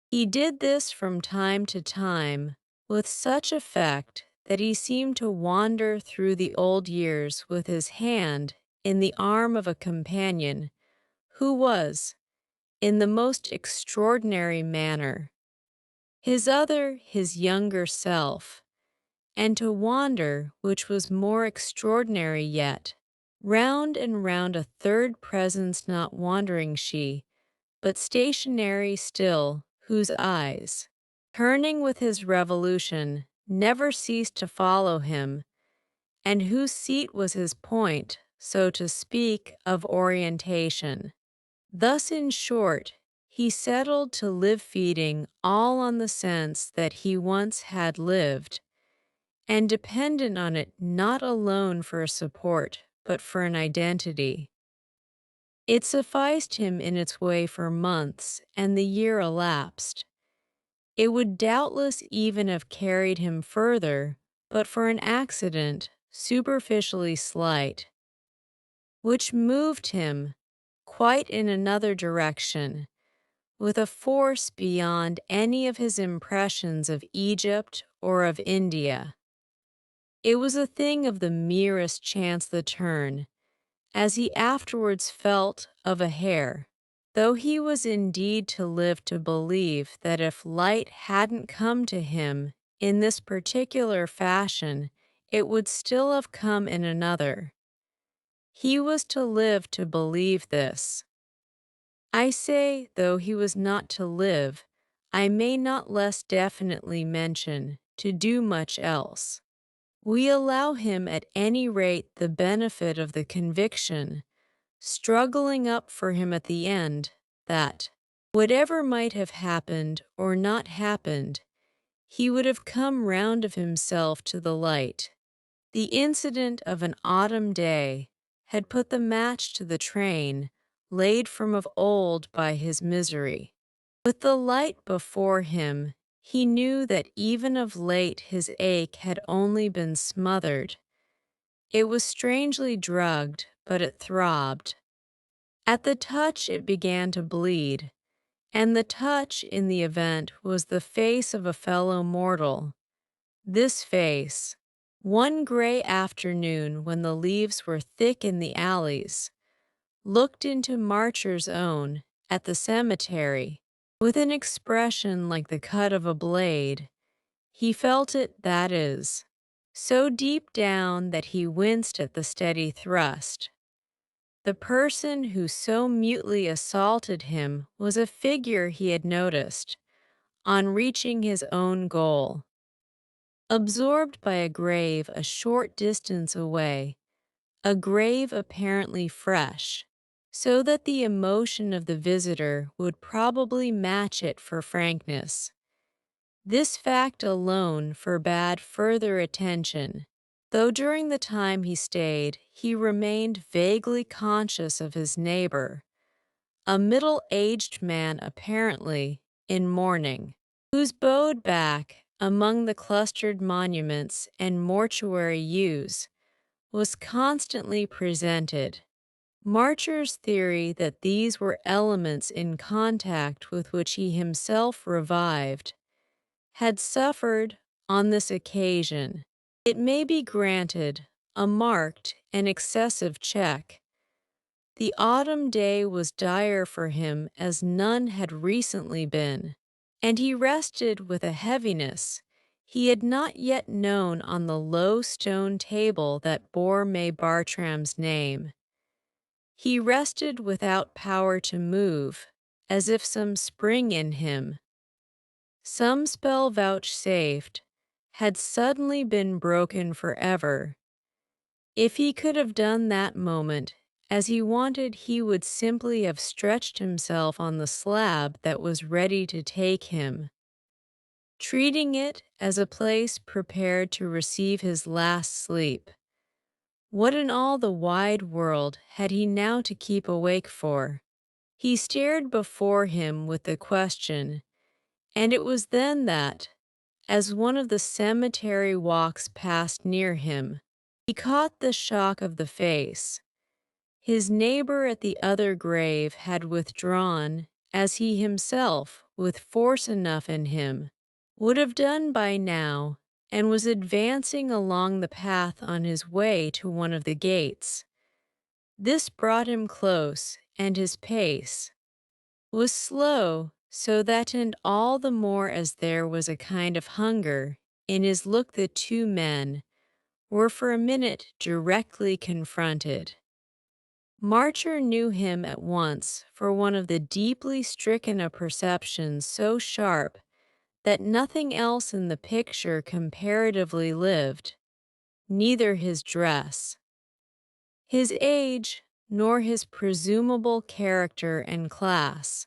He did this from time to time with such effect that he seemed to wander through the old years with his hand in the arm of a companion who was, in the most extraordinary manner, his younger self, and to wander, which was more extraordinary yet, round and round a third presence not wandering she, but stationary still, whose eyes, turning with his revolution, never ceased to follow him, and whose seat was his point, so to speak, of orientation. Thus, in short, he settled to live feeding all on the sense that he once had lived, and dependent on it not alone for a support, but for an identity. It sufficed him in its way for months, and the year elapsed. It would doubtless even have carried him further, but for an accident, superficially slight, which moved him, quite in another direction, with a force beyond any of his impressions of Egypt or of India. It was a thing of the merest chance the turn, as he afterwards felt, of a hair, though he was indeed to live to believe that if light hadn't come to him in this particular fashion, it would still have come in another. He was to live to believe this. I say, though he was not to live, I may not less definitely mention, to do much else. We allow him at any rate the benefit of the conviction, struggling up for him at the end, that, whatever might have happened or not happened, he would have come round of himself to the light. The incident of an autumn day had put the match to the train laid from of old by his misery. With the light before him, he knew that even of late his ache had only been smothered. It was strangely drugged, but it throbbed. At the touch it began to bleed, and the touch in the event was the face of a fellow mortal. This face, one gray afternoon when the leaves were thick in the alleys, looked into Marcher's own, at the cemetery, with an expression like the cut of a blade. He felt it, that is, so deep down that he winced at the steady thrust. The person who so mutely assaulted him was a figure he had noticed, on reaching his own goal. Absorbed by a grave a short distance away, a grave apparently fresh, so that the emotion of the visitor would probably match it for frankness. This fact alone forbade further attention, though during the time he stayed, he remained vaguely conscious of his neighbor, a middle-aged man apparently in mourning, whose bowed back, among the clustered monuments and mortuary yews, was constantly presented. Marcher's theory that these were elements in contact with which he himself revived had suffered, on this occasion, it may be granted, a marked and excessive check. The autumn day was dire for him as none had recently been, and he rested with a heaviness he had not yet known on the low stone table that bore May Bartram's name. He rested without power to move, as if some spring in him, some spell vouchsafed, had suddenly been broken forever. If he could have done that moment as he wanted, he would simply have stretched himself on the slab that was ready to take him, treating it as a place prepared to receive his last sleep. What in all the wide world had he now to keep awake for? He stared before him with the question, and it was then that, as one of the cemetery walks passed near him, he caught the shock of the face. His neighbor at the other grave had withdrawn, as he himself, with force enough in him, would have done by now, and was advancing along the path on his way to one of the gates. This brought him close, and his pace was slow, so that, and all the more as there was a kind of hunger in his look, the two men were for a minute directly confronted. Marcher knew him at once for one of the deeply stricken of perceptions so sharp that nothing else in the picture comparatively lived, neither his dress, his age, nor his presumable character and class.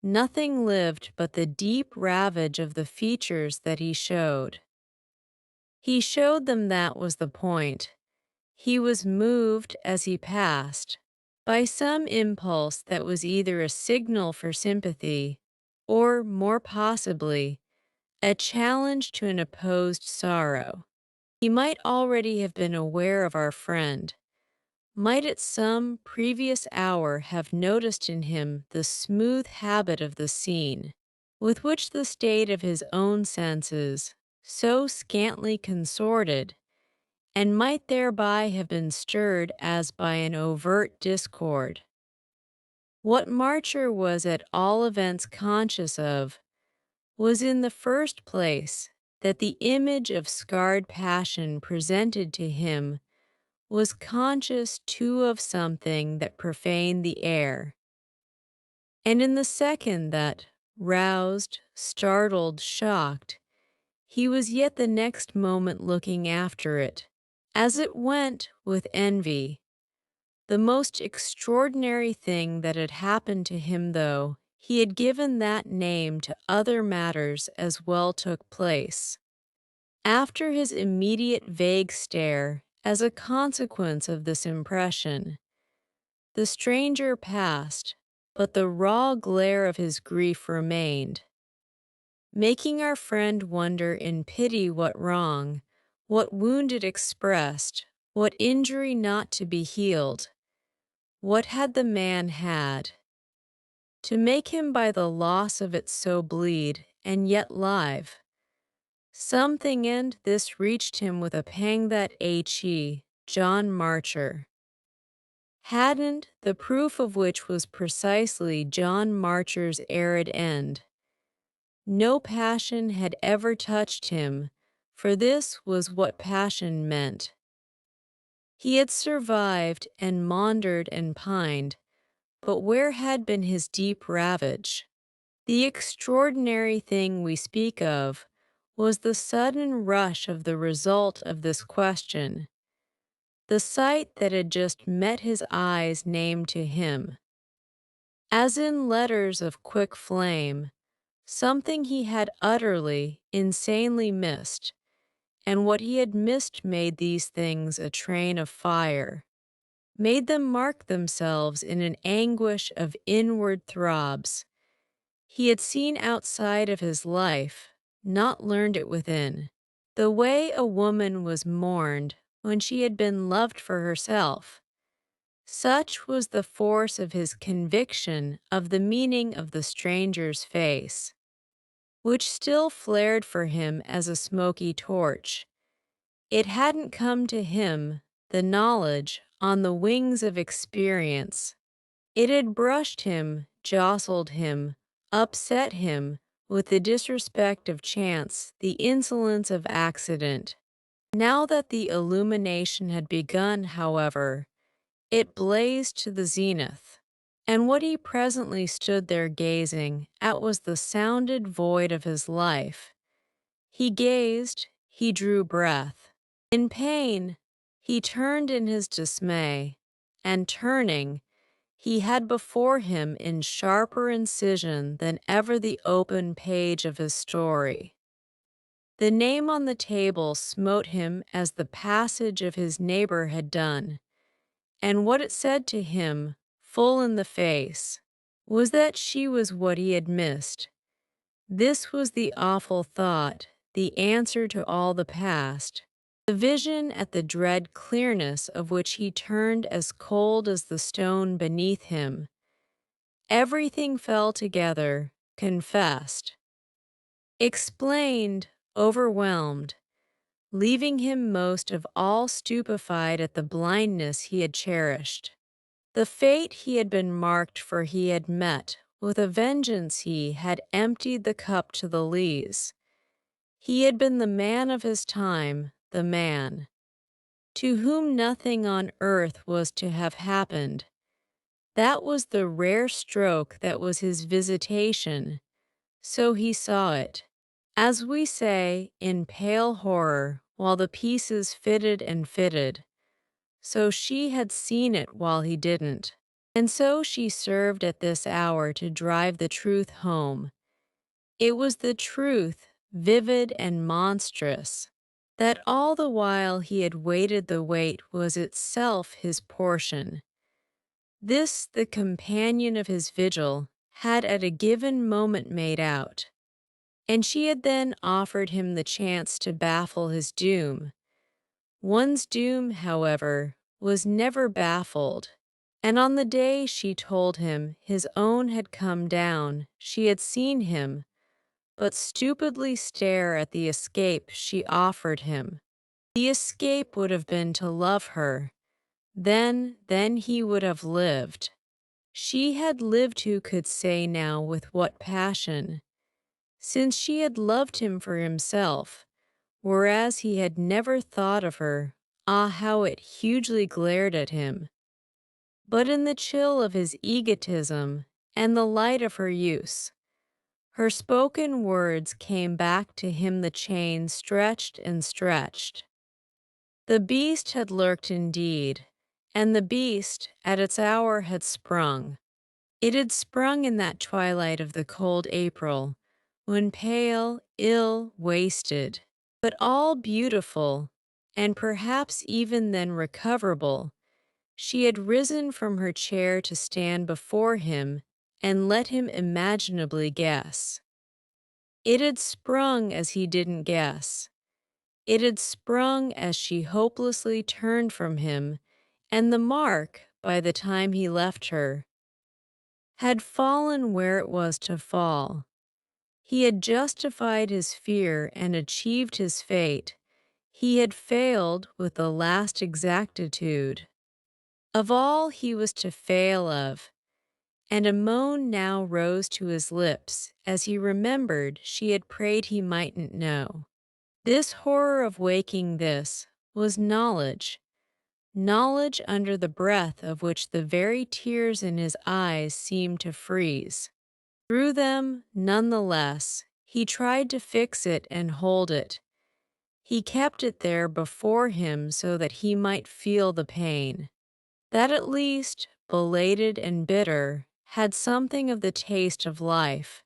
Nothing lived but the deep ravage of the features that he showed. He showed them, that was the point. He was moved as he passed by some impulse that was either a signal for sympathy or, more possibly, a challenge to an opposed sorrow. He might already have been aware of our friend, might at some previous hour have noticed in him the smooth habit of the scene, with which the state of his own senses, so scantly consorted, and might thereby have been stirred as by an overt discord. What Marcher was at all events conscious of was, in the first place, that the image of scarred passion presented to him was conscious too of something that profaned the air, and in the second that, roused, startled, shocked, he was yet the next moment looking after it, as it went, with envy. The most extraordinary thing that had happened to him, though he had given that name to other matters as well, took place. After his immediate vague stare, as a consequence of this impression, the stranger passed, but the raw glare of his grief remained, making our friend wonder in pity what wrong, what wound it expressed, what injury not to be healed. What had the man had to make him by the loss of it so bleed, and yet live? Something, and this reached him with a pang that he, John Marcher, hadn't, the proof of which was precisely John Marcher's arid end. No passion had ever touched him, for this was what passion meant. He had survived and maundered and pined, but where had been his deep ravage? The extraordinary thing we speak of was the sudden rush of the result of this question, the sight that had just met his eyes named to him. As in letters of quick flame, something he had utterly, insanely missed, and what he had missed made these things a train of fire, made them mark themselves in an anguish of inward throbs. He had seen outside of his life, not learned it within. The way a woman was mourned when she had been loved for herself. Such was the force of his conviction of the meaning of the stranger's face, which still flared for him as a smoky torch. It hadn't come to him, the knowledge, on the wings of experience. It had brushed him, jostled him, upset him with the disrespect of chance, the insolence of accident. Now that the illumination had begun, however, it blazed to the zenith, and what he presently stood there gazing at was the sounded void of his life. He gazed, he drew breath. In pain, he turned in his dismay, and turning, he had before him in sharper incision than ever the open page of his story. The name on the table smote him as the passage of his neighbor had done, and what it said to him, full in the face, was that she was what he had missed. This was the awful thought, the answer to all the past, the vision at the dread clearness of which he turned as cold as the stone beneath him. Everything fell together, confessed, explained, overwhelmed, leaving him most of all stupefied at the blindness he had cherished. The fate he had been marked for he had met, with a vengeance he had emptied the cup to the lees. He had been the man of his time, the man to whom nothing on earth was to have happened. That was the rare stroke that was his visitation. So he saw it, as we say, in pale horror, while the pieces fitted and fitted. So she had seen it while he didn't. And so she served at this hour to drive the truth home. It was the truth, vivid and monstrous, that all the while he had waited the wait was itself his portion. This the companion of his vigil had at a given moment made out, and she had then offered him the chance to baffle his doom. One's doom, however, was never baffled, and on the day she told him his own had come down, she had seen him but stupidly stare at the escape she offered him. The escape would have been to love her. Then he would have lived. She had lived who could say now with what passion, since she had loved him for himself, whereas he had never thought of her. Ah, how it hugely glared at him. But in the chill of his egotism and the light of her use, her spoken words came back to him the chain stretched and stretched. The beast had lurked indeed, and the beast at its hour had sprung. It had sprung in that twilight of the cold April, when pale, ill, wasted, but all beautiful, and perhaps even then recoverable, she had risen from her chair to stand before him and let him imaginably guess. It had sprung as he didn't guess. It had sprung as she hopelessly turned from him, and the mark, by the time he left her, had fallen where it was to fall. He had justified his fear and achieved his fate. He had failed with the last exactitude of all he was to fail of, and a moan now rose to his lips as he remembered she had prayed he mightn't know. This horror of waking this was knowledge, knowledge under the breath of which the very tears in his eyes seemed to freeze. Through them, nonetheless, he tried to fix it and hold it. He kept it there before him so that he might feel the pain. That at least, belated and bitter, had something of the taste of life.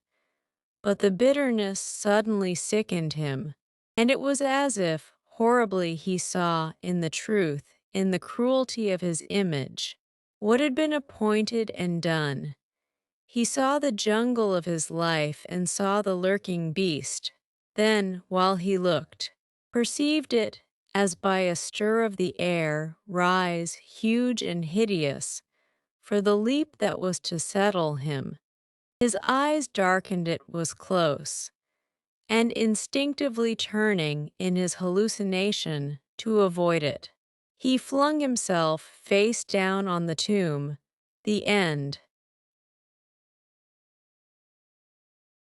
But the bitterness suddenly sickened him, and it was as if, horribly he saw, in the truth, in the cruelty of his image, what had been appointed and done. He saw the jungle of his life and saw the lurking beast. Then, while he looked, perceived it, as by a stir of the air, rise, huge and hideous, for the leap that was to settle him. His eyes darkened, it was close, and instinctively turning in his hallucination to avoid it, he flung himself face down on the tomb, the end.